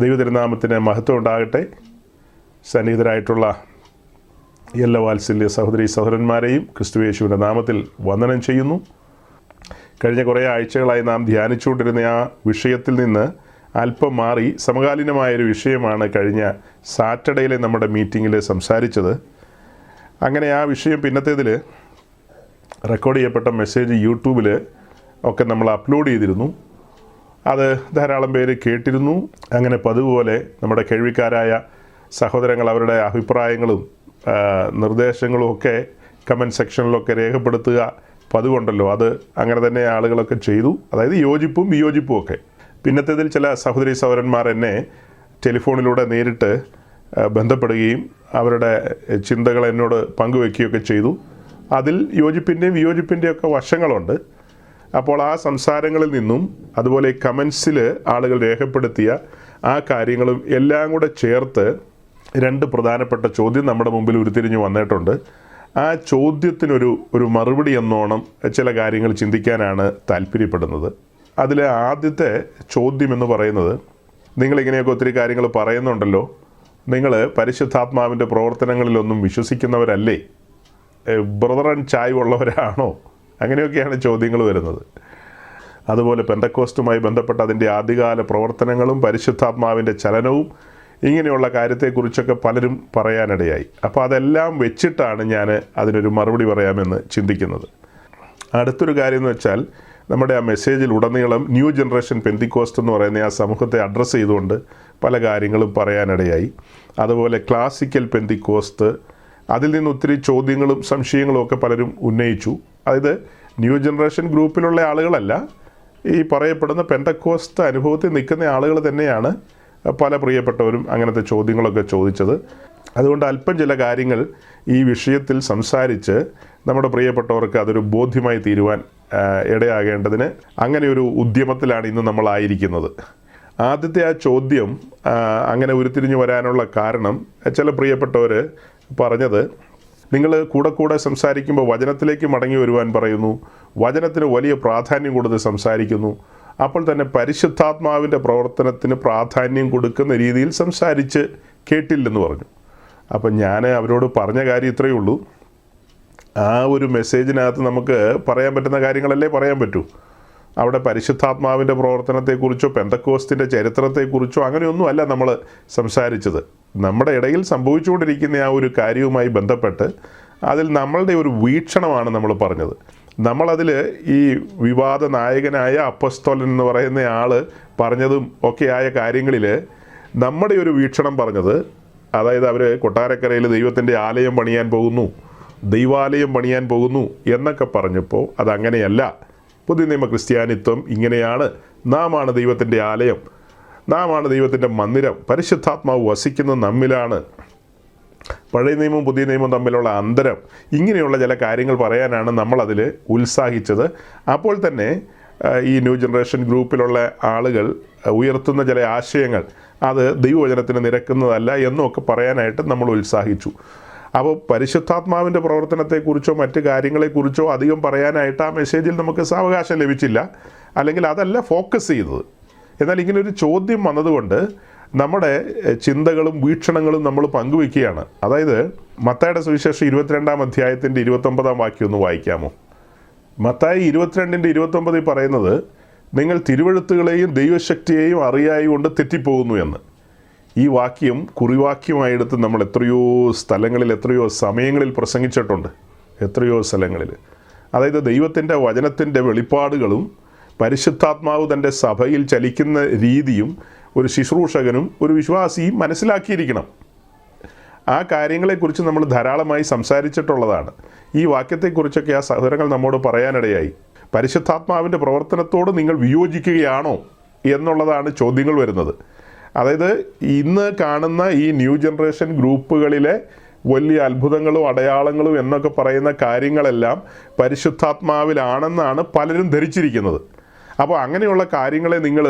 ദൈവതിരുനാമത്തിന് മഹത്വം ഉണ്ടാകട്ടെ. സന്നിഹിതരായിട്ടുള്ള എല്ലാ വാത്സല്യ സഹോദരി സഹോദരന്മാരെയും ക്രിസ്തുയേശുവിൻ്റെ നാമത്തിൽ വന്ദനം ചെയ്യുന്നു. കഴിഞ്ഞ കുറേ ആഴ്ചകളായി നാം ധ്യാനിച്ചുകൊണ്ടിരുന്ന ആ വിഷയത്തിൽ നിന്ന് അല്പം മാറി സമകാലീനമായൊരു വിഷയമാണ് കഴിഞ്ഞ സാറ്റർഡേയിലെ നമ്മുടെ മീറ്റിങ്ങിൽ സംസാരിച്ചത്. അങ്ങനെ ആ വിഷയം പിന്നത്തേതിൽ റെക്കോർഡ് ചെയ്യപ്പെട്ട മെസ്സേജ് യൂട്യൂബിൽ ഒക്കെ നമ്മൾ അപ്ലോഡ് ചെയ്തിരുന്നു. അത് ധാരാളം പേര് കേട്ടിരുന്നു. അങ്ങനെ പതിവുപോലെ നമ്മുടെ കേൾവിക്കാരായ സഹോദരങ്ങൾ അവരുടെ അഭിപ്രായങ്ങളും നിർദ്ദേശങ്ങളും ഒക്കെ കമൻറ്റ് സെക്ഷനിലൊക്കെ രേഖപ്പെടുത്തുക പതിവുണ്ടല്ലോ. അത് അങ്ങനെ തന്നെ ആളുകളൊക്കെ ചെയ്തു. അതായത് യോജിപ്പും വിയോജിപ്പും ഒക്കെ. പിന്നത്തേതിൽ ചില സഹോദരി സഹോദരന്മാർ എന്നെ ടെലിഫോണിലൂടെ നേരിട്ട് ബന്ധപ്പെടുകയും അവരുടെ ചിന്തകൾ എന്നോട് പങ്കുവെക്കുകയൊക്കെ ചെയ്തു. അതിൽ യോജിപ്പിൻ്റെയും വിയോജിപ്പിൻ്റെയും ഒക്കെ വശങ്ങളുണ്ട്. അപ്പോൾ ആ സംസാരങ്ങളിൽ നിന്നും അതുപോലെ കമൻസിൽ ആളുകൾ രേഖപ്പെടുത്തിയ ആ കാര്യങ്ങളും എല്ലാം കൂടെ ചേർത്ത് രണ്ട് പ്രധാനപ്പെട്ട ചോദ്യം നമ്മുടെ മുമ്പിൽ ഉരുത്തിരിഞ്ഞു വന്നിട്ടുണ്ട്. ആ ചോദ്യത്തിനൊരു മറുപടി എന്നോണം ചില കാര്യങ്ങൾ ചിന്തിക്കാനാണ് താല്പര്യപ്പെടുന്നത്. അതിലെ ആദ്യത്തെ ചോദ്യം എന്ന് പറയുന്നത്, നിങ്ങളിങ്ങനെയൊക്കെ ഒത്തിരി കാര്യങ്ങൾ പറയുന്നുണ്ടല്ലോ, നിങ്ങൾ പരിശുദ്ധാത്മാവിൻ്റെ പ്രവർത്തനങ്ങളിലൊന്നും വിശ്വസിക്കുന്നവരല്ലേ? ബ്രദർ ആൻഡ് ചായ് ഉള്ളവരാണോ? അങ്ങനെയൊക്കെയാണ് ചോദ്യങ്ങൾ വരുന്നത്. അതുപോലെ പെന്തക്കോസ്റ്റുമായി ബന്ധപ്പെട്ട അതിൻ്റെ ആദ്യകാല പ്രവർത്തനങ്ങളും പരിശുദ്ധാത്മാവിൻ്റെ ചലനവും ഇങ്ങനെയുള്ള കാര്യത്തെക്കുറിച്ചൊക്കെ പലരും പറയാനിടയായി. അപ്പോൾ അതെല്ലാം വെച്ചിട്ടാണ് ഞാൻ അതിനൊരു മറുപടി പറയാമെന്ന് ചിന്തിക്കുന്നത്. അടുത്തൊരു കാര്യം എന്ന് വെച്ചാൽ, നമ്മുടെ ആ മെസ്സേജിൽ ഉടനീളം ന്യൂ ജനറേഷൻ പെന്തിക്കോസ്റ്റ് എന്ന് പറയുന്ന ആ സമൂഹത്തെ അഡ്രസ്സ് ചെയ്തുകൊണ്ട് പല കാര്യങ്ങളും പറയാനിടയായി. അതുപോലെ ക്ലാസിക്കൽ പെന്തിക്കോസ്റ്റ്, അതിൽ നിന്ന് ഒത്തിരി ചോദ്യങ്ങളും സംശയങ്ങളും ഒക്കെ പലരും ഉന്നയിച്ചു. അതായത് ന്യൂ ജനറേഷൻ ഗ്രൂപ്പിലുള്ള ആളുകളല്ല, ഈ പറയപ്പെടുന്ന പെന്തക്കോസ്റ്റ് അനുഭവത്തിൽ നിൽക്കുന്ന ആളുകൾ തന്നെയാണ് പല പ്രിയപ്പെട്ടവരും അങ്ങനത്തെ ചോദ്യങ്ങളൊക്കെ ചോദിച്ചത്. അതുകൊണ്ട് അല്പം ചില കാര്യങ്ങൾ ഈ വിഷയത്തിൽ സംസാരിച്ച് നമ്മുടെ പ്രിയപ്പെട്ടവർക്ക് അതൊരു ബോധ്യമായി തീരുവാൻ ഇടയാകേണ്ടതിന് അങ്ങനെ ഒരു ഉദ്യമത്തിലാണ് ഇന്ന് നമ്മളായിരിക്കുന്നത്. ആദ്യത്തെ ആ ചോദ്യം അങ്ങനെ ഉരുത്തിരിഞ്ഞു വരാനുള്ള കാരണം, ചില പ്രിയപ്പെട്ടവർ പറഞ്ഞത്, നിങ്ങൾ കൂടെ സംസാരിക്കുമ്പോൾ വചനത്തിലേക്ക് മടങ്ങി വരുവാൻ പറയുന്നു, വചനത്തിന് വലിയ പ്രാധാന്യം കൊടുത്ത് സംസാരിക്കുന്നു, അപ്പോൾ തന്നെ പരിശുദ്ധാത്മാവിൻ്റെ പ്രവർത്തനത്തിന് പ്രാധാന്യം കൊടുക്കുന്ന രീതിയിൽ സംസാരിച്ച് കേട്ടില്ലെന്ന് പറഞ്ഞു. അപ്പം ഞാൻ അവരോട് പറഞ്ഞ കാര്യം ഇത്രയേ ഉള്ളൂ, ആ ഒരു മെസ്സേജിനകത്ത് നമുക്ക് പറയാൻ പറ്റുന്ന കാര്യങ്ങളല്ലേ പറയാൻ പറ്റൂ. അവിടെ പരിശുദ്ധാത്മാവിൻ്റെ പ്രവർത്തനത്തെക്കുറിച്ചോ പെന്തക്കോസ്തിൻ്റെ ചരിത്രത്തെക്കുറിച്ചോ അങ്ങനെയൊന്നുമല്ല നമ്മൾ സംസാരിച്ചത്. നമ്മുടെ ഇടയിൽ സംഭവിച്ചുകൊണ്ടിരിക്കുന്ന ആ ഒരു കാര്യവുമായി ബന്ധപ്പെട്ട് അതിൽ നമ്മളുടെ ഒരു വീക്ഷണമാണ് നമ്മൾ പറഞ്ഞത്. നമ്മളതിൽ ഈ വിവാദ നായകനായ അപ്പസ്തോലൻ എന്ന് പറയുന്ന ആൾ പറഞ്ഞതും ഒക്കെയായ കാര്യങ്ങളിൽ നമ്മുടെ ഒരു വീക്ഷണം പറഞ്ഞത്, അതായത് അവർ കൊട്ടാരക്കരയിൽ ദൈവത്തിൻ്റെ ആലയം പണിയാൻ പോകുന്നു, ദൈവാലയം പണിയാൻ പോകുന്നു എന്നൊക്കെ പറഞ്ഞപ്പോൾ അതങ്ങനെയല്ല. പുതിയ നിയമ ക്രിസ്ത്യാനിത്വം ഇങ്ങനെയാണ്. നാമാണ് ദൈവത്തിൻ്റെ ആലയം, നാമാണ് ദൈവത്തിൻ്റെ മന്ദിരം, പരിശുദ്ധാത്മാവ് വസിക്കുന്നത് നമ്മിലാണ്, പഴയ നിയമവും പുതിയ നിയമവും തമ്മിലുള്ള അന്തരം, ഇങ്ങനെയുള്ള ചില കാര്യങ്ങൾ പറയാനാണ് നമ്മളതിൽ ഉത്സാഹിച്ചത്. അപ്പോൾ തന്നെ ഈ ന്യൂ ജനറേഷൻ ഗ്രൂപ്പിലുള്ള ആളുകൾ ഉയർത്തുന്ന ചില ആശയങ്ങൾ അത് ദൈവവചനത്തിന് നിരക്കുന്നതല്ല എന്നൊക്കെ പറയാനായിട്ട് നമ്മൾ ഉത്സാഹിച്ചു. അപ്പോൾ പരിശുദ്ധാത്മാവിൻ്റെ പ്രവർത്തനത്തെക്കുറിച്ചോ മറ്റ് കാര്യങ്ങളെക്കുറിച്ചോ അധികം പറയാനായിട്ട് ആ മെസ്സേജിൽ നമുക്ക് സാവകാശം ലഭിച്ചില്ല, അല്ലെങ്കിൽ അതല്ല ഫോക്കസ് ചെയ്തത്. എന്നാൽ ഇങ്ങനൊരു ചോദ്യം വന്നതുകൊണ്ട് നമ്മുടെ ചിന്തകളും വീക്ഷണങ്ങളും നമ്മൾ പങ്കുവയ്ക്കുകയാണ്. അതായത് മത്തായിയുടെ സുവിശേഷം 22-ാം അധ്യായത്തിൻ്റെ 29-ാം വാക്യം ഒന്ന് വായിക്കാമോ? മത്തായി 22-29 പറയുന്നത്, നിങ്ങൾ തിരുവെഴുത്തുകളെയും ദൈവശക്തിയെയും അറിയായതുകൊണ്ട് തെറ്റിപ്പോകുന്നു എന്ന്. ഈ വാക്യം കുറിവാക്യമായെടുത്ത് നമ്മൾ എത്രയോ സ്ഥലങ്ങളിൽ എത്രയോ സമയങ്ങളിൽ പ്രസംഗിച്ചിട്ടുണ്ട്, എത്രയോ സ്ഥലങ്ങളിൽ. അതായത് ദൈവത്തിൻ്റെ വചനത്തിൻ്റെ വെളിപ്പാടുകളും പരിശുദ്ധാത്മാവ് തൻ്റെ സഭയിൽ ചലിക്കുന്ന രീതിയും ഒരു ശുശ്രൂഷകനും ഒരു വിശ്വാസിയും മനസ്സിലാക്കിയിരിക്കണം. ആ കാര്യങ്ങളെക്കുറിച്ച് നമ്മൾ ധാരാളമായി സംസാരിച്ചിട്ടുള്ളതാണ്. ഈ വാക്യത്തെക്കുറിച്ചൊക്കെ ആ സഹോദരങ്ങൾ നമ്മോട് പറയാനിടയായി. പരിശുദ്ധാത്മാവിൻ്റെ പ്രവർത്തനത്തോട് നിങ്ങൾ വിയോജിക്കുകയാണോ എന്നുള്ളതാണ് ചോദ്യങ്ങൾ വരുന്നത്. അതായത് ഇന്ന് കാണുന്ന ഈ ന്യൂ ജനറേഷൻ ഗ്രൂപ്പുകളിലെ വലിയ അത്ഭുതങ്ങളും അടയാളങ്ങളും എന്നൊക്കെ പറയുന്ന കാര്യങ്ങളെല്ലാം പരിശുദ്ധാത്മാവിലാണെന്നാണ് പലരും ധരിച്ചിരിക്കുന്നത്. അപ്പോൾ അങ്ങനെയുള്ള കാര്യങ്ങളെ നിങ്ങൾ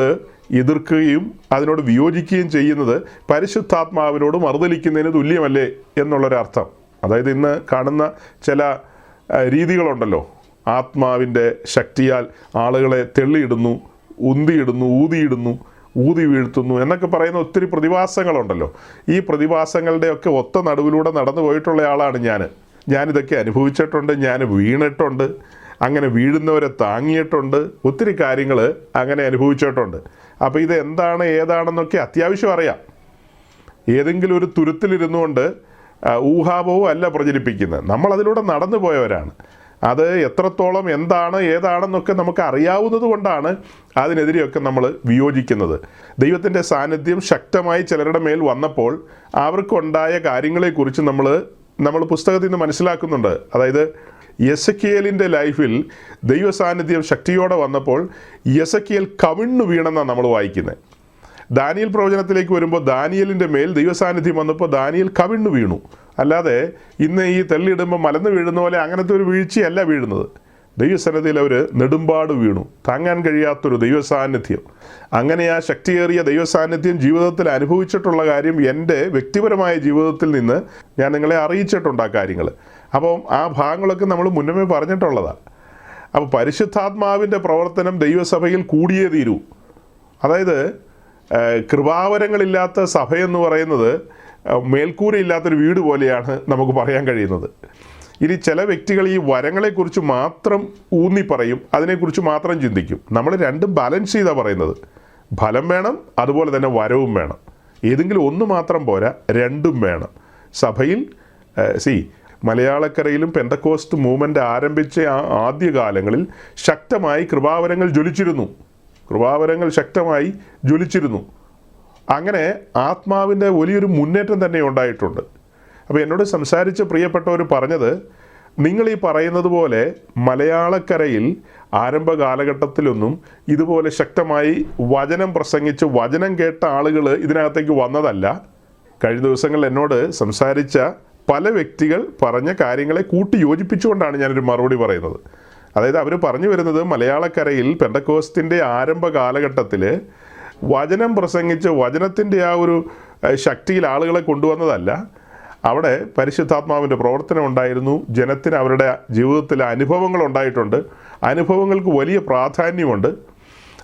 എതിർക്കുകയും അതിനോട് വിയോജിക്കുകയും ചെയ്യുന്നത് പരിശുദ്ധാത്മാവിനോട് മറുതലിക്കുന്നതിന് തുല്യമല്ലേ എന്നുള്ളൊരർത്ഥം. അതായത് ഇന്ന് കാണുന്ന ചില രീതികളുണ്ടല്ലോ, ആത്മാവിൻ്റെ ശക്തിയാൽ ആളുകളെ തെള്ളിയിടുന്നു, ഉന്തിയിടുന്നു, ഊതിയിടുന്നു, ഊതി വീഴ്ത്തുന്നു എന്നൊക്കെ പറയുന്ന ഒത്തിരി പ്രതിഭാസങ്ങളുണ്ടല്ലോ. ഈ പ്രതിഭാസങ്ങളുടെയൊക്കെ ഒത്ത നടുവിലൂടെ നടന്നു പോയിട്ടുള്ള ആളാണ് ഞാനിതൊക്കെ അനുഭവിച്ചിട്ടുണ്ട്, ഞാൻ വീണിട്ടുണ്ട്, അങ്ങനെ വീഴുന്നവരെ താങ്ങിയിട്ടുണ്ട്, ഒത്തിരി കാര്യങ്ങൾ അങ്ങനെ അനുഭവിച്ചിട്ടുണ്ട്. അപ്പോൾ ഇത് എന്താണ് ഏതാണെന്നൊക്കെ അത്യാവശ്യം അറിയാം. ഏതെങ്കിലും ഒരു തുരുത്തിലിരുന്നു കൊണ്ട് ഊഹാപോഹവും അല്ല പ്രചരിപ്പിക്കുന്നത്. നമ്മളതിലൂടെ നടന്നു പോയവരാണ്. അത് എത്രത്തോളം എന്താണ് ഏതാണെന്നൊക്കെ നമുക്ക് അറിയാവുന്നത് കൊണ്ടാണ് അതിനെതിരെയൊക്കെ നമ്മൾ വിയോജിക്കുന്നത്. ദൈവത്തിൻ്റെ സാന്നിധ്യം ശക്തമായി ചിലരുടെ മേൽ വന്നപ്പോൾ അവർക്കുണ്ടായ കാര്യങ്ങളെക്കുറിച്ച് നമ്മൾ പുസ്തകത്തിൽ നിന്ന് മനസ്സിലാക്കുന്നുണ്ട്. അതായത് യെസക്കിയേലിൻ്റെ ലൈഫിൽ ദൈവ സാന്നിധ്യം ശക്തിയോടെ വന്നപ്പോൾ യെസക്കിയേൽ കവിണ്ണു വീണെന്നാണ് നമ്മൾ വായിക്കുന്നത്. ദാനിയേൽ പ്രവചനത്തിലേക്ക് വരുമ്പോൾ ദാനിയേലിൻ്റെ മേൽ ദൈവസാന്നിധ്യം വന്നപ്പോൾ ദാനിയേൽ കവിണ്ണു വീണു. അല്ലാതെ ഇന്ന് ഈ തെള്ളിയിടുമ്പോൾ മലന്ന് വീഴുന്ന പോലെ അങ്ങനത്തെ ഒരു വീഴ്ചയല്ല വീഴുന്നത്. ദൈവസന്നിധിയിൽ അവർ നെടുമ്പാട് വീണു. താങ്ങാൻ കഴിയാത്തൊരു ദൈവസാന്നിധ്യം. അങ്ങനെ ആ ശക്തിയേറിയ ദൈവസാന്നിധ്യം ജീവിതത്തിൽ അനുഭവിച്ചിട്ടുള്ള കാര്യം എൻ്റെ വ്യക്തിപരമായ ജീവിതത്തിൽ നിന്ന് ഞാൻ നിങ്ങളെ അറിയിച്ചിട്ടുണ്ട് ആ കാര്യങ്ങൾ. അപ്പോൾ ആ ഭാഗങ്ങളൊക്കെ നമ്മൾ മുന്നമേ പറഞ്ഞിട്ടുള്ളതാണ്. അപ്പോൾ പരിശുദ്ധാത്മാവിൻ്റെ പ്രവർത്തനം ദൈവസഭയിൽ കൂടിയേ തീരൂ. അതായത് കൃപാവരങ്ങളില്ലാത്ത സഭയെന്ന് പറയുന്നത് മേൽക്കൂരയില്ലാത്തൊരു വീട് പോലെയാണ് നമുക്ക് പറയാൻ കഴിയുന്നത്. ഇനി ചില വ്യക്തികൾ ഈ വരങ്ങളെക്കുറിച്ച് മാത്രം ഊന്നി പറയും, അതിനെക്കുറിച്ച് മാത്രം ചിന്തിക്കും. നമ്മൾ രണ്ടും ബാലൻസ് ചെയ്താണ് പറയുന്നത്. ഫലം വേണം, അതുപോലെ തന്നെ വരവും വേണം. ഏതെങ്കിലും ഒന്ന് മാത്രം പോരാ, രണ്ടും വേണം. സഭയിൽ മലയാളക്കരയിലും പെന്തക്കോസ്റ്റ് മൂവ്മെൻ്റ് ആരംഭിച്ച ആദ്യകാലങ്ങളിൽ ശക്തമായി കൃപാവരങ്ങൾ ജ്വലിച്ചിരുന്നു. അങ്ങനെ ആത്മാവിൻ്റെ വലിയൊരു മുന്നേറ്റം തന്നെ ഉണ്ടായിട്ടുണ്ട്. അപ്പോൾ എന്നോട് സംസാരിച്ച പ്രിയപ്പെട്ടവർ പറഞ്ഞത്, നിങ്ങൾ ഈ പറയുന്നത് പോലെ മലയാളക്കരയിൽ ആരംഭ കാലഘട്ടത്തിലൊന്നും ഇതുപോലെ ശക്തമായി വചനം പ്രസംഗിച്ച് വചനം കേട്ട ആളുകൾ ഇതിനകത്തേക്ക് വന്നതല്ല. കഴിഞ്ഞ ദിവസങ്ങളിൽ എന്നോട് സംസാരിച്ച പല വ്യക്തികൾ പറഞ്ഞ കാര്യങ്ങളെ കൂട്ടി യോജിപ്പിച്ചുകൊണ്ടാണ് ഞാനൊരു മറുപടി പറയുന്നത്. അതായത് അവർ പറഞ്ഞു വരുന്നത് മലയാളക്കരയിൽ പെന്തക്കോസ്തിൻ്റെ ആരംഭ കാലഘട്ടത്തിൽ വചനം പ്രസംഗിച്ച് വചനത്തിൻ്റെ ആ ഒരു ശക്തിയിൽ ആളുകളെ കൊണ്ടുവന്നതല്ല. അവിടെ പരിശുദ്ധാത്മാവിൻ്റെ പ്രവർത്തനം ഉണ്ടായിരുന്നു. ജനത്തിന് അവരുടെ ജീവിതത്തിൽ അനുഭവങ്ങൾ ഉണ്ടായിട്ടുണ്ട്. അനുഭവങ്ങൾക്ക് വലിയ പ്രാധാന്യമുണ്ട്.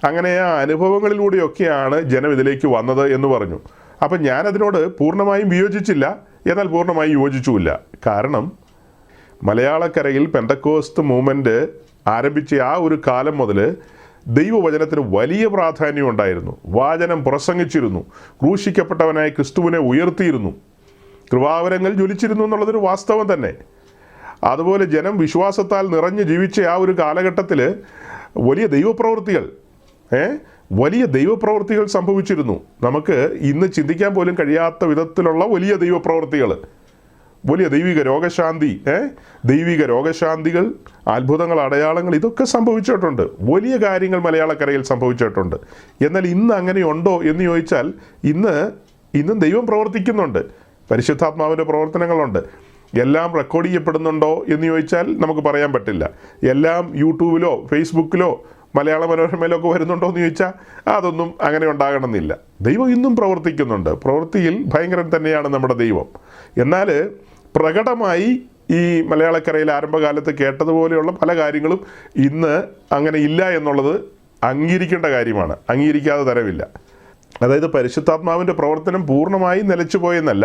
അങ്ങനെ ആ അനുഭവങ്ങളിലൂടെയൊക്കെയാണ് ജനം ഇതിലേക്ക് വന്നത് എന്ന് പറഞ്ഞു. അപ്പം ഞാനതിനോട് പൂർണ്ണമായും വിയോജിച്ചില്ല, എന്നാൽ പൂർണ്ണമായും യോജിച്ചുമില്ല. കാരണം മലയാളക്കരയിൽ പെന്തക്കോസ്ത് മൂവ്മെൻറ്റ് ആരംഭിച്ച ആ ഒരു കാലം മുതൽ ദൈവവചനത്തിന് വലിയ പ്രാധാന്യം ഉണ്ടായിരുന്നു. വചനം പ്രസംഗിച്ചിരുന്നു. ക്രൂശിക്കപ്പെട്ടവനായ ക്രിസ്തുവിനെ ഉയർത്തിയിരുന്നു. കൃപാവരങ്ങൾ ജ്വലിച്ചിരുന്നു എന്നുള്ളതൊരു വാസ്തവം തന്നെ. അതുപോലെ ജനം വിശ്വാസത്താൽ നിറഞ്ഞ് ജീവിച്ച ആ ഒരു കാലഘട്ടത്തിൽ വലിയ ദൈവപ്രവൃത്തികൾ സംഭവിച്ചിരുന്നു. നമുക്ക് ഇന്ന് ചിന്തിക്കാൻ പോലും കഴിയാത്ത വിധത്തിലുള്ള വലിയ ദൈവപ്രവൃത്തികൾ, വലിയ ദൈവിക രോഗശാന്തികൾ, അത്ഭുതങ്ങൾ, അടയാളങ്ങൾ, ഇതൊക്കെ സംഭവിച്ചിട്ടുണ്ട്. വലിയ കാര്യങ്ങൾ മലയാളക്കരയിൽ സംഭവിച്ചിട്ടുണ്ട്. എന്നാൽ ഇന്ന് അങ്ങനെയുണ്ടോ എന്ന് ചോദിച്ചാൽ ഇന്നും ദൈവം പ്രവർത്തിക്കുന്നുണ്ട്. പരിശുദ്ധാത്മാവിൻ്റെ പ്രവർത്തനങ്ങളുണ്ട്. എല്ലാം റെക്കോർഡ് ചെയ്യപ്പെടുന്നുണ്ടോ എന്ന് ചോദിച്ചാൽ നമുക്ക് പറയാൻ പറ്റില്ല. എല്ലാം യൂട്യൂബിലോ ഫേസ്ബുക്കിലോ മലയാള മനോരമയിലോ ഒക്കെ വരുന്നുണ്ടോ എന്ന് ചോദിച്ചാൽ അതൊന്നും അങ്ങനെ ഉണ്ടാകണമെന്നില്ല. ദൈവം ഇന്നും പ്രവർത്തിക്കുന്നുണ്ട്. പ്രവൃത്തിയിൽ ഭയങ്കരൻ തന്നെയാണ് നമ്മുടെ ദൈവം. എന്നാൽ പ്രകടമായി ഈ മലയാളക്കരയിൽ ആരംഭകാലത്ത് കേട്ടതുപോലെയുള്ള പല കാര്യങ്ങളും ഇന്ന് അങ്ങനെ ഇല്ല എന്നുള്ളത് അംഗീകരിക്കേണ്ട കാര്യമാണ്. അംഗീകരിക്കാതെ തരമില്ല. അതായത് പരിശുദ്ധാത്മാവിൻ്റെ പ്രവർത്തനം പൂർണ്ണമായി നിലച്ചു പോയെന്നല്ല,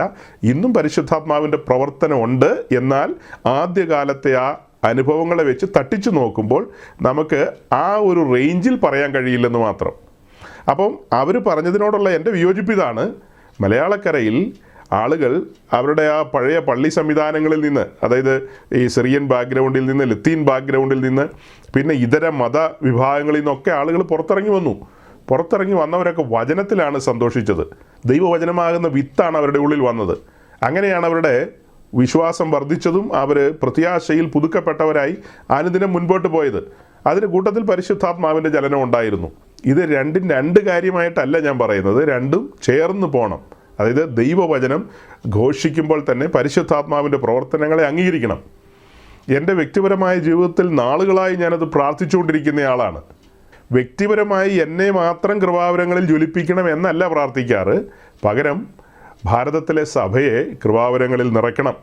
ഇന്നും പരിശുദ്ധാത്മാവിൻ്റെ പ്രവർത്തനമുണ്ട്. എന്നാൽ ആദ്യകാലത്തെ ആ അനുഭവങ്ങളെ വെച്ച് തട്ടിച്ചു നോക്കുമ്പോൾ നമുക്ക് ആ ഒരു റേഞ്ചിൽ പറയാൻ കഴിയില്ലെന്ന് മാത്രം. അപ്പം അവർ പറഞ്ഞതിനോടുള്ള എൻ്റെ വിയോജിപ്പ് ഇതാണ്. മലയാളക്കരയിൽ ആളുകൾ അവരുടെ ആ പഴയ പള്ളി സംവിധാനങ്ങളിൽ നിന്ന്, അതായത് ഈ സിറിയൻ ബാക്ക്ഗ്രൗണ്ടിൽ നിന്ന്, ലത്തീൻ ബാക്ക്ഗ്രൗണ്ടിൽ നിന്ന്, പിന്നെ ഇതര മത വിഭാഗങ്ങളിൽ നിന്നൊക്കെ ആളുകൾ പുറത്തിറങ്ങി വന്നവരൊക്കെ വചനത്തിലാണ് സന്തോഷിച്ചത്. ദൈവവചനമാകുന്ന വിത്താണ് അവരുടെ ഉള്ളിൽ വന്നത്. അങ്ങനെയാണ് അവരുടെ വിശ്വാസം വർദ്ധിച്ചതും അവർ പ്രത്യാശയിൽ പുതുക്കപ്പെട്ടവരായി അനുദിനം മുൻപോട്ട് പോയത്. അതിന് കൂട്ടത്തിൽ പരിശുദ്ധാത്മാവിൻ്റെ ചലനം ഉണ്ടായിരുന്നു. ഇത് രണ്ടും രണ്ട് കാര്യമായിട്ടല്ല ഞാൻ പറയുന്നത്, രണ്ടും ചേർന്ന് പോകണം. അതായത് ദൈവവചനം ഘോഷിക്കുമ്പോൾ തന്നെ പരിശുദ്ധാത്മാവിൻ്റെ പ്രവർത്തനങ്ങളെ അംഗീകരിക്കണം. എൻ്റെ വ്യക്തിപരമായ ജീവിതത്തിൽ നാളുകളായി ഞാനത് പ്രാർത്ഥിച്ചുകൊണ്ടിരിക്കുന്ന ആളാണ്. വ്യക്തിപരമായി എന്നെ മാത്രം കൃപാവരങ്ങളിൽ ജ്വലിപ്പിക്കണം എന്നല്ല പ്രാർത്ഥിക്കാറ്. പകരം ഭാരതത്തിലെ സഭയെ കൃപാവരങ്ങളിൽ നിറയ്ക്കണം,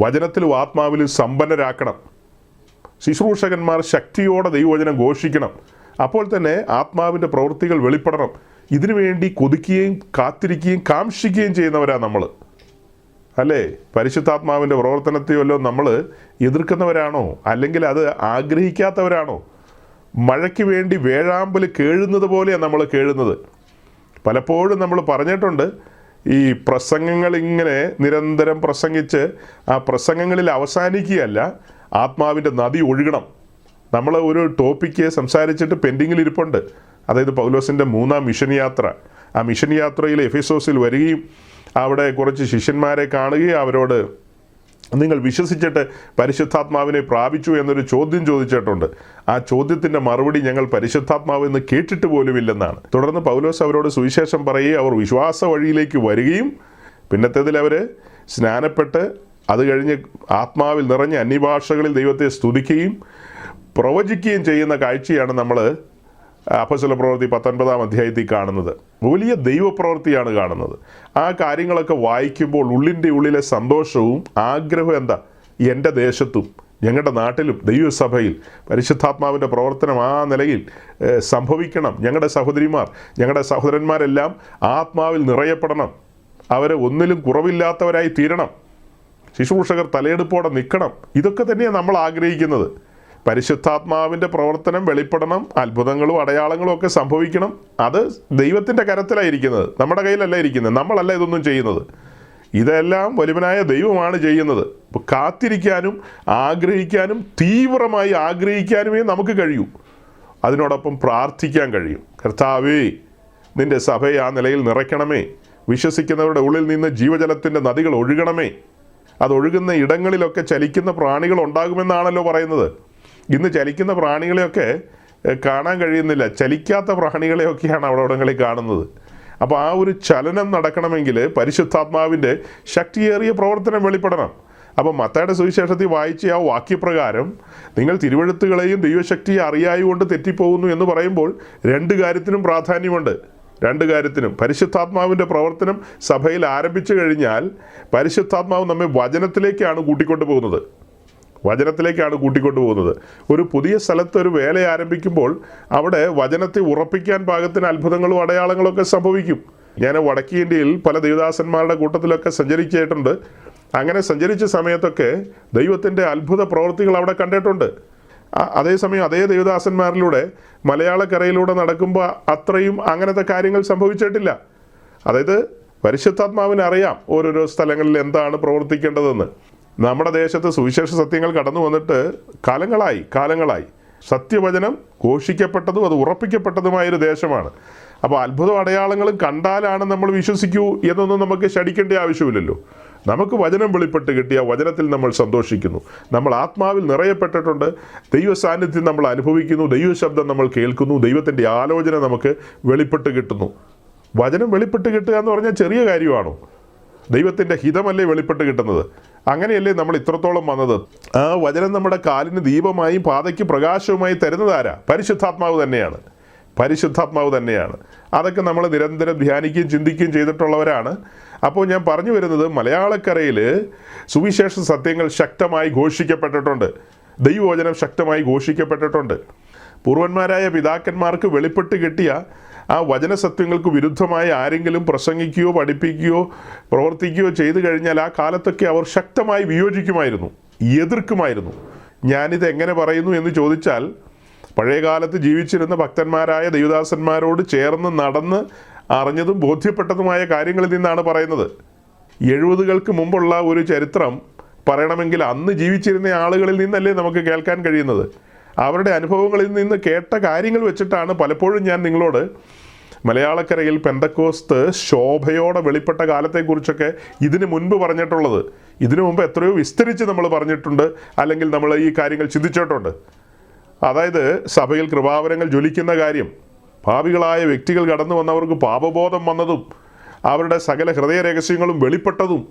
വചനത്തിലും ആത്മാവിലും സമ്പന്നരാക്കണം. ശുശ്രൂഷകന്മാർ ശക്തിയോടെ ദൈവവചനം ഘോഷിക്കണം. അപ്പോൾ തന്നെ ആത്മാവിൻ്റെ പ്രവൃത്തികൾ വെളിപ്പെടണം. ഇതിനു വേണ്ടി കൊതിക്കുകയും കാത്തിരിക്കുകയും കാംക്ഷിക്കുകയും ചെയ്യുന്നവരാണ് നമ്മൾ, അല്ലേ? പരിശുദ്ധാത്മാവിൻ്റെ പ്രവർത്തനത്തെയല്ലോ നമ്മൾ എതിർക്കുന്നവരാണോ? അല്ലെങ്കിൽ അത് ആഗ്രഹിക്കാത്തവരാണോ? മഴയ്ക്ക് വേണ്ടി വേഴാമ്പൽ കേഴുന്നത് പോലെയാണ് നമ്മൾ കേഴുന്നത്. പലപ്പോഴും നമ്മൾ പറഞ്ഞിട്ടുണ്ട്, ഈ പ്രസംഗങ്ങൾ ഇങ്ങനെ നിരന്തരം പ്രസംഗിച്ച് ആ പ്രസംഗങ്ങളിൽ അവസാനിക്കുകയല്ല, ആത്മാവിൻ്റെ നദി ഒഴുകണം. നമ്മൾ ഒരു ടോപ്പിക്ക് സംസാരിച്ചിട്ട് പെൻഡിങ്ങിലിരിപ്പുണ്ട്. അതായത് പൗലോസിൻ്റെ 3-ാം മിഷൻ യാത്ര. ആ മിഷൻ യാത്രയിൽ എഫെസോസിൽ വരികയും അവിടെ കുറച്ച് ശിഷ്യന്മാരെ കാണുകയും അവരോട് നിങ്ങൾ വിശ്വസിച്ചിട്ട് പരിശുദ്ധാത്മാവിനെ പ്രാപിച്ചു എന്നൊരു ചോദ്യം ചോദിച്ചിട്ടുണ്ട്. ആ ചോദ്യത്തിൻ്റെ മറുപടി ഞങ്ങൾ പരിശുദ്ധാത്മാവ് എന്ന് കേട്ടിട്ട് പോലുമില്ലെന്നാണ്. തുടർന്ന് പൗലോസ് അവരോട് സുവിശേഷം പറയുകയും അവർ വിശ്വാസ വഴിയിലേക്ക് വരികയും പിന്നത്തേതിൽ അവർ സ്നാനപ്പെട്ട് അത് കഴിഞ്ഞ് ആത്മാവിൽ നിറഞ്ഞ അന്യഭാഷകളിൽ ദൈവത്തെ സ്തുതിക്കുകയും പ്രവചിക്കുകയും ചെയ്യുന്ന കാഴ്ചയാണ് നമ്മൾ അപ്പോസ്തല പ്രവൃത്തി 19-ാം അധ്യായത്തിൽ കാണുന്നത്. വലിയ ദൈവപ്രവൃത്തിയാണ് കാണുന്നത്. ആ കാര്യങ്ങളൊക്കെ വായിക്കുമ്പോൾ ഉള്ളിൻ്റെ ഉള്ളിലെ സന്തോഷവും ആഗ്രഹവും എന്താ? എൻ്റെ ദേശത്തും ഞങ്ങളുടെ നാട്ടിലും ദൈവസഭയിൽ പരിശുദ്ധാത്മാവിൻ്റെ പ്രവർത്തനം ആ നിലയിൽ സംഭവിക്കണം. ഞങ്ങളുടെ സഹോദരിമാർ, ഞങ്ങളുടെ സഹോദരന്മാരെല്ലാം ആത്മാവിൽ നിറയപ്പെടണം. അവർ ഒന്നിലും കുറവില്ലാത്തവരായി തീരണം. ശുശ്രൂഷകർ തലയെടുപ്പോടെ നിൽക്കണം. ഇതൊക്കെ തന്നെയാണ് നമ്മൾ ആഗ്രഹിക്കുന്നത്. പരിശുദ്ധാത്മാവിൻ്റെ പ്രവർത്തനം വെളിപ്പെടണം, അത്ഭുതങ്ങളും അടയാളങ്ങളും ഒക്കെ സംഭവിക്കണം. അത് ദൈവത്തിൻ്റെ കരത്തിലായിരിക്കുന്നത്, നമ്മുടെ കയ്യിലല്ല ഇരിക്കുന്നത്. നമ്മളല്ല ഇതൊന്നും ചെയ്യുന്നത്. ഇതെല്ലാം വലുവനായ ദൈവമാണ് ചെയ്യുന്നത്. അപ്പോൾ കാത്തിരിക്കാനും ആഗ്രഹിക്കാനും തീവ്രമായി ആഗ്രഹിക്കാനുമേ നമുക്ക് കഴിയൂ. അതിനോടൊപ്പം പ്രാർത്ഥിക്കാൻ കഴിയും. കർത്താവേ, നിൻ്റെ സഭയെ ആ നിലയിൽ നിറയ്ക്കണമേ. വിശ്വസിക്കുന്നവരുടെ ഉള്ളിൽ നിന്ന് ജീവജലത്തിൻ്റെ നദികൾ ഒഴുകണമേ. അതൊഴുകുന്ന ഇടങ്ങളിലൊക്കെ ചലിക്കുന്ന പ്രാണികൾ ഉണ്ടാകുമെന്നാണല്ലോ പറയുന്നത്. ഇന്ന് ചലിക്കുന്ന പ്രാണികളെയൊക്കെ കാണാൻ കഴിയുന്നില്ല. ചലിക്കാത്ത പ്രാണികളെയൊക്കെയാണ് അവിടങ്ങളിൽ കാണുന്നത്. അപ്പോൾ ആ ഒരു ചലനം നടക്കണമെങ്കിൽ പരിശുദ്ധാത്മാവിൻ്റെ ശക്തിയേറിയ പ്രവർത്തനം വെളിപ്പെടണം. അപ്പം മത്തായിയുടെ സുവിശേഷത്തിൽ വായിച്ച ആ വാക്യപ്രകാരം നിങ്ങൾ തിരുവെഴുത്തുകളെയും ദൈവശക്തിയെ അറിയായുകൊണ്ട് തെറ്റിപ്പോകുന്നു എന്ന് പറയുമ്പോൾ 2 കാര്യത്തിനും പ്രാധാന്യമുണ്ട്. 2 കാര്യത്തിനും. പരിശുദ്ധാത്മാവിൻ്റെ പ്രവർത്തനം സഭയിൽ ആരംഭിച്ചു കഴിഞ്ഞാൽ പരിശുദ്ധാത്മാവ് നമ്മെ വചനത്തിലേക്കാണ് കൂട്ടിക്കൊണ്ടു പോകുന്നത്. ഒരു പുതിയ സ്ഥലത്ത് ഒരു വേല ആരംഭിക്കുമ്പോൾ അവിടെ വചനത്തെ ഉറപ്പിക്കാൻ പാകത്തിന് അത്ഭുതങ്ങളും അടയാളങ്ങളും ഒക്കെ സംഭവിക്കും. ഞാൻ വടക്കേ ഇന്ത്യയിൽ പല ദൈവദാസന്മാരുടെ കൂട്ടത്തിലൊക്കെ സഞ്ചരിച്ചിട്ടുണ്ട്. അങ്ങനെ സഞ്ചരിച്ച സമയത്തൊക്കെ ദൈവത്തിൻ്റെ അത്ഭുത പ്രവൃത്തികൾ അവിടെ കണ്ടിട്ടുണ്ട്. അതേസമയം അതേ ദൈവദാസന്മാരിലൂടെ മലയാളക്കരയിലൂടെ നടക്കുമ്പോൾ അത്രയും അങ്ങനത്തെ കാര്യങ്ങൾ സംഭവിച്ചിട്ടില്ല. അതായത് പരിശുദ്ധാത്മാവിന് അറിയാം ഓരോരോ സ്ഥലങ്ങളിൽ എന്താണ് പ്രവർത്തിക്കേണ്ടതെന്ന്. നമ്മുടെ ദേശത്ത് സുവിശേഷ സത്യങ്ങൾ കടന്നു വന്നിട്ട് കാലങ്ങളായി സത്യവചനം ഘോഷിക്കപ്പെട്ടതും അത് ഉറപ്പിക്കപ്പെട്ടതുമായൊരു ദേശമാണ്. അപ്പോൾ അത്ഭുത അടയാളങ്ങളും കണ്ടാലാണ് നമ്മൾ വിശ്വസിക്കൂ എന്നൊന്നും നമുക്ക് ശടിക്കേണ്ട ആവശ്യമില്ലല്ലോ. നമുക്ക് വചനം വെളിപ്പെട്ട് കിട്ടിയ വചനത്തിൽ നമ്മൾ സന്തോഷിക്കുന്നു. നമ്മൾ ആത്മാവിൽ നിറയപ്പെട്ടിട്ടുണ്ട്. ദൈവ സാന്നിധ്യം നമ്മൾ അനുഭവിക്കുന്നു. ദൈവശബ്ദം നമ്മൾ കേൾക്കുന്നു. ദൈവത്തിൻ്റെ ആലോചന നമുക്ക് വെളിപ്പെട്ട് കിട്ടുന്നു. വചനം വെളിപ്പെട്ട് കിട്ടുക എന്ന് പറഞ്ഞാൽ ചെറിയ കാര്യമാണോ? ദൈവത്തിൻ്റെ ഹിതമല്ലേ വെളിപ്പെട്ട് കിട്ടുന്നത്? അങ്ങനെയല്ലേ നമ്മൾ ഇത്രത്തോളം വന്നത്. ആ വചനം നമ്മുടെ കാലിന് ദീപമായും പാതയ്ക്ക് പ്രകാശവുമായി തരുന്നതാരാ? പരിശുദ്ധാത്മാവ് തന്നെയാണ്. അതൊക്കെ നമ്മൾ നിരന്തരം ധ്യാനിക്കുകയും ചിന്തിക്കുകയും ചെയ്തിട്ടുള്ളവരാണ്. അപ്പോൾ ഞാൻ പറഞ്ഞു വരുന്നത്, മലയാളക്കരയിൽ സുവിശേഷ സത്യങ്ങൾ ശക്തമായി ഘോഷിക്കപ്പെട്ടിട്ടുണ്ട്. ദൈവവചനം ശക്തമായി ഘോഷിക്കപ്പെട്ടിട്ടുണ്ട്. പൂർവന്മാരായ പിതാക്കന്മാർക്ക് വെളിപ്പെട്ട് കിട്ടിയ ആ വചനസത്യങ്ങൾക്ക് വിരുദ്ധമായി ആരെങ്കിലും പ്രസംഗിക്കുകയോ പഠിപ്പിക്കുകയോ പ്രവർത്തിക്കുകയോ ചെയ്തു കഴിഞ്ഞാൽ ആ കാലത്തൊക്കെ അവർ ശക്തമായി വിയോജിക്കുമായിരുന്നു, എതിർക്കുമായിരുന്നു. ഞാനിത് എങ്ങനെ പറയുന്നു എന്ന് ചോദിച്ചാൽ, പഴയകാലത്ത് ജീവിച്ചിരുന്ന ഭക്തന്മാരായ ദൈവദാസന്മാരോട് ചേർന്ന് നടന്ന് അറിഞ്ഞതും ബോധ്യപ്പെട്ടതുമായ കാര്യങ്ങളിൽ നിന്നാണ് പറയുന്നത്. 70കൾക്ക് മുമ്പുള്ള ഒരു ചരിത്രം പറയണമെങ്കിൽ അന്ന് ജീവിച്ചിരുന്ന ആളുകളിൽ നിന്നല്ലേ നമുക്ക് കേൾക്കാൻ കഴിയുന്നത്. അവരുടെ അനുഭവങ്ങളിൽ നിന്ന് കേട്ട കാര്യങ്ങൾ വെച്ചിട്ടാണ് പലപ്പോഴും ഞാൻ നിങ്ങളോട് മലയാളക്കരയിൽ പെന്തക്കോസ്ത് ശോഭയോടെ വെളിപ്പെട്ട കാലത്തെക്കുറിച്ചൊക്കെ ഇതിനു മുൻപ് പറഞ്ഞിട്ടുള്ളത്. ഇതിനു മുമ്പ് എത്രയോ വിസ്തരിച്ച് നമ്മൾ പറഞ്ഞിട്ടുണ്ട്, അല്ലെങ്കിൽ നമ്മൾ ഈ കാര്യങ്ങൾ ചിന്തിച്ചിട്ടുണ്ട്. അതായത് സഭയിൽ കൃപാവരങ്ങൾ ജ്വലിക്കുന്ന കാര്യം, പാപികളായ വ്യക്തികൾ കടന്നു വന്നവർക്ക് പാപബോധം വന്നതും അവരുടെ സകല ഹൃദയ രഹസ്യങ്ങളും വെളിപ്പെട്ടതും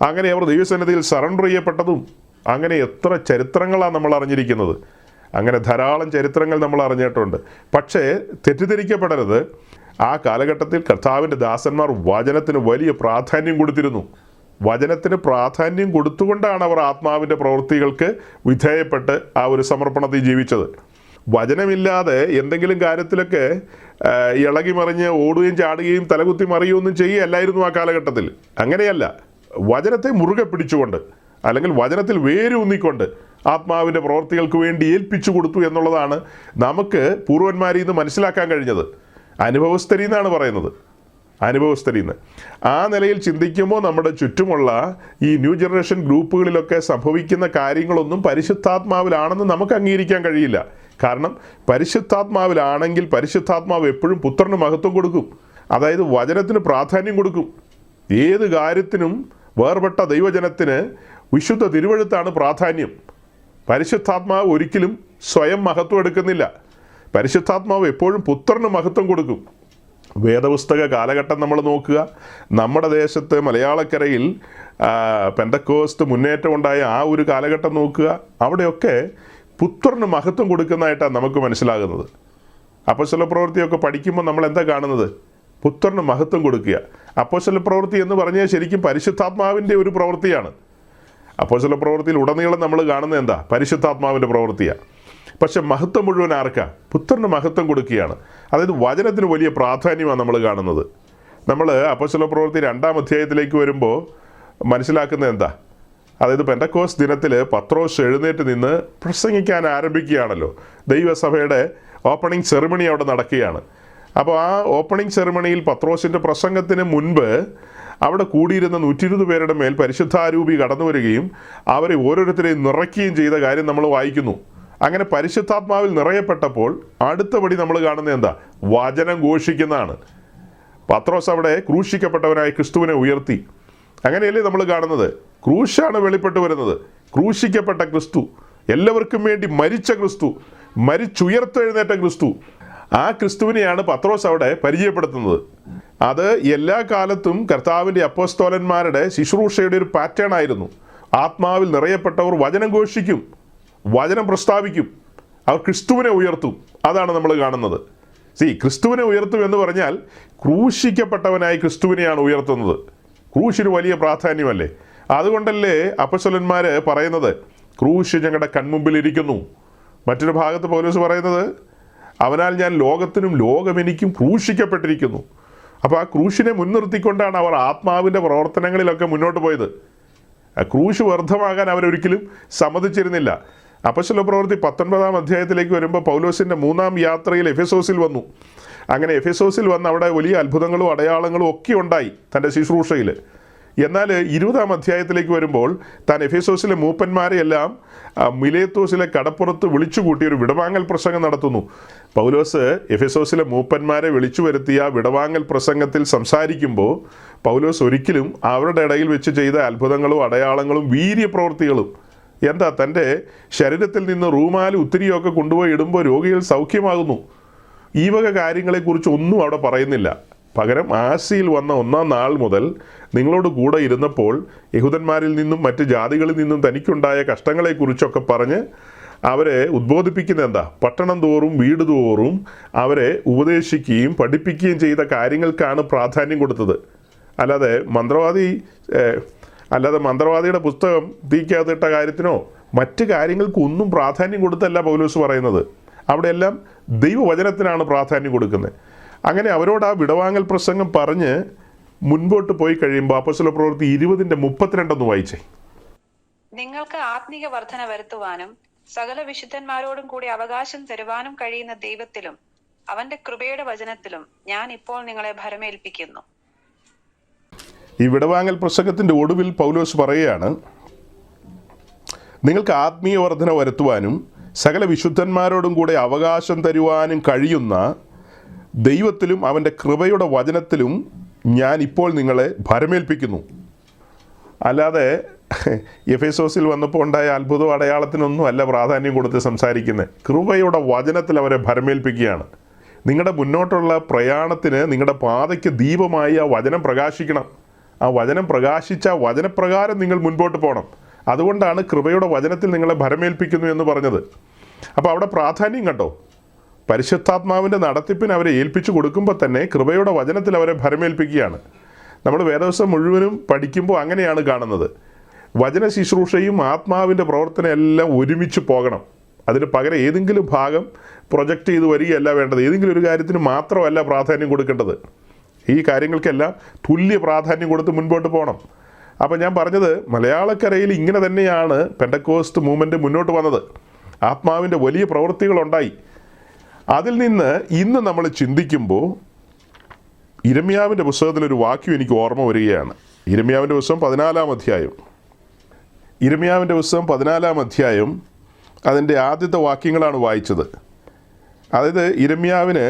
അങ്ങനെ അവർ ദൈവസന്നിധിയിൽ സറണ്ടർ ചെയ്യപ്പെട്ടതും, അങ്ങനെ എത്ര ചരിത്രങ്ങളാണ് നമ്മൾ അറിഞ്ഞിരിക്കുന്നത്. അങ്ങനെ ധാരാളം ചരിത്രങ്ങൾ നമ്മൾ അറിഞ്ഞിട്ടുണ്ട്. പക്ഷേ തെറ്റിദ്ധരിക്കപ്പെടരുത്, ആ കാലഘട്ടത്തിൽ കർത്താവിൻ്റെ ദാസന്മാർ വചനത്തിന് വലിയ പ്രാധാന്യം കൊടുത്തിരുന്നു. വചനത്തിന് പ്രാധാന്യം കൊടുത്തുകൊണ്ടാണ് അവർ ആത്മാവിൻ്റെ പ്രവൃത്തികൾക്ക് വിധേയപ്പെട്ട് ആ ഒരു സമർപ്പണത്തിൽ ജീവിച്ചത്. വചനമില്ലാതെ എന്തെങ്കിലും കാര്യത്തിലൊക്കെ ഇളകി മറിഞ്ഞ് ഓടുകയും ചാടുകയും തലകുത്തി മറിയുകയൊന്നും ചെയ്യുകയല്ലായിരുന്നു ആ കാലഘട്ടത്തിൽ. അങ്ങനെയല്ല, വചനത്തെ മുറുകെ പിടിച്ചുകൊണ്ട് അല്ലെങ്കിൽ വചനത്തിൽ വേരൂന്നിക്കൊണ്ട് ആത്മാവിൻ്റെ പ്രവർത്തികൾക്ക് വേണ്ടി ഏൽപ്പിച്ചു കൊടുത്തു എന്നുള്ളതാണ് നമുക്ക് പൂർവന്മാരിൽ നിന്ന് മനസ്സിലാക്കാൻ കഴിഞ്ഞത്. അനുഭവസ്ഥരിൽ നിന്നാണ് പറയുന്നത്, അനുഭവസ്ഥരിൽ നിന്ന്. ആ നിലയിൽ ചിന്തിക്കുമ്പോൾ നമ്മുടെ ചുറ്റുമുള്ള ഈ ന്യൂ ജനറേഷൻ ഗ്രൂപ്പുകളിലൊക്കെ സംഭവിക്കുന്ന കാര്യങ്ങളൊന്നും പരിശുദ്ധാത്മാവിലാണെന്ന് നമുക്ക് അംഗീകരിക്കാൻ കഴിയില്ല. കാരണം പരിശുദ്ധാത്മാവിലാണെങ്കിൽ പരിശുദ്ധാത്മാവ് എപ്പോഴും പുത്രന് മഹത്വം കൊടുക്കും, അതായത് വചനത്തിന് പ്രാധാന്യം കൊടുക്കും. ഏത് കാര്യത്തിനും വേർപെട്ട ദൈവജനത്തിന് വിശുദ്ധ തിരുവഴുത്താണ് പ്രാധാന്യം. പരിശുദ്ധാത്മാവ് ഒരിക്കലും സ്വയം മഹത്വം എടുക്കുന്നില്ല. പരിശുദ്ധാത്മാവ് എപ്പോഴും പുത്രന് മഹത്വം കൊടുക്കും. വേദപുസ്തക കാലഘട്ടം നമ്മൾ നോക്കുക, നമ്മുടെ ദേശത്ത് മലയാളക്കരയിൽ പെന്തക്കോസ്ത് മുന്നേറ്റം ഉണ്ടായ ആ ഒരു കാലഘട്ടം നോക്കുക, അവിടെയൊക്കെ പുത്രന് മഹത്വം കൊടുക്കുന്നതായിട്ടാണ് നമുക്ക് മനസ്സിലാകുന്നത്. അപ്പോസ്തല പ്രവൃത്തിയൊക്കെ പഠിക്കുമ്പോൾ നമ്മൾ എന്താ കാണുന്നത്? പുത്രന് മഹത്വം കൊടുക്കുക. അപ്പോസ്തല പ്രവൃത്തി എന്ന് പറഞ്ഞാൽ ശരിക്കും പരിശുദ്ധാത്മാവിൻ്റെ ഒരു പ്രവൃത്തിയാണ്. അപ്പോസ്തല പ്രവൃത്തിയിൽ ഉടനീളം നമ്മൾ കാണുന്നത് എന്താ? പരിശുദ്ധാത്മാവിൻ്റെ പ്രവൃത്തിയാണ്. പക്ഷെ മഹത്വം മുഴുവൻ ആർക്കാ? പുത്രന് മഹത്വം കൊടുക്കുകയാണ്. അതായത് വചനത്തിന് വലിയ പ്രാധാന്യമാണ് നമ്മൾ കാണുന്നത്. നമ്മൾ അപ്പോസ്തല പ്രവൃത്തി 2-ാം അധ്യായത്തിലേക്ക് വരുമ്പോൾ മനസ്സിലാക്കുന്നത് എന്താ? അതായത് പെന്തക്കോസ്ത് ദിനത്തിൽ പത്രോസ് എഴുന്നേറ്റ് നിന്ന് പ്രസംഗിക്കാൻ ആരംഭിക്കുകയാണല്ലോ. ദൈവസഭയുടെ ഓപ്പണിംഗ് സെറിമണി അവിടെ നടക്കുകയാണ്. അപ്പോൾ ആ ഓപ്പണിംഗ് സെറിമണിയിൽ പത്രോസിൻ്റെ പ്രസംഗത്തിന് മുൻപ് അവിടെ കൂടിയിരുന്ന 120 പേരുടെ മേൽ പരിശുദ്ധാരൂപി കടന്നു വരികയും അവരെ ഓരോരുത്തരെയും നിറയ്ക്കുകയും ചെയ്ത കാര്യം നമ്മൾ വായിക്കുന്നു. അങ്ങനെ പരിശുദ്ധാത്മാവിൽ നിറയപ്പെട്ടപ്പോൾ അടുത്ത പടി നമ്മൾ കാണുന്നത് എന്താ? വചനം ഘോഷിക്കുന്നതാണ്. പത്രോസ് അവിടെ ക്രൂശിക്കപ്പെട്ടവനായി ക്രിസ്തുവിനെ ഉയർത്തി. അങ്ങനെയല്ലേ നമ്മൾ കാണുന്നത്? ക്രൂശാണ് വെളിപ്പെട്ട് വരുന്നത്. ക്രൂശിക്കപ്പെട്ട ക്രിസ്തു, എല്ലാവർക്കും വേണ്ടി മരിച്ച ക്രിസ്തു, മരിച്ചുയർത്തെഴുന്നേറ്റ ക്രിസ്തു, ആ ക്രിസ്തുവിനെയാണ് പത്രോസ് അവിടെ പരിചയപ്പെടുത്തുന്നത്. അത് എല്ലാ കാലത്തും കർത്താവിൻ്റെ അപ്പോസ്തോലന്മാരുടെ ശുശ്രൂഷയുടെ ഒരു പാറ്റേൺ ആയിരുന്നു. ആത്മാവിൽ നിറയപ്പെട്ടവർ വചനം ഘോഷിക്കും, വചനം പ്രസ്താവിക്കും, അവർ ക്രിസ്തുവിനെ ഉയർത്തും. അതാണ് നമ്മൾ കാണുന്നത്. ക്രിസ്തുവിനെ ഉയർത്തും എന്ന് പറഞ്ഞാൽ ക്രൂശിക്കപ്പെട്ടവനായി ക്രിസ്തുവിനെയാണ് ഉയർത്തുന്നത്. ക്രൂശിന് വലിയ പ്രാധാന്യമല്ലേ? അതുകൊണ്ടല്ലേ അപ്പോസ്തലന്മാർ പറയുന്നത് ക്രൂശ് ഞങ്ങളുടെ കൺമുമ്പിലിരിക്കുന്നു. മറ്റൊരു ഭാഗത്ത് പൗലോസ് പറയുന്നത് അവനാൽ ഞാൻ ലോകത്തിനും ലോകം എനിക്കും ക്രൂശിക്കപ്പെട്ടിരിക്കുന്നു. അപ്പോൾ ആ ക്രൂശിനെ മുൻനിർത്തിക്കൊണ്ടാണ് അവർ ആത്മാവിൻ്റെ പ്രവർത്തനങ്ങളിലൊക്കെ മുന്നോട്ട് പോയത്. ആ ക്രൂശ് വ്യർത്ഥമാകാൻ അവരൊരിക്കലും സമ്മതിച്ചിരുന്നില്ല. അപ്പോസ്തല പ്രവൃത്തി 19-ാം അധ്യായത്തിലേക്ക് വരുമ്പോൾ പൗലോസിൻ്റെ 3-ാം യാത്രയിൽ എഫെസോസിൽ വന്നു. അങ്ങനെ എഫെസോസിൽ വന്ന് അവിടെ വലിയ അത്ഭുതങ്ങളും അടയാളങ്ങളും ഒക്കെ ഉണ്ടായി തൻ്റെ ശുശ്രൂഷയിൽ. എന്നാൽ 20-ാം അധ്യായത്തിലേക്ക് വരുമ്പോൾ താൻ എഫെസോസിലെ മൂപ്പന്മാരെ എല്ലാം മിലേത്തോസിലെ കടപ്പുറത്ത് വിളിച്ചുകൂട്ടി ഒരു വിടവാങ്ങൽ പ്രസംഗം നടത്തുന്നു. പൗലോസ് എഫെസോസിലെ മൂപ്പന്മാരെ വിളിച്ചു വരുത്തിയ വിടവാങ്ങൽ പ്രസംഗത്തിൽ സംസാരിക്കുമ്പോൾ പൗലോസ് ഒരിക്കലും അവരുടെ ഇടയിൽ വെച്ച് ചെയ്ത അത്ഭുതങ്ങളും അടയാളങ്ങളും വീര്യപ്രവൃത്തികളും എന്താ? തൻ്റെ ശരീരത്തിൽ നിന്ന് റൂമാലും ഉത്തിരിയൊക്കെ കൊണ്ടുപോയി ഇടുമ്പോൾ രോഗികൾ സൗഖ്യമാകുന്നു. ഈ വക കാര്യങ്ങളെക്കുറിച്ച് ഒന്നും അവിടെ പറയുന്നില്ല. പകരം ആസിയിൽ വന്ന 1-ാം നാൾ മുതൽ നിങ്ങളോട് കൂടെ ഇരുന്നപ്പോൾ യഹൂദന്മാരിൽ നിന്നും മറ്റ് ജാതികളിൽ നിന്നും തനിക്കുണ്ടായ കഷ്ടങ്ങളെക്കുറിച്ചൊക്കെ പറഞ്ഞ് അവരെ ഉദ്ബോധിപ്പിക്കുന്ന എന്താ? പട്ടണം തോറും വീട് തോറും അവരെ ഉപദേശിക്കുകയും പഠിപ്പിക്കുകയും ചെയ്ത കാര്യങ്ങൾക്കാണ് പ്രാധാന്യം കൊടുത്തത്. അല്ലാതെ മന്ത്രവാദിയുടെ പുസ്തകം തീക്കകത്തിട്ട കാര്യത്തിനോ മറ്റ് കാര്യങ്ങൾക്കൊന്നും പ്രാധാന്യം കൊടുത്തല്ല പൗലോസ് പറയുന്നത്. അവിടെയെല്ലാം ദൈവവചനത്തിനാണ് പ്രാധാന്യം കൊടുക്കുന്നത്. അങ്ങനെ അവരോട് ആ വിടവാങ്ങൽ പ്രസംഗം പറഞ്ഞ് മുൻപോട്ട് പോയി കഴിയുമ്പോൾ അപ്പോസ്തല പ്രവൃത്തി 20:32 വായിച്ചേ. നിങ്ങൾക്ക് ആത്മീക വർധന വരുത്തുവാനും സകല വിശുദ്ധന്മാരോടും കൂടി അവകാശം തരുവാനും കഴിയുന്ന ദൈവത്തിലും അവന്റെ കൃപയുടെ വചനത്തിലും ഞാൻ ഇപ്പോൾ നിങ്ങളെ ഭരമേൽപ്പിക്കുന്നു. ഈ വിടവാങ്ങൽ പ്രസംഗത്തിൻ്റെ ഒടുവിൽ പൗലോസ് പറയുകയാണ്, നിങ്ങൾക്ക് ആത്മീയ വർധന വരുത്തുവാനും സകല വിശുദ്ധന്മാരോടും കൂടെ അവകാശം തരുവാനും കഴിയുന്ന ദൈവത്തിലും അവൻ്റെ കൃപയുടെ വചനത്തിലും ഞാൻ ഇപ്പോൾ നിങ്ങളെ ഭരമേൽപ്പിക്കുന്നു. അല്ലാതെ എഫെസോസിൽ വന്നപ്പോൾ ഉണ്ടായ അത്ഭുത അടയാളത്തിനൊന്നും അല്ല പ്രാധാന്യം കൊടുത്ത് സംസാരിക്കുന്നത്. കൃപയുടെ വചനത്തിൽ അവരെ ഭരമേൽപ്പിക്കുകയാണ്. നിങ്ങളുടെ മുന്നോട്ടുള്ള പ്രയാണത്തിന് നിങ്ങളുടെ പാതയ്ക്ക് ദീപമായി ആ വചനം പ്രകാശിക്കണം. ആ വചനം പ്രകാശിച്ച വചനപ്രകാരം നിങ്ങൾ മുൻപോട്ട് പോകണം. അതുകൊണ്ടാണ് കൃപയുടെ വചനത്തിൽ നിങ്ങളെ ഭരമേൽപ്പിക്കുന്നു എന്ന് പറഞ്ഞത്. അപ്പോൾ അവിടെ പ്രാധാന്യം കണ്ടോ? പരിശുദ്ധാത്മാവിൻ്റെ നടത്തിപ്പിന് അവരെ ഏൽപ്പിച്ചു കൊടുക്കുമ്പോൾ തന്നെ കൃപയുടെ വചനത്തിൽ അവരെ ഭരമേൽപ്പിക്കുകയാണ്. നമ്മൾ വേദപുസ്തകം മുഴുവനും പഠിക്കുമ്പോൾ അങ്ങനെയാണ് കാണുന്നത്. വചന ശുശ്രൂഷയും ആത്മാവിൻ്റെ പ്രവർത്തനം എല്ലാം ഒരുമിച്ച് പോകണം. അതിന് പകരം ഏതെങ്കിലും ഭാഗം പ്രൊജക്റ്റ് ചെയ്ത് വരികയല്ല വേണ്ടത്. ഏതെങ്കിലും ഒരു കാര്യത്തിന് മാത്രമല്ല പ്രാധാന്യം കൊടുക്കേണ്ടത്. ഈ കാര്യങ്ങൾക്കെല്ലാം തുല്യ പ്രാധാന്യം കൊടുത്ത് മുൻപോട്ട് പോകണം. അപ്പോൾ ഞാൻ പറഞ്ഞത്, മലയാളക്കരയിൽ ഇങ്ങനെ തന്നെയാണ് പെന്തക്കോസ്റ്റ് മൂവ്മെൻറ്റ് മുന്നോട്ട് വന്നത്. ആത്മാവിൻ്റെ വലിയ പ്രവൃത്തികളുണ്ടായി. അതിൽ നിന്ന് ഇന്ന് നമ്മൾ ചിന്തിക്കുമ്പോൾ യിരെമ്യാവിൻ്റെ പുസ്തകത്തിലൊരു വാക്യം എനിക്ക് ഓർമ്മ വരികയാണ്. യിരെമ്യാവിൻ്റെ പുസ്തകം 14-ാം അധ്യായം. യിരെമ്യാവിൻ്റെ പുസ്തകം 14-ാം അധ്യായം അതിൻ്റെ ആദ്യത്തെ വാക്യങ്ങളാണ് വായിച്ചത്. അതായത് യിരെമ്യാവിന്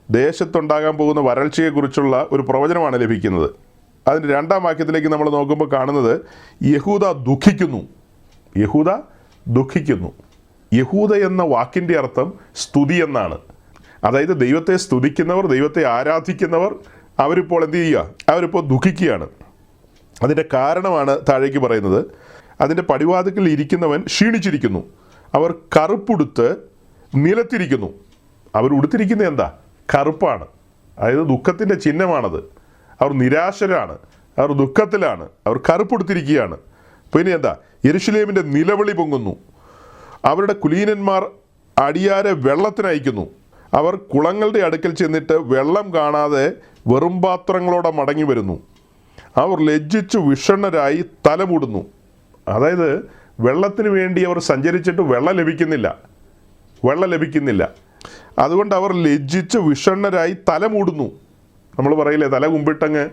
ദേശത്തുണ്ടാകാൻ പോകുന്ന വരൾച്ചയെക്കുറിച്ചുള്ള ഒരു പ്രവചനമാണ് ലഭിക്കുന്നത്. അതിൻ്റെ 2-ാം വാക്യത്തിലേക്ക് നമ്മൾ നോക്കുമ്പോൾ കാണുന്നത് യഹൂദ ദുഃഖിക്കുന്നു. യഹൂദ ദുഃഖിക്കുന്നു. യഹൂദ എന്ന വാക്കിൻ്റെ അർത്ഥം സ്തുതി എന്നാണ്. അതായത് ദൈവത്തെ സ്തുതിക്കുന്നവർ, ദൈവത്തെ ആരാധിക്കുന്നവർ അവരിപ്പോൾ എന്ത് ചെയ്യുക? അവരിപ്പോൾ ദുഃഖിക്കുകയാണ്. അതിൻ്റെ കാരണമാണ് താഴേക്ക് പറയുന്നത്. അതിൻ്റെ പടിവാതിക്കൽ ഇരിക്കുന്നവൻ ക്ഷീണിച്ചിരിക്കുന്നു, അവർ കറുപ്പുടുത്ത് നിലത്തിരിക്കുന്നു. അവർ ഉടുത്തിരിക്കുന്നത് എന്താ? കറുപ്പാണ്. അതായത് ദുഃഖത്തിൻ്റെ ചിഹ്നമാണത്. അവർ നിരാശരാണ്, അവർ ദുഃഖത്തിലാണ്, അവർ കറുപ്പുടുത്തിരിക്കുകയാണ്. പിന്നെ എന്താ? യെരുശലേമിൻ്റെ നിലവിളി പൊങ്ങുന്നു, അവരുടെ കുലീനന്മാർ അടിയാരെ വെള്ളത്തിനയക്കുന്നു, അവർ കുളങ്ങളുടെ അടുക്കൽ ചെന്നിട്ട് വെള്ളം കാണാതെ വെറും പാത്രങ്ങളോടെ മടങ്ങി വരുന്നു, അവർ ലജ്ജിച്ചു വിഷണ്ണരായി തലമൂടുന്നു. അതായത് വെള്ളത്തിന് വേണ്ടി അവർ സഞ്ചരിച്ചിട്ട് വെള്ളം ലഭിക്കുന്നില്ല. അതുകൊണ്ട് അവർ ലജ്ജിച്ച് വിഷണ്ണരായി തലമൂടുന്നു. നമ്മൾ പറയില്ലേ, തല കുമ്പിട്ടങ്ങ്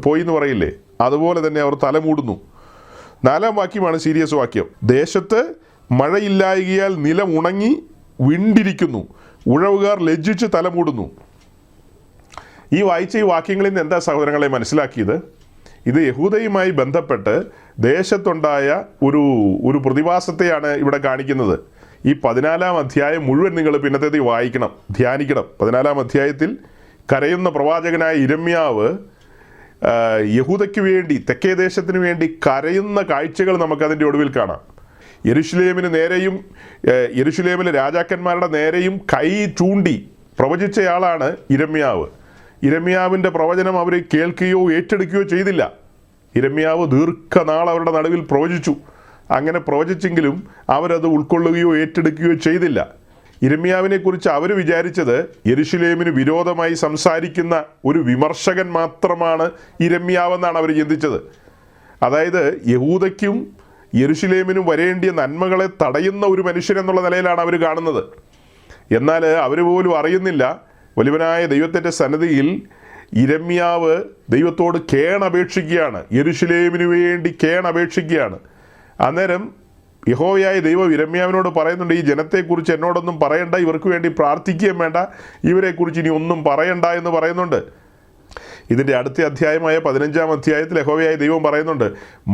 പോയി എന്ന് പറയില്ലേ, അതുപോലെ തന്നെ അവർ തലമൂടുന്നു. 4-ാം വാക്യമാണ് സീരിയസ് വാക്യം. ദേശത്ത് മഴയില്ലായകയാൽ നിലം ഉണങ്ങി വിണ്ടിരിക്കുന്നു, ഉഴവുകാർ ലജ്ജിച്ച് തലമൂടുന്നു. ഈ വായിച്ച ഈ വാക്യങ്ങളിൽ നിന്ന് എന്താ സഹോദരങ്ങളെ മനസ്സിലാക്കിയത്? ഇത് യഹൂദയുമായി ബന്ധപ്പെട്ട് ദേശത്തുണ്ടായ ഒരു പ്രതിഭാസത്തെയാണ് ഇവിടെ കാണിക്കുന്നത്. ഈ 14-ാം അധ്യായം മുഴുവൻ നിങ്ങൾ പിന്നത്തേത് വായിക്കണം, ധ്യാനിക്കണം. 14-ാം അധ്യായത്തിൽ കരയുന്ന പ്രവാചകനായ യിരെമ്യാവ് യഹൂദയ്ക്ക് വേണ്ടി, തെക്കേ ദേശത്തിന് വേണ്ടി കരയുന്ന കാഴ്ചകൾ നമുക്കതിൻ്റെ ഒടുവിൽ കാണാം. യെരുശലേമിന് നേരെയും യെരുശലേമിലെ രാജാക്കന്മാരുടെ നേരെയും കൈ ചൂണ്ടി പ്രവചിച്ചയാളാണ് യിരെമ്യാവ്. യിരെമ്യാവിൻ്റെ പ്രവചനം അവർ കേൾക്കുകയോ ഏറ്റെടുക്കുകയോ ചെയ്തില്ല. യിരെമ്യാവ് ദീർഘനാൾ അവരുടെ നടുവിൽ പ്രവചിച്ചു. അങ്ങനെ പ്രവചിച്ചെങ്കിലും അവരത് ഉൾക്കൊള്ളുകയോ ഏറ്റെടുക്കുകയോ ചെയ്തില്ല. യിരെമ്യാവിനെക്കുറിച്ച് അവർ വിചാരിച്ചത് യെരുശലേമിന് വിരോധമായി സംസാരിക്കുന്ന ഒരു വിമർശകൻ മാത്രമാണ് യിരെമ്യാവെന്നാണ് അവർ ചിന്തിച്ചത്. അതായത് യഹൂദയ്ക്കും യെരുശലേമിനും വരേണ്ടിയ നന്മകളെ തടയുന്ന ഒരു മനുഷ്യനെന്നുള്ള നിലയിലാണ് അവർ കാണുന്നത്. എന്നാൽ അവർ പോലും അറിയുന്നില്ല, വലിയവനായ ദൈവത്തിൻ്റെ സന്നിധിയിൽ യിരെമ്യാവ് ദൈവത്തോട് കേണപേക്ഷിക്കുകയാണ്, യെരുശലേമിന് വേണ്ടി കേണപേക്ഷിക്കുകയാണ്. അന്നേരം യഹോവയായ ദൈവം യിരെമ്യാവിനോട് പറയുന്നുണ്ട്, ഈ ജനത്തെക്കുറിച്ച് എന്നോടൊന്നും പറയണ്ട, ഇവർക്ക് വേണ്ടി പ്രാർത്ഥിക്കുകയും വേണ്ട, ഇവരെക്കുറിച്ച് ഇനി ഒന്നും പറയണ്ട എന്ന് പറയുന്നുണ്ട്. ഇതിൻ്റെ അടുത്ത അധ്യായമായ 15-ാം അധ്യായത്തിൽ യഹോവയായ ദൈവം പറയുന്നുണ്ട്,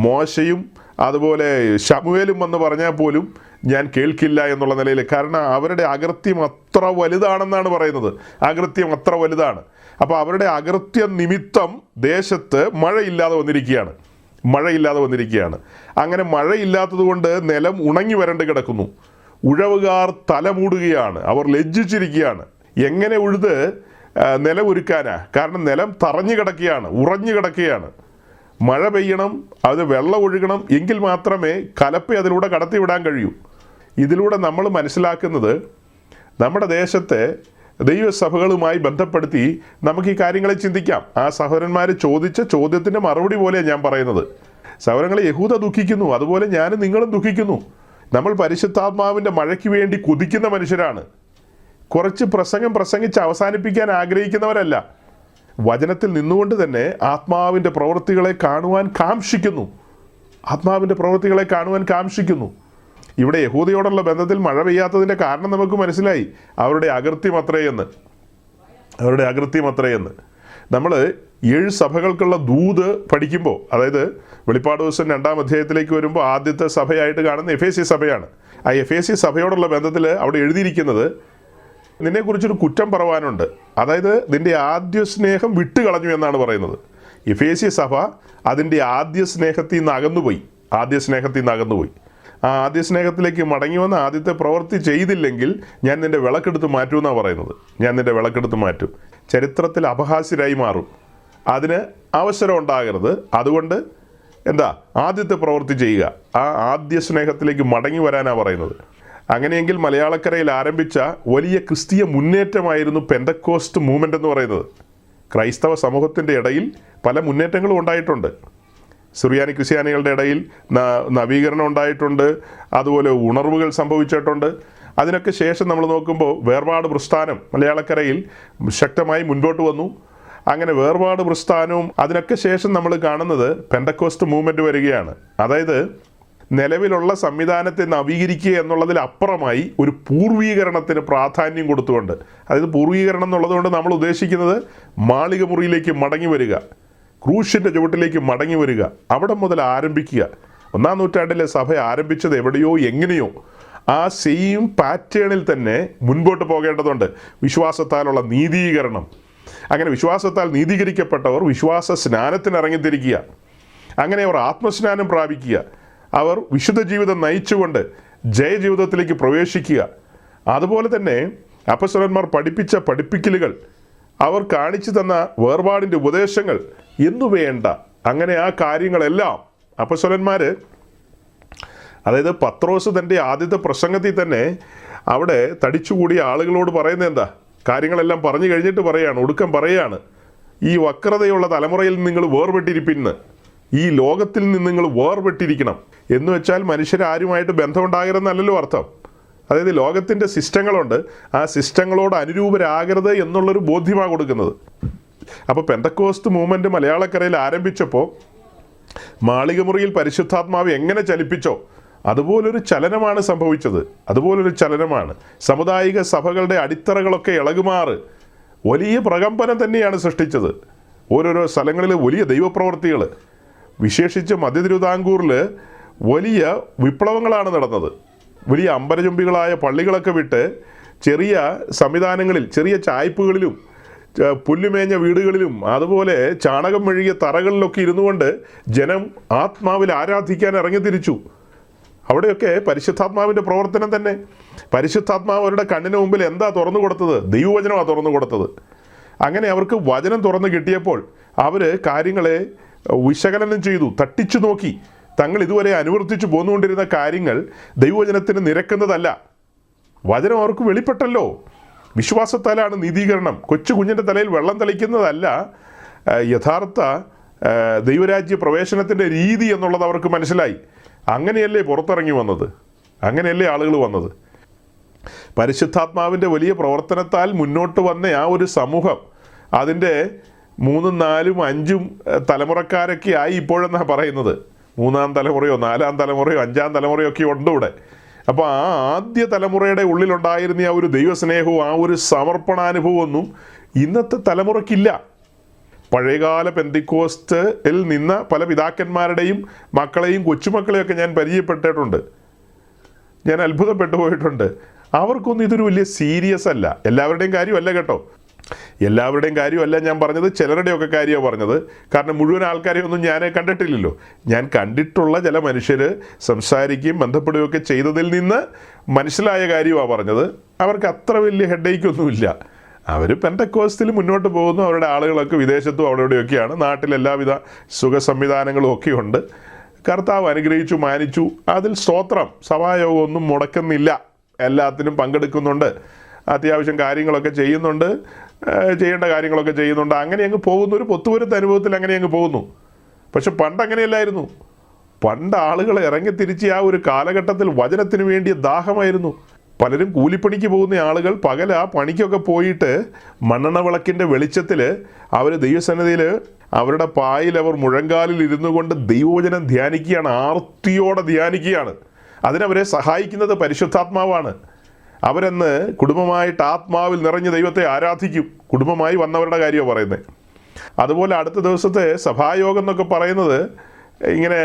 മോശയും അതുപോലെ ശമൂവേലും വന്ന് പറഞ്ഞാൽ പോലും ഞാൻ കേൾക്കില്ല എന്നുള്ള നിലയിൽ. കാരണം അവരുടെ അകൃത്യം അത്ര വലുതാണെന്നാണ് പറയുന്നത്. അകൃത്യം അത്ര വലുതാണ്. അപ്പോൾ അവരുടെ അകൃത്യം നിമിത്തം ദേശത്ത് മഴയില്ലാതെ വന്നിരിക്കുകയാണ്. അങ്ങനെ മഴയില്ലാത്തത് കൊണ്ട് നിലം ഉണങ്ങി വരണ്ട് കിടക്കുന്നു. ഉഴവുകാർ തലമൂടുകയാണ്, അവർ ലജ്ജിച്ചിരിക്കുകയാണ്. എങ്ങനെ ഉഴുത് നിലമൊരുക്കാനാ? കാരണം നിലം തറഞ്ഞു കിടക്കുകയാണ്, ഉറഞ്ഞു കിടക്കുകയാണ്. മഴ പെയ്യണം, അത് വെള്ളം ഒഴുകണം, എങ്കിൽ മാത്രമേ കലപ്പ അതിലൂടെ കടത്തിവിടാൻ കഴിയൂ. ഇതിലൂടെ നമ്മൾ മനസ്സിലാക്കുന്നത്, നമ്മുടെ ദേശത്തെ ദൈവസഭകളുമായി ബന്ധപ്പെടുത്തി നമുക്ക് ഈ കാര്യങ്ങളെ ചിന്തിക്കാം. ആ സഹോദരന്മാർ ചോദിച്ച ചോദ്യത്തിൻ്റെ മറുപടി പോലെയാണ് ഞാൻ പറയുന്നത്. സഹോദരങ്ങളെ, യഹൂദ ദുഃഖിക്കുന്നു, അതുപോലെ ഞാനും നിങ്ങളും ദുഃഖിക്കുന്നു. നമ്മൾ പരിശുദ്ധാത്മാവിൻ്റെ മഴയ്ക്ക് വേണ്ടി കൊതിക്കുന്ന മനുഷ്യരാണ്. കുറച്ച് പ്രസംഗിച്ച് അവസാനിപ്പിക്കാൻ ആഗ്രഹിക്കുന്നവരല്ല. വചനത്തിൽ നിന്നുകൊണ്ട് തന്നെ ആത്മാവിൻ്റെ പ്രവൃത്തികളെ കാണുവാൻ കാംക്ഷിക്കുന്നു. ഇവിടെ യഹൂദയോടുള്ള ബന്ധത്തിൽ മഴ പെയ്യാത്തതിൻ്റെ കാരണം നമുക്ക് മനസ്സിലായി. അവരുടെ അകൃത്യം അത്രയെന്ന്. നമ്മൾ 7 സഭകൾക്കുള്ള ദൂത് പഠിക്കുമ്പോൾ, അതായത് വെളിപ്പാട് ദിവസം 2-ാം അധ്യായത്തിലേക്ക് വരുമ്പോൾ ആദ്യത്തെ സഭയായിട്ട് കാണുന്ന എഫേസ്യ സഭയാണ്. ആ എഫേസ്യ സഭയോടുള്ള ബന്ധത്തിൽ അവിടെ എഴുതിയിരിക്കുന്നത്, നിന്നെക്കുറിച്ചൊരു കുറ്റം പറവാനുണ്ട്. അതായത് നിൻ്റെ ആദ്യ സ്നേഹം വിട്ടുകളഞ്ഞു എന്നാണ് പറയുന്നത്. എഫേസ്യ സഭ അതിൻ്റെ ആദ്യ സ്നേഹത്തിൽ നിന്ന് അകന്നുപോയി. ആ ആദ്യ സ്നേഹത്തിലേക്ക് മടങ്ങി വന്ന ആദ്യത്തെ പ്രവൃത്തി ചെയ്തില്ലെങ്കിൽ ഞാൻ നിൻ്റെ വിളക്കെടുത്ത് മാറ്റുമെന്നാണ് പറയുന്നത്. ചരിത്രത്തിൽ അപഹാസ്യരായി മാറും. അതിന് അവസരം ഉണ്ടാകരുത്. അതുകൊണ്ട് ആദ്യത്തെ പ്രവൃത്തി ചെയ്യുക, ആ ആദ്യ സ്നേഹത്തിലേക്ക് മടങ്ങി വരാനാണ് പറയുന്നത്. അങ്ങനെയെങ്കിൽ മലയാളക്കരയിൽ ആരംഭിച്ച വലിയ ക്രിസ്തീയ മുന്നേറ്റമായിരുന്നു പെന്തക്കോസ്റ്റ് മൂവ്മെൻ്റ് എന്ന് പറയുന്നത്. ക്രൈസ്തവ സമൂഹത്തിൻ്റെ ഇടയിൽ പല മുന്നേറ്റങ്ങളും ഉണ്ടായിട്ടുണ്ട്. സുറിയാനി ക്രിസ്ത്യാനികളുടെ ഇടയിൽ നവീകരണം ഉണ്ടായിട്ടുണ്ട്, അതുപോലെ ഉണർവുകൾ സംഭവിച്ചിട്ടുണ്ട്. അതിനൊക്കെ ശേഷം നമ്മൾ നോക്കുമ്പോൾ വേർപാട് പ്രസ്ഥാനം മലയാളക്കരയിൽ ശക്തമായി മുൻപോട്ട് വന്നു. അങ്ങനെ വേർപാട് പ്രസ്ഥാനവും അതിനൊക്കെ ശേഷം നമ്മൾ കാണുന്നത് പെന്തക്കോസ്റ്റ് മൂവ്മെൻറ്റ് വരികയാണ്. അതായത് നിലവിലുള്ള സംവിധാനത്തെ നവീകരിക്കുക എന്നുള്ളതിലപ്പുറമായി ഒരു പൂർവീകരണത്തിന് പ്രാധാന്യം കൊടുത്തുകൊണ്ട്, അതായത് പൂർവീകരണം എന്നുള്ളതുകൊണ്ട് നമ്മൾ ഉദ്ദേശിക്കുന്നത് മാളിക മുറിയിലേക്ക് മടങ്ങി വരിക, ക്രൂശിൻ്റെ ചുവട്ടിലേക്ക് മടങ്ങി വരിക, അവിടെ മുതൽ ആരംഭിക്കുക. 1-ാം നൂറ്റാണ്ടിലെ സഭ ആരംഭിച്ചത് എവിടെയോ എങ്ങനെയോ ആ സെയിം പാറ്റേണിൽ തന്നെ മുൻപോട്ട് പോകേണ്ടതുണ്ട്. വിശ്വാസത്താലുള്ള നീതീകരണം, അങ്ങനെ വിശ്വാസത്താൽ നീതീകരിക്കപ്പെട്ടവർ വിശ്വാസ സ്നാനത്തിന് ഇറങ്ങിത്തിരിക്കുക, അങ്ങനെ അവർ ആത്മസ്നാനം പ്രാപിക്കുക, അവർ വിശുദ്ധ ജീവിതം നയിച്ചുകൊണ്ട് ജയജീവിതത്തിലേക്ക് പ്രവേശിക്കുക. അതുപോലെ തന്നെ അപ്പോസ്തലന്മാർ പഠിപ്പിച്ച പഠിപ്പിക്കലുകൾ, അവർ കാണിച്ചു തന്ന വേർപാടിൻ്റെ ഉപദേശങ്ങൾ എന്നുവേണ്ട അങ്ങനെ ആ കാര്യങ്ങളെല്ലാം അപ്പോസ്തലന്മാർ, അതായത് പത്രോസ് തൻ്റെ ആദ്യത്തെ പ്രസംഗത്തിൽ തന്നെ അവിടെ തടിച്ചുകൂടിയ ആളുകളോട് പറയുന്നത് എന്താ? കാര്യങ്ങളെല്ലാം പറഞ്ഞു കഴിഞ്ഞിട്ട് പറയാണ്, ഒടുക്കം പറയാണ്, ഈ വക്രതയുള്ള തലമുറയിൽ നിങ്ങൾ വേർപെട്ടിരിപ്പിന്ന്, ഈ ലോകത്തിൽ നിന്ന് നിങ്ങൾ വേർപെട്ടിരിക്കണം എന്ന് വെച്ചാൽ മനുഷ്യരാരുമായിട്ട് ബന്ധമുണ്ടാകരുതെന്നല്ലല്ലോ അർത്ഥം. അതായത് ലോകത്തിൻ്റെ സിസ്റ്റങ്ങളുണ്ട്, ആ സിസ്റ്റങ്ങളോട് അനുരൂപരാകരുത് എന്നുള്ളൊരു ബോധ്യമാണ് കൊടുക്കുന്നത്. അപ്പോൾ പെന്തക്കോസ്റ്റ് മൂവ്മെൻറ്റ് മലയാളക്കരയിൽ ആരംഭിച്ചപ്പോൾ മാളികമുറിയിൽ പരിശുദ്ധാത്മാവ് എങ്ങനെ ചലിപ്പിച്ചോ അതുപോലൊരു ചലനമാണ് സംഭവിച്ചത്. അതുപോലൊരു ചലനമാണ് സാമുദായിക സഭകളുടെ അടിത്തറകളൊക്കെ ഇളകുമാറ് വലിയ പ്രകമ്പനം തന്നെയാണ് സൃഷ്ടിച്ചത്. ഓരോരോ സ്ഥലങ്ങളിൽ വലിയ ദൈവപ്രവർത്തികൾ, വിശേഷിച്ച് മധ്യ തിരുവിതാംകൂറിൽ വലിയ വിപ്ലവങ്ങളാണ് നടന്നത്. വലിയ അമ്പരചുംബികളായ പള്ളികളൊക്കെ വിട്ട് ചെറിയ സംവിധാനങ്ങളിൽ, ചെറിയ ചായ്പുകളിലും പുല്ലുമേഞ്ഞ വീടുകളിലും അതുപോലെ ചാണകം മെഴുകിയ തറകളിലൊക്കെ ഇരുന്നു കൊണ്ട് ജനം ആത്മാവിൽ ആരാധിക്കാൻ ഇറങ്ങിത്തിരിച്ചു. അവിടെയൊക്കെ പരിശുദ്ധാത്മാവിൻ്റെ പ്രവർത്തനം തന്നെ. പരിശുദ്ധാത്മാവ് അവരുടെ കണ്ണിന് മുമ്പിൽ എന്താ തുറന്നു കൊടുത്തത്? ദൈവവചനമാണ് തുറന്നു കൊടുത്തത്. അങ്ങനെ അവർക്ക് വചനം തുറന്നു കിട്ടിയപ്പോൾ അവർ കാര്യങ്ങളെ വിശകലനം ചെയ്തു, തട്ടിച്ചു നോക്കി. തങ്ങൾ ഇതുവരെ അനുവർത്തിച്ചു പോന്നുകൊണ്ടിരുന്ന കാര്യങ്ങൾ ദൈവവചനത്തിന് നിരക്കുന്നതല്ല. വചനം അവർക്ക് വെളിപ്പെട്ടല്ലോ. വിശ്വാസത്താലാണ് നീതീകരണം. കൊച്ചു കുഞ്ഞിൻ്റെ തലയിൽ വെള്ളം തളിക്കുന്നതല്ല യഥാർത്ഥ ദൈവരാജ്യ പ്രവേശനത്തിൻ്റെ രീതി എന്നുള്ളത് അവർക്ക് മനസ്സിലായി. അങ്ങനെയല്ലേ പുറത്തിറങ്ങി വന്നത്, അങ്ങനെയല്ലേ ആളുകൾ വന്നത്. പരിശുദ്ധാത്മാവിൻ്റെ വലിയ പ്രവർത്തനത്താൽ മുന്നോട്ട് വന്ന ആ ഒരു സമൂഹം അതിൻ്റെ 3, 4, 5 തലമുറക്കാരൊക്കെ ആയി ഇപ്പോഴെന്നാണ് പറയുന്നത്. 3-ാം തലമുറയോ 4-ാം തലമുറയോ 5-ാം തലമുറയോ ഒക്കെ ഉണ്ട് ഇവിടെ. അപ്പോൾ ആ ആദ്യ തലമുറയുടെ ഉള്ളിലുണ്ടായിരുന്ന ആ ഒരു ദൈവസ്നേഹവും ആ ഒരു സമർപ്പണാനുഭവമൊന്നും ഇന്നത്തെ തലമുറയ്ക്കില്ല. പഴയകാല പെന്തിക്കോസ്റ്റിൽ നിന്ന പല പിതാക്കന്മാരുടെയും മക്കളെയും കൊച്ചുമക്കളെയൊക്കെ ഞാൻ പരിചയപ്പെട്ടിട്ടുണ്ട്. ഞാൻ അത്ഭുതപ്പെട്ടു പോയിട്ടുണ്ട്. അവർക്കൊന്നും ഇതൊരു വലിയ സീരിയസ് അല്ല. എല്ലാവരുടെയും കാര്യമല്ല കേട്ടോ, എല്ലാവരുടെയും കാര്യമല്ല ഞാൻ പറഞ്ഞത്, ചിലരുടെയൊക്കെ കാര്യമാണ് പറഞ്ഞത്. കാരണം മുഴുവൻ ആൾക്കാരെയൊന്നും ഞാൻ കണ്ടിട്ടില്ലല്ലോ. ഞാൻ കണ്ടിട്ടുള്ള ചില മനുഷ്യർ സംസാരിക്കുകയും ബന്ധപ്പെടുകയൊക്കെ ചെയ്തതിൽ നിന്ന് മനസ്സിലായ കാര്യമാണ് പറഞ്ഞത്. അവർക്ക് അത്ര വലിയ ഹെഡേക്കൊന്നുമില്ല. അവർ പെന്തക്കോസ്റ്റിൽ മുന്നോട്ട് പോകുന്നു. അവരുടെ ആളുകളൊക്കെ വിദേശത്തും അവിടെ ഇവിടെയൊക്കെയാണ്. നാട്ടിൽ എല്ലാവിധ സുഖ സംവിധാനങ്ങളും ഒക്കെ ഉണ്ട്. കർത്താവ് അനുഗ്രഹിച്ചു, മാനിച്ചു. അതിൽ സ്തോത്രം. സഭായോഗമൊന്നും മുടക്കുന്നില്ല, എല്ലാത്തിനും പങ്കെടുക്കുന്നുണ്ട്, അത്യാവശ്യം കാര്യങ്ങളൊക്കെ ചെയ്യുന്നുണ്ട്, ചെയ്യേണ്ട കാര്യങ്ങളൊക്കെ ചെയ്യുന്നുണ്ട്. അങ്ങനെ അങ്ങ് പോകുന്നു. ഒരു പൊത്തുവരുത്ത അനുഭവത്തിൽ അങ്ങനെ അങ്ങ് പോകുന്നു. പക്ഷെ പണ്ട് അങ്ങനെയല്ലായിരുന്നു. പണ്ട് ആളുകൾ ഇറങ്ങിത്തിരിച്ച് ആ ഒരു കാലഘട്ടത്തിൽ വചനത്തിന് വേണ്ടിയ ദാഹമായിരുന്നു. പലരും കൂലിപ്പണിക്ക് പോകുന്ന ആളുകൾ പകൽ ആ പണിക്കൊക്കെ പോയിട്ട് മണ്ണെണ്ണ വിളക്കിൻ്റെ വെളിച്ചത്തിൽ അവർ ദൈവസന്നിധിയിൽ അവരുടെ പായിൽ അവർ മുഴങ്കാലിൽ ഇരുന്നു കൊണ്ട് ദൈവവചനം ധ്യാനിക്കുകയാണ്, ആർത്തിയോടെ ധ്യാനിക്കുകയാണ്. അതിനവരെ സഹായിക്കുന്നത് പരിശുദ്ധാത്മാവാണ്. അവരെന്ന് കുടുംബമായിട്ട് ആത്മാവിൽ നിറഞ്ഞ ദൈവത്തെ ആരാധിക്കും. കുടുംബമായി വന്നവരുടെ കാര്യമാണ് പറയുന്നത്. അതുപോലെ അടുത്ത ദിവസത്തെ സഭായോഗം എന്നൊക്കെ പറയുന്നത് ഇങ്ങനെ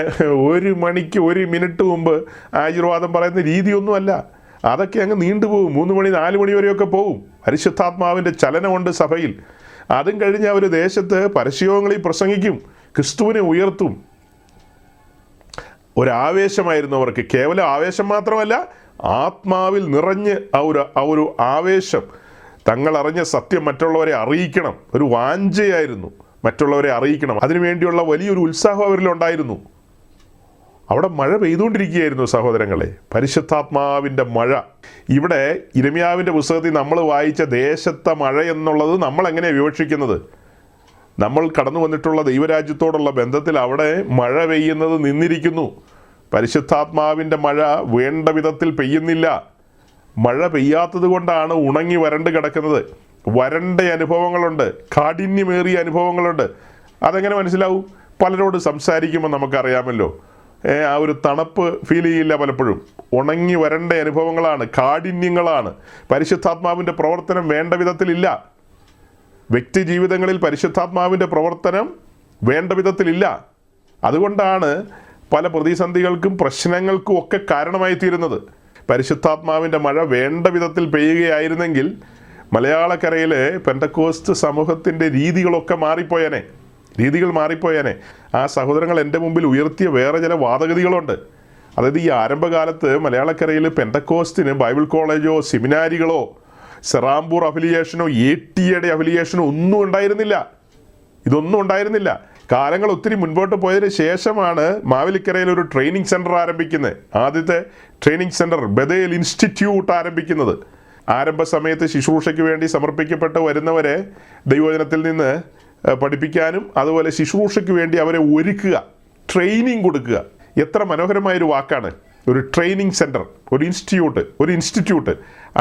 1 മണിക്ക് 1 മിനിറ്റ് മുമ്പ് ആശീർവാദം പറയുന്ന രീതിയൊന്നുമല്ല. അതൊക്കെ അങ്ങ് നീണ്ടുപോകും. 3 മണി 4 മണി വരെയൊക്കെ പോകും. പരിശുദ്ധാത്മാവിൻ്റെ ചലനമുണ്ട് സഭയിൽ. അതും കഴിഞ്ഞ് അവർ ദേശത്ത് പരസ്യങ്ങളിൽ പ്രസംഗിക്കും, ക്രിസ്തുവിനെ ഉയർത്തും. ഒരാവേശമായിരുന്നു അവർക്ക്. കേവലം ആവേശം മാത്രമല്ല, ആത്മാവിൽ നിറഞ്ഞ് ആ ഒരു ആവേശം, തങ്ങളറിഞ്ഞ സത്യം മറ്റുള്ളവരെ അറിയിക്കണം. ഒരു വാഞ്ചയായിരുന്നു മറ്റുള്ളവരെ അറിയിക്കണം. അതിനുവേണ്ടിയുള്ള വലിയൊരു ഉത്സാഹം അവരിലുണ്ടായിരുന്നു. അവിടെ മഴ പെയ്തുകൊണ്ടിരിക്കുകയായിരുന്നു സഹോദരങ്ങളെ, പരിശുദ്ധാത്മാവിൻ്റെ മഴ. ഇവിടെ ഇരമ്യാവിൻ്റെ പുസ്തകത്തിൽ നമ്മൾ വായിച്ച ദേശത്തെ മഴ എന്നുള്ളത് നമ്മൾ എങ്ങനെയാണ് വിവക്ഷിക്കുന്നത്? നമ്മൾ കടന്നു വന്നിട്ടുള്ള ദൈവരാജ്യത്തോടുള്ള ബന്ധത്തിൽ അവിടെ മഴ പെയ്യുന്നത് നിന്നിരിക്കുന്നു. പരിശുദ്ധാത്മാവിൻ്റെ മഴ വേണ്ട വിധത്തിൽ പെയ്യുന്നില്ല. മഴ പെയ്യാത്തത് കൊണ്ടാണ് ഉണങ്ങി വരണ്ട് കിടക്കുന്നത്. വരണ്ട അനുഭവങ്ങളുണ്ട്, കാഠിന്യമേറിയ അനുഭവങ്ങളുണ്ട്. അതെങ്ങനെ മനസ്സിലാവും? പലരോട് സംസാരിക്കുമ്പോൾ നമുക്കറിയാമല്ലോ, ആ ഒരു തണുപ്പ് ഫീൽ ചെയ്യില്ല. പലപ്പോഴും ഉണങ്ങി വരണ്ട അനുഭവങ്ങളാണ്, കാഠിന്യങ്ങളാണ്. പരിശുദ്ധാത്മാവിൻ്റെ പ്രവർത്തനം വേണ്ട വിധത്തിലില്ല. വ്യക്തി ജീവിതങ്ങളിൽ പരിശുദ്ധാത്മാവിൻ്റെ പ്രവർത്തനം വേണ്ട വിധത്തിലില്ല. അതുകൊണ്ടാണ് പല പ്രതിസന്ധികൾക്കും പ്രശ്നങ്ങൾക്കും ഒക്കെ കാരണമായി തീരുന്നത്. പരിശുദ്ധാത്മാവിൻ്റെ മഴ വേണ്ട വിധത്തിൽ പെയ്യുകയായിരുന്നെങ്കിൽ മലയാളക്കരയിലെ പെന്തക്കോസ്ത് സമൂഹത്തിൻ്റെ രീതികളൊക്കെ മാറിപ്പോയേനെ. ആ സഹോദരങ്ങൾ എൻ്റെ മുമ്പിൽ ഉയർത്തിയ വേറെ ചില വാദഗതികളുണ്ട്. അതായത് ഈ ആരംഭകാലത്ത് മലയാളക്കരയിൽ പെന്തക്കോസ്റ്റിന് ബൈബിൾ കോളേജോ സെമിനാരികളോ സെറാംപൂർ അഫിലിയേഷനോ ATA അഫിലിയേഷനോ ഒന്നും ഉണ്ടായിരുന്നില്ല. ഇതൊന്നും ഉണ്ടായിരുന്നില്ല. കാലങ്ങൾ ഒത്തിരി മുൻപോട്ട് പോയതിന് ശേഷമാണ് മാവേലിക്കരയിൽ ഒരു ട്രെയിനിങ് സെൻറ്റർ ആരംഭിക്കുന്നത്. ആദ്യത്തെ ട്രെയിനിങ് സെൻറ്റർ ബദേൽ ഇൻസ്റ്റിറ്റ്യൂട്ട് ആരംഭിക്കുന്നത്. ആരംഭ സമയത്ത് ശുശ്രൂഷയ്ക്ക് വേണ്ടി സമർപ്പിക്കപ്പെട്ട് വരുന്നവരെ ദൈവവചനത്തിൽ നിന്ന് പഠിപ്പിക്കാനും അതുപോലെ ശുശ്രൂഷയ്ക്ക് വേണ്ടി അവരെ ഒരുക്കുക, ട്രെയിനിങ് കൊടുക്കുക. എത്ര മനോഹരമായൊരു വാക്കാണ് ഒരു ട്രെയിനിങ് സെൻറ്റർ, ഒരു ഇൻസ്റ്റിറ്റ്യൂട്ട്.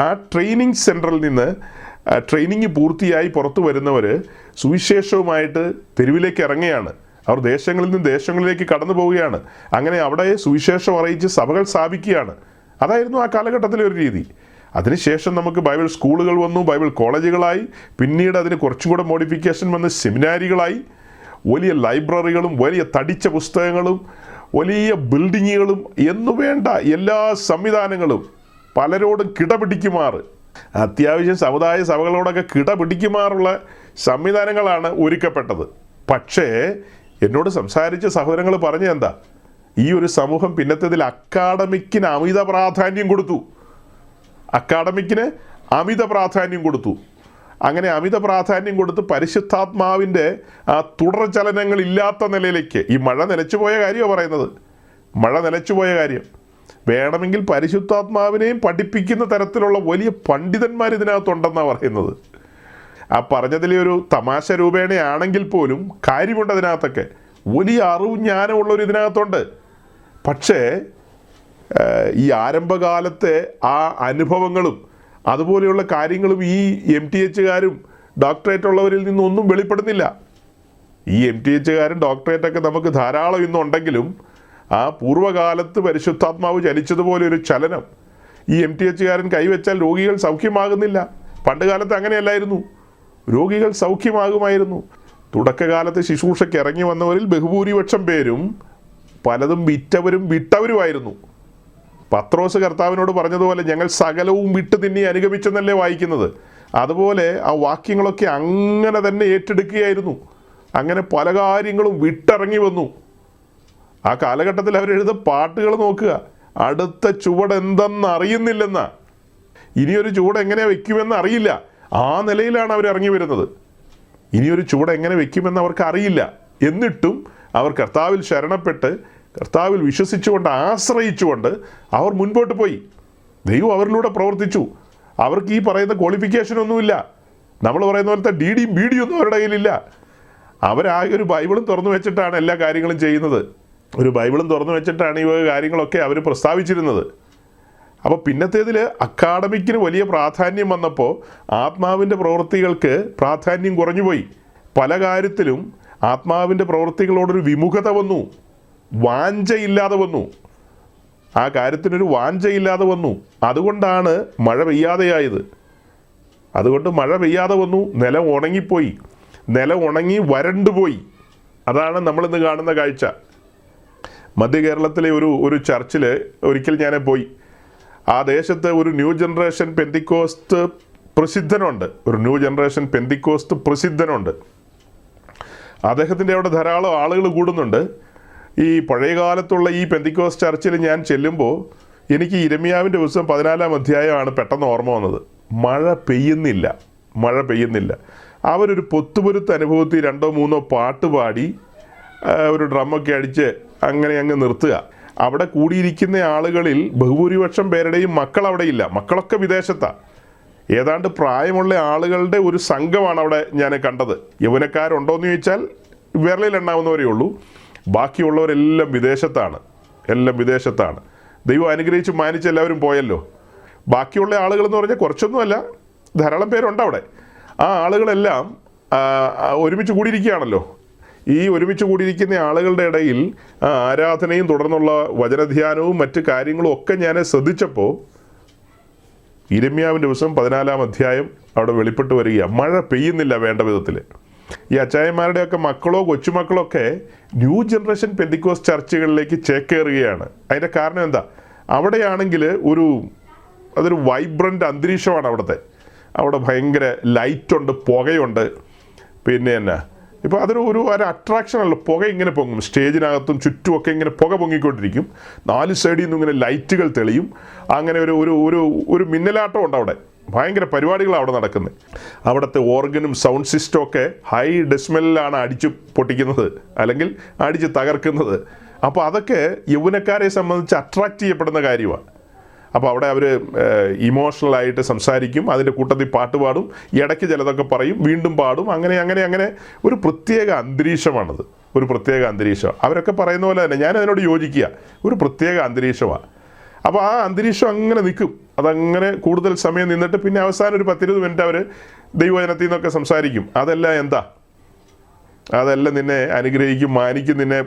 ആ ട്രെയിനിങ് സെൻറ്ററിൽ നിന്ന് ട്രെയിനിങ് പൂർത്തിയായി പുറത്തു വരുന്നവർ സുവിശേഷവുമായിട്ട് തെരുവിലേക്ക് ഇറങ്ങുകയാണ്. അവർ ദേശങ്ങളിൽ നിന്ന് ദേശങ്ങളിലേക്ക് കടന്നു പോവുകയാണ്. അങ്ങനെ അവിടെ സുവിശേഷം അറിയിച്ച് സഭകൾ സ്ഥാപിക്കുകയാണ്. അതായിരുന്നു ആ കാലഘട്ടത്തിലെ ഒരു രീതി. അതിനുശേഷം നമുക്ക് ബൈബിൾ സ്കൂളുകൾ വന്നു, ബൈബിൾ കോളേജുകളായി. പിന്നീട് അതിന് കുറച്ചും കൂടെ മോഡിഫിക്കേഷൻ വന്ന് സെമിനാരികളായി. വലിയ ലൈബ്രറികളും വലിയ തടിച്ച പുസ്തകങ്ങളും വലിയ ബിൽഡിങ്ങുകളും എന്നുവേണ്ട എല്ലാ സംവിധാനങ്ങളും പലരോടും കിടപിടിക്കുമാറ്, അത്യാവശ്യം സമുദായ സഭകളോടൊക്കെ കിടപിടിക്കുമാറുള്ള സംവിധാനങ്ങളാണ് ഒരുക്കപ്പെട്ടത്. പക്ഷേ എന്നോട് സംസാരിച്ച സഹോദരങ്ങൾ പറഞ്ഞ എന്താ, ഈ ഒരു സമൂഹം പിന്നത്തേതിൽ അക്കാഡമിക്കിന് അമിത പ്രാധാന്യം കൊടുത്തു. അങ്ങനെ അമിത പ്രാധാന്യം കൊടുത്ത് പരിശുദ്ധാത്മാവിൻ്റെ ആ തുടർചലനങ്ങളില്ലാത്ത നിലയിലേക്ക്, ഈ മഴ നിലച്ചുപോയ കാര്യമാണ് പറയുന്നത്, മഴ നിലച്ചുപോയ കാര്യം. വേണമെങ്കിൽ പരിശുദ്ധാത്മാവിനെയും പഠിപ്പിക്കുന്ന തരത്തിലുള്ള വലിയ പണ്ഡിതന്മാർ ഇതിനകത്തുണ്ടെന്നാണ് പറയുന്നത്. ആ പറഞ്ഞതിലെ ഒരു തമാശ രൂപേണയാണെങ്കിൽ പോലും കാര്യമുണ്ട് അതിനകത്തൊക്കെ. വലിയ അറിവും ജ്ഞാനമുള്ളവർ ഇതിനകത്തുണ്ട്. പക്ഷേ ഈ ആരംഭകാലത്തെ ആ അനുഭവങ്ങളും അതുപോലെയുള്ള കാര്യങ്ങളും ഈ MTHകാരും ഡോക്ടറേറ്റ് ഉള്ളവരിൽ നിന്നൊന്നും വെളിപ്പെടുന്നില്ല. ഈ MTHകാരും ഡോക്ടറേറ്റൊക്കെ നമുക്ക് ധാരാളം ഇന്നുണ്ടെങ്കിലും ആ പൂർവ്വകാലത്ത് പരിശുദ്ധാത്മാവ് ചലിച്ചതുപോലെ ഒരു ചലനം ഈ MTHകാരൻ കൈവച്ചാൽ രോഗികൾ സൗഖ്യമാകുന്നില്ല. പണ്ട് കാലത്ത് അങ്ങനെയല്ലായിരുന്നു, രോഗികൾ സൗഖ്യമാകുമായിരുന്നു. തുടക്കകാലത്ത് ശുശ്രൂഷയ്ക്ക് ഇറങ്ങി വന്നവരിൽ ബഹുഭൂരിപക്ഷം പേരും പലതും വിട്ടവരുമായിരുന്നു. പത്രോസ് കർത്താവിനോട് പറഞ്ഞതുപോലെ ഞങ്ങൾ സകലവും വിട്ട് നിന്നെ അനുഗമിച്ചെന്നല്ലേ വായിക്കുന്നത്. അതുപോലെ ആ വാക്യങ്ങളൊക്കെ അങ്ങനെ തന്നെ ഏറ്റെടുക്കുകയായിരുന്നു. അങ്ങനെ പല കാര്യങ്ങളും വിട്ടിറങ്ങി വന്നു. ആ കാലഘട്ടത്തിൽ അവരെഴുത പാട്ടുകൾ നോക്കുക, അടുത്ത ചുവട് എന്തെന്ന് അറിയുന്നില്ലെന്നാ, ഇനിയൊരു ചുവട് എങ്ങനെ വെക്കുമെന്ന് അറിയില്ല. ആ നിലയിലാണ് അവർ ഇറങ്ങി വരുന്നത്. ഇനിയൊരു ചുവട് എങ്ങനെ വെക്കുമെന്ന് അവർക്ക് അറിയില്ല. എന്നിട്ടും അവർ കർത്താവിൽ ശരണപ്പെട്ട് കർത്താവിൽ വിശ്വസിച്ചുകൊണ്ട് ആശ്രയിച്ചുകൊണ്ട് അവർ മുൻപോട്ട് പോയി. ദൈവം അവരിലൂടെ പ്രവർത്തിച്ചു. അവർക്ക് ഈ പറയുന്ന ക്വാളിഫിക്കേഷനൊന്നുമില്ല. നമ്മൾ പറയുന്ന പോലത്തെ DDയും BDയും ഒന്നും അവരുടെ കയ്യിലില്ല. അവരാകെ ഒരു ബൈബിളും തുറന്നു വെച്ചിട്ടാണ് എല്ലാ കാര്യങ്ങളും ചെയ്യുന്നത്. ഒരു ബൈബിളും തുറന്നു വെച്ചിട്ടാണ് ഈ കാര്യങ്ങളൊക്കെ അവർ പ്രസ്താവിച്ചിരുന്നത്. അപ്പോൾ പിന്നത്തേതിൽ അക്കാഡമിക്കിന് വലിയ പ്രാധാന്യം വന്നപ്പോൾ ആത്മാവിൻ്റെ പ്രവൃത്തികൾക്ക് പ്രാധാന്യം കുറഞ്ഞുപോയി. പല കാര്യത്തിലും ആത്മാവിൻ്റെ പ്രവൃത്തികളോടൊരു വിമുഖത വന്നു, വാഞ്ചയില്ലാതെ വന്നു. ആ കാര്യത്തിനൊരു വാഞ്ചയില്ലാതെ വന്നു. അതുകൊണ്ടാണ് മഴ പെയ്യാതെയായത്. അതുകൊണ്ട് മഴ പെയ്യാതെ വന്നു. നിലം ഉണങ്ങിപ്പോയി, നിലം ഉണങ്ങി വരണ്ടുപോയി. അതാണ് നമ്മളിന്ന് കാണുന്ന കാഴ്ച. മധ്യ കേരളത്തിലെ ഒരു ചർച്ചിൽ ഒരിക്കൽ ഞാൻ പോയി. ആ ദേശത്ത് ഒരു ന്യൂ ജനറേഷൻ പെന്തിക്കോസ്ത് പ്രസിദ്ധനുണ്ട്. അദ്ദേഹത്തിൻ്റെ അവിടെ ധാരാളം ആളുകൾ കൂടുന്നുണ്ട്. ഈ പഴയകാലത്തുള്ള ഈ പെന്തിക്കോസ്റ്റ് ചർച്ചിൽ ഞാൻ ചെല്ലുമ്പോൾ എനിക്ക് ഇരമ്യാവിൻ്റെ പുസ്തകം 14-ാം അധ്യായമാണ് പെട്ടെന്ന് ഓർമ്മ വന്നത്. മഴ പെയ്യുന്നില്ല. അവരൊരു പൊത്തുപൊരുത്ത അനുഭവത്തിൽ 2-3 പാട്ട് പാടി ഒരു ഡ്രമ്മൊക്കെ അടിച്ച് അങ്ങനെ അങ്ങ് നിർത്തുക. അവിടെ കൂടിയിരിക്കുന്ന ആളുകളിൽ ബഹുഭൂരിപക്ഷം പേരുടെയും മക്കൾ അവിടെ ഇല്ല, മക്കളൊക്കെ വിദേശത്താണ്. ഏതാണ്ട് പ്രായമുള്ള ആളുകളുടെ ഒരു സംഘമാണ് അവിടെ ഞാൻ കണ്ടത്. യൗവനക്കാരുണ്ടോയെന്ന് ചോദിച്ചാൽ വിരലിൽ എണ്ണാവുന്നവരേ ഉള്ളൂ. ബാക്കിയുള്ളവരെല്ലാം വിദേശത്താണ്, എല്ലാം വിദേശത്താണ്. ദൈവം അനുഗ്രഹിച്ച് മാനിച്ച് എല്ലാവരും പോയല്ലോ. ബാക്കിയുള്ള ആളുകളെന്ന് പറഞ്ഞാൽ കുറച്ചൊന്നുമല്ല, ധാരാളം പേരുണ്ട് അവിടെ. ആ ആളുകളെല്ലാം ഒരുമിച്ച് കൂടിയിരിക്കുകയാണല്ലോ. ഈ ഒരുമിച്ച് കൂടിയിരിക്കുന്ന ആളുകളുടെ ഇടയിൽ ആരാധനയും തുടർന്നുള്ള വചനധ്യാനവും മറ്റ് കാര്യങ്ങളും ഒക്കെ ഞാൻ ശ്രദ്ധിച്ചപ്പോൾ യിരെമ്യാവിൻ്റെ ദിവസം 14-ാം അധ്യായം അവിടെ വെളിപ്പെട്ട് വരികയാണ്. മഴ പെയ്യുന്നില്ല വേണ്ട വിധത്തിൽ. ഈ അച്ചായന്മാരുടെയൊക്കെ മക്കളോ കൊച്ചുമക്കളോ ഒക്കെ ന്യൂ ജനറേഷൻ പെന്തിക്കോസ് ചർച്ചുകളിലേക്ക് ചേക്കേറുകയാണ്. അതിൻ്റെ കാരണം എന്താ? അവിടെയാണെങ്കിൽ അതൊരു വൈബ്രൻ്റ് അന്തരീക്ഷമാണ് അവിടുത്തെ. അവിടെ ഭയങ്കര ലൈറ്റുണ്ട്, പുകയുണ്ട്. പിന്നെ എന്നാ ഇപ്പോൾ ഒരു അട്രാക്ഷനല്ലോ, പുക ഇങ്ങനെ പൊങ്ങും. സ്റ്റേജിനകത്തും ചുറ്റുമൊക്കെ ഇങ്ങനെ പുക പൊങ്ങിക്കൊണ്ടിരിക്കും. 4 സൈഡിൽ നിന്നും ഇങ്ങനെ ലൈറ്റുകൾ തെളിയും. അങ്ങനെ ഒരു മിന്നലാട്ടം ഉണ്ട് അവിടെ. ഭയങ്കര പരിപാടികളാണ് അവിടെ നടക്കുന്നത്. അവിടുത്തെ ഓർഗനും സൗണ്ട് സിസ്റ്റം ഒക്കെ ഹൈ ഡെസിമലിലാണ് അടിച്ച് പൊട്ടിക്കുന്നത്, അല്ലെങ്കിൽ അടിച്ച് തകർക്കുന്നത്. അപ്പോൾ അതൊക്കെ യൗവനക്കാരെ സംബന്ധിച്ച് അട്രാക്റ്റ് ചെയ്യപ്പെടുന്ന കാര്യമാണ്. അപ്പോൾ അവിടെ അവർ ഇമോഷണലായിട്ട് സംസാരിക്കും, അതിൻ്റെ കൂട്ടത്തിൽ പാട്ട് പാടും, ഇടയ്ക്ക് ചിലതൊക്കെ പറയും, വീണ്ടും പാടും. അങ്ങനെ ഒരു പ്രത്യേക അന്തരീക്ഷമാണത്, ഒരു പ്രത്യേക അന്തരീക്ഷം. അവരൊക്കെ പറയുന്ന പോലെ തന്നെ ഞാൻ അതിനോട് യോജിക്കുക. ഒരു പ്രത്യേക അന്തരീക്ഷമാണ്. അപ്പോൾ ആ അന്തരീക്ഷം അങ്ങനെ നിൽക്കും. അതങ്ങനെ കൂടുതൽ സമയം നിന്നിട്ട് പിന്നെ അവസാനം ഒരു 10-20 മിനിറ്റ് അവർ ദൈവവചനത്തിൽ നിന്നൊക്കെ സംസാരിക്കും. അതെല്ലാം എന്താ? അതെല്ലാം നിന്നെ അനുഗ്രഹിക്കും, മാനിക്കും, നിന്നെ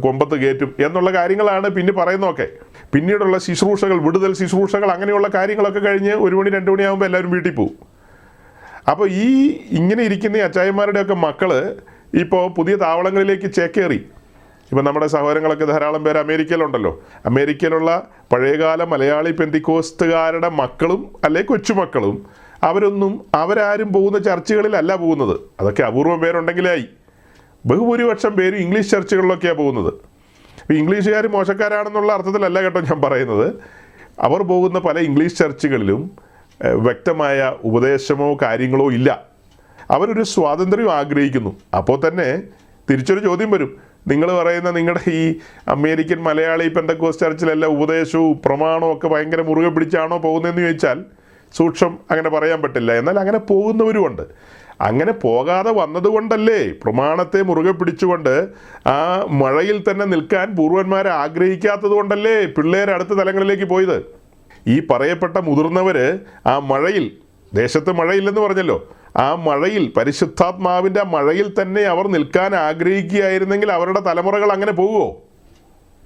കൊമ്പത്ത് കയറ്റും എന്നുള്ള കാര്യങ്ങളാണ് പിന്നെ പറയുന്നതൊക്കെ. പിന്നീടുള്ള ശുശ്രൂഷകൾ, വിടുതൽ ശുശ്രൂഷകൾ, അങ്ങനെയുള്ള കാര്യങ്ങളൊക്കെ കഴിഞ്ഞ് 1 മണി 2 മണിയാകുമ്പോൾ എല്ലാവരും വീട്ടിൽ പോകും. അപ്പോൾ ഇങ്ങനെ ഇരിക്കുന്ന അച്ചായന്മാരുടെയൊക്കെ മക്കൾ ഇപ്പോൾ പുതിയ താവളങ്ങളിലേക്ക് ചേക്കേറി. ഇപ്പം നമ്മുടെ സഹോദരങ്ങളൊക്കെ ധാരാളം പേര് അമേരിക്കയിലുണ്ടല്ലോ. അമേരിക്കയിലുള്ള പഴയകാല മലയാളി പെന്തിക്കോസ്തുകാരുടെ മക്കളും അല്ലെ കൊച്ചുമക്കളും അവരാരും പോകുന്ന ചർച്ചുകളിലല്ല പോകുന്നത്. അതൊക്കെ അപൂർവം പേരുണ്ടെങ്കിലായി. ബഹുഭൂരിപക്ഷം പേര് ഇംഗ്ലീഷ് ചർച്ചുകളിലൊക്കെയാണ് പോകുന്നത്. ഇപ്പോൾ ഇംഗ്ലീഷുകാർ മോശക്കാരാണെന്നുള്ള അർത്ഥത്തിലല്ല കേട്ടോ ഞാൻ പറയുന്നത്. അവർ പോകുന്ന പല ഇംഗ്ലീഷ് ചർച്ചുകളിലും വ്യക്തമായ ഉപദേശമോ കാര്യങ്ങളോ ഇല്ല. അവരൊരു സ്വാതന്ത്ര്യം ആഗ്രഹിക്കുന്നു. അപ്പോൾ തന്നെ തിരിച്ചൊരു ചോദ്യം വരും, നിങ്ങൾ പറയുന്ന നിങ്ങളുടെ ഈ അമേരിക്കൻ മലയാളി പെന്തക്കോസ്റ്റ് ചർച്ചിലെല്ലാം ഉപദേശവും പ്രമാണവും ഒക്കെ ഭയങ്കര മുറുകെ പിടിച്ചാണോ പോകുന്നതെന്ന് ചോദിച്ചാൽ സൂക്ഷ്മം അങ്ങനെ പറയാൻ പറ്റില്ല. എന്നാൽ അങ്ങനെ പോകുന്നവരുമുണ്ട്. അങ്ങനെ പോകാതെ വന്നതുകൊണ്ടല്ലേ, പ്രമാണത്തെ മുറുകെ പിടിച്ചുകൊണ്ട് ആ മഴയിൽ തന്നെ നിൽക്കാൻ പൂർവന്മാരെ ആഗ്രഹിക്കാത്തത് കൊണ്ടല്ലേ പിള്ളേർ അടുത്ത തലങ്ങളിലേക്ക് പോയത്. ഈ പറയപ്പെട്ട മുതിർന്നവർ ആ മഴയിൽ, ദേശത്ത് മഴയില്ലെന്ന് പറഞ്ഞല്ലോ, ആ മഴയിൽ, പരിശുദ്ധാത്മാവിൻ്റെ മഴയിൽ തന്നെ അവർ നിൽക്കാൻ ആഗ്രഹിക്കുകയായിരുന്നെങ്കിൽ അവരുടെ തലമുറകൾ അങ്ങനെ പോകുമോ?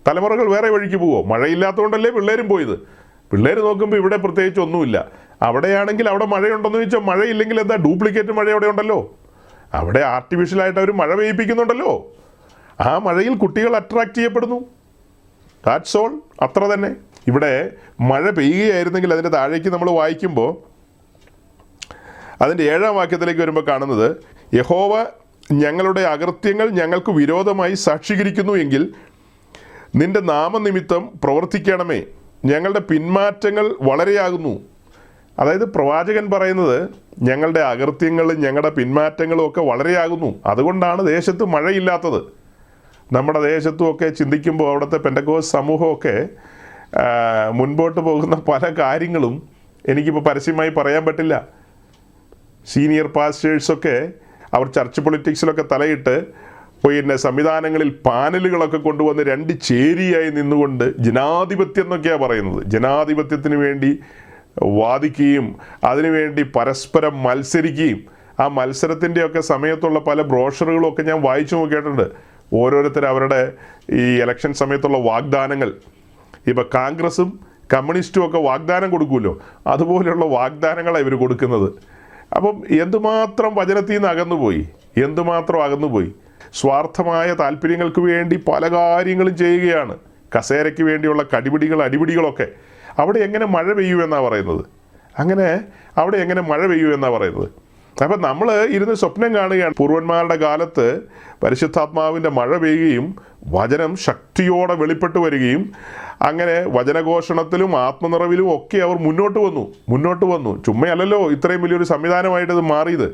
തലമുറകൾ വേറെ വഴിക്ക് പോവുമോ? മഴയില്ലാത്തതുകൊണ്ടല്ലേ പിള്ളേരും പോയത്. പിള്ളേർ നോക്കുമ്പോൾ ഇവിടെ പ്രത്യേകിച്ച് ഒന്നുമില്ല. അവിടെയാണെങ്കിൽ അവിടെ മഴയുണ്ടെന്ന് ചോദിച്ചാൽ മഴയില്ലെങ്കിൽ എന്താ, ഡ്യൂപ്ലിക്കേറ്റ് മഴ അവിടെ ഉണ്ടല്ലോ. അവിടെ ആർട്ടിഫിഷ്യലായിട്ട് അവർ മഴ പെയ്യിപ്പിക്കുന്നുണ്ടല്ലോ. ആ മഴയിൽ കുട്ടികൾ അട്രാക്റ്റ് ചെയ്യപ്പെടുന്നു. ദാറ്റ്സ് ഓൾ, അത്ര തന്നെ. ഇവിടെ മഴ പെയ്യുകയായിരുന്നെങ്കിൽ അതിൻ്റെ താഴേക്ക് നമ്മൾ വായിക്കുമ്പോൾ അതിൻ്റെ 7-ാം വാക്യത്തിലേക്ക് വരുമ്പോൾ കാണുന്നത്, യഹോവ ഞങ്ങളുടെ അകൃത്യങ്ങൾ ഞങ്ങൾക്ക് വിരോധമായി സാക്ഷീകരിക്കുന്നു എങ്കിൽ നിന്റെ നാമനിമിത്തം പ്രവർത്തിക്കണമേ, ഞങ്ങളുടെ പിന്മാറ്റങ്ങൾ വളരെയാകുന്നു. അതായത് പ്രവാചകൻ പറയുന്നത് ഞങ്ങളുടെ അകൃത്യങ്ങളും ഞങ്ങളുടെ പിന്മാറ്റങ്ങളും ഒക്കെ വളരെയാകുന്നു, അതുകൊണ്ടാണ് ദേശത്ത് മഴയില്ലാത്തത്. നമ്മുടെ ദേശത്തുമൊക്കെ ചിന്തിക്കുമ്പോൾ അവിടുത്തെ പെന്തക്കോസ് സമൂഹമൊക്കെ മുൻപോട്ട് പോകുന്ന പല കാര്യങ്ങളും എനിക്കിപ്പോൾ പരസ്യമായി പറയാൻ പറ്റില്ല. സീനിയർ പാസ്റ്റേഴ്സൊക്കെ അവർ ചർച്ച് പൊളിറ്റിക്സിലൊക്കെ തലയിട്ട് പിന്നെ സംവിധാനങ്ങളിൽ പാനലുകളൊക്കെ കൊണ്ടുവന്ന് 2 ചേരിയായി നിന്നുകൊണ്ട് ജനാധിപത്യം എന്നൊക്കെയാണ് പറയുന്നത്. ജനാധിപത്യത്തിന് വേണ്ടി വാദിക്കുകയും അതിനുവേണ്ടി പരസ്പരം മത്സരിക്കുകയും ആ മത്സരത്തിൻ്റെയൊക്കെ സമയത്തുള്ള പല ബ്രോഷറുകളൊക്കെ ഞാൻ വായിച്ചു നോക്കിയിട്ടുണ്ട്. ഓരോരുത്തർ അവരുടെ ഈ ഇലക്ഷൻ സമയത്തുള്ള വാഗ്ദാനങ്ങൾ, ഇപ്പോൾ കോൺഗ്രസും കമ്മ്യൂണിസ്റ്റും ഒക്കെ വാഗ്ദാനം കൊടുക്കുമല്ലോ, അതുപോലെയുള്ള വാഗ്ദാനങ്ങളാണ് ഇവർ കൊടുക്കുന്നത്. അപ്പം എന്തുമാത്രം വചനത്തിൽ നിന്ന് അകന്നുപോയി, സ്വാർത്ഥമായ താല്പര്യങ്ങൾക്ക് വേണ്ടി പല കാര്യങ്ങളും ചെയ്യുകയാണ്. കസേരയ്ക്ക് വേണ്ടിയുള്ള അടിപിടികളൊക്കെ. അവിടെ എങ്ങനെ മഴ പെയ്യുമെന്നാണ് പറയുന്നത്. അവിടെ എങ്ങനെ മഴ പെയ്യുമെന്നാണ് പറയുന്നത്. അപ്പം നമ്മൾ ഇരുന്ന് സ്വപ്നം കാണുകയാണ്, പൂർവന്മാരുടെ കാലത്ത് പരിശുദ്ധാത്മാവിൻ്റെ മഴ പെയ്യുകയും വചനം ശക്തിയോടെ വെളിപ്പെട്ട് വരികയും അങ്ങനെ വചനഘോഷണത്തിലും ആത്മനിറവിലും ഒക്കെ അവർ മുന്നോട്ട് വന്നു. ചുമ്മയല്ലല്ലോ ഇത്രയും വലിയൊരു സംവിധാനമായിട്ട് ഇത് മാറിയത്.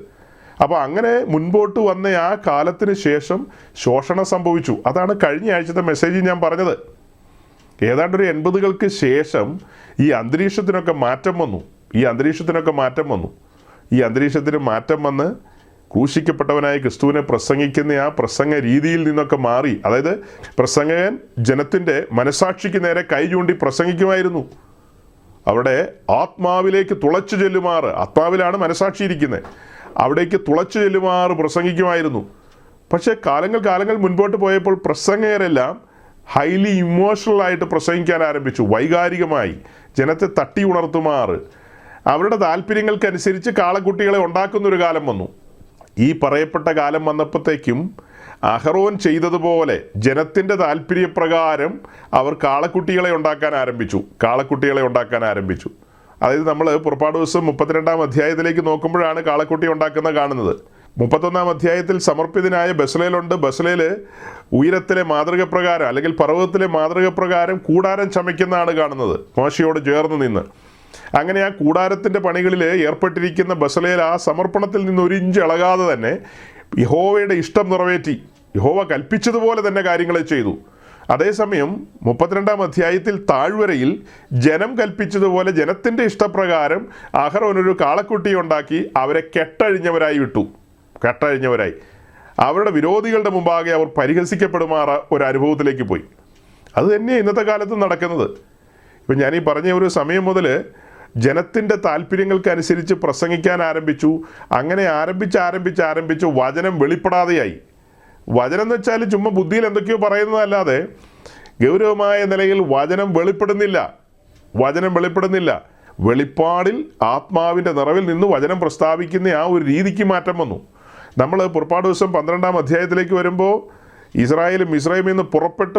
അപ്പോൾ അങ്ങനെ മുൻപോട്ട് വന്ന ആ കാലത്തിന് ശേഷം ശോഷണം സംഭവിച്ചു. അതാണ് കഴിഞ്ഞ ആഴ്ചത്തെ മെസ്സേജിൽ ഞാൻ പറഞ്ഞത്. ഏതാണ്ട് ഒരു 80-കൾക്ക് ശേഷം ഈ അന്തരീക്ഷത്തിനൊക്കെ മാറ്റം വന്നു. ഈ അന്തരീക്ഷത്തിന് മാറ്റം വന്ന് ക്രൂശിക്കപ്പെട്ടവനായ ക്രിസ്തുവിനെ പ്രസംഗിക്കുന്ന ആ പ്രസംഗ രീതിയിൽ നിന്നൊക്കെ മാറി. അതായത് പ്രസംഗകൻ ജനത്തിൻ്റെ മനസാക്ഷിക്ക് നേരെ കൈ ചൂണ്ടി പ്രസംഗിക്കുമായിരുന്നു. അവിടെ ആത്മാവിലേക്ക് തുളച്ചു ചെല്ലുമാറ്, ആത്മാവിലാണ് മനസാക്ഷി ഇരിക്കുന്നത്, അവിടേക്ക് തുളച്ചു ചെല്ലുമാറ് പ്രസംഗിക്കുമായിരുന്നു. പക്ഷേ കാലങ്ങൾ മുൻപോട്ട് പോയപ്പോൾ പ്രസംഗകരെല്ലാം ഹൈലി ഇമോഷണലായിട്ട് പ്രസംഗിക്കാൻ ആരംഭിച്ചു. വൈകാരികമായി ജനത്തെ തട്ടി ഉണർത്തുമാറ് അവരുടെ താല്പര്യങ്ങൾക്കനുസരിച്ച് കാളക്കുട്ടികളെ ഉണ്ടാക്കുന്നൊരു കാലം വന്നു. ഈ പറയപ്പെട്ട കാലം വന്നപ്പോഴത്തേക്കും അഹറോൻ ചെയ്തതുപോലെ ജനത്തിൻ്റെ താല്പര്യപ്രകാരം അവർ കാളക്കുട്ടികളെ ഉണ്ടാക്കാൻ ആരംഭിച്ചു. അതായത് നമ്മൾ പുറപ്പാട് ദിവസം 32-ാം അധ്യായത്തിലേക്ക് നോക്കുമ്പോഴാണ് കാളക്കുട്ടി ഉണ്ടാക്കുന്നത് കാണുന്നത്. 31-ാം അധ്യായത്തിൽ സമർപ്പിതനായ ബസലേലുണ്ട്. ബസലേൽ ഉയരത്തിലെ മാതൃകപ്രകാരം അല്ലെങ്കിൽ പർവ്വതത്തിലെ മാതൃകപ്രകാരം കൂടാരം ചമയ്ക്കുന്നതാണ് കാണുന്നത്, മോശയോട് ചേർന്ന് നിന്ന്. അങ്ങനെ ആ കൂടാരത്തിൻ്റെ പണികളിൽ ഏർപ്പെട്ടിരിക്കുന്ന ബസലേൽ ആ സമർപ്പണത്തിൽ നിന്ന് ഒരു ഇഞ്ച് ഇളകാതെ തന്നെ യഹോവയുടെ ഇഷ്ടം നിറവേറ്റി. യഹോവ കൽപ്പിച്ചതുപോലെ തന്നെ കാര്യങ്ങളെ ചെയ്തു. അതേസമയം 32-ാം അധ്യായത്തിൽ താഴ്വരയിൽ ജനം കൽപ്പിച്ചതുപോലെ ജനത്തിൻ്റെ ഇഷ്ടപ്രകാരം അഹറോനൊരു കാളക്കുട്ടിയെ ഉണ്ടാക്കി അവരെ കെട്ടഴിഞ്ഞവരായി വിട്ടു. അവരുടെ വിരോധികളുടെ മുമ്പാകെ അവർ പരിഹസിക്കപ്പെടുമാറ ഒരു അനുഭവത്തിലേക്ക് പോയി. അത് തന്നെയാണ് ഇന്നത്തെ കാലത്ത് നടക്കുന്നത്. ഇപ്പം ഞാൻ ഈ പറഞ്ഞ ഒരു സമയം മുതൽ ജനത്തിൻ്റെ താല്പര്യങ്ങൾക്കനുസരിച്ച് പ്രസംഗിക്കാൻ ആരംഭിച്ചു. അങ്ങനെ ആരംഭിച്ച് വചനം വെളിപ്പെടാതെയായി. വചനം എന്ന് വെച്ചാൽ ചുമ്മാ ബുദ്ധിയിൽ എന്തൊക്കെയോ പറയുന്നതല്ലാതെ ഗൗരവമായ നിലയിൽ വചനം വെളിപ്പെടുന്നില്ല. വെളിപ്പാടിൽ ആത്മാവിൻ്റെ നിറവിൽ നിന്ന് വചനം പ്രസ്താവിക്കുന്ന ആ ഒരു രീതിക്ക് മാറ്റം വന്നു. നമ്മൾ പുറപ്പാട് ദിവസം 12-ാം അധ്യായത്തിലേക്ക് വരുമ്പോൾ ഇസ്രായേൽ മിസ്രൈമിൽ നിന്ന്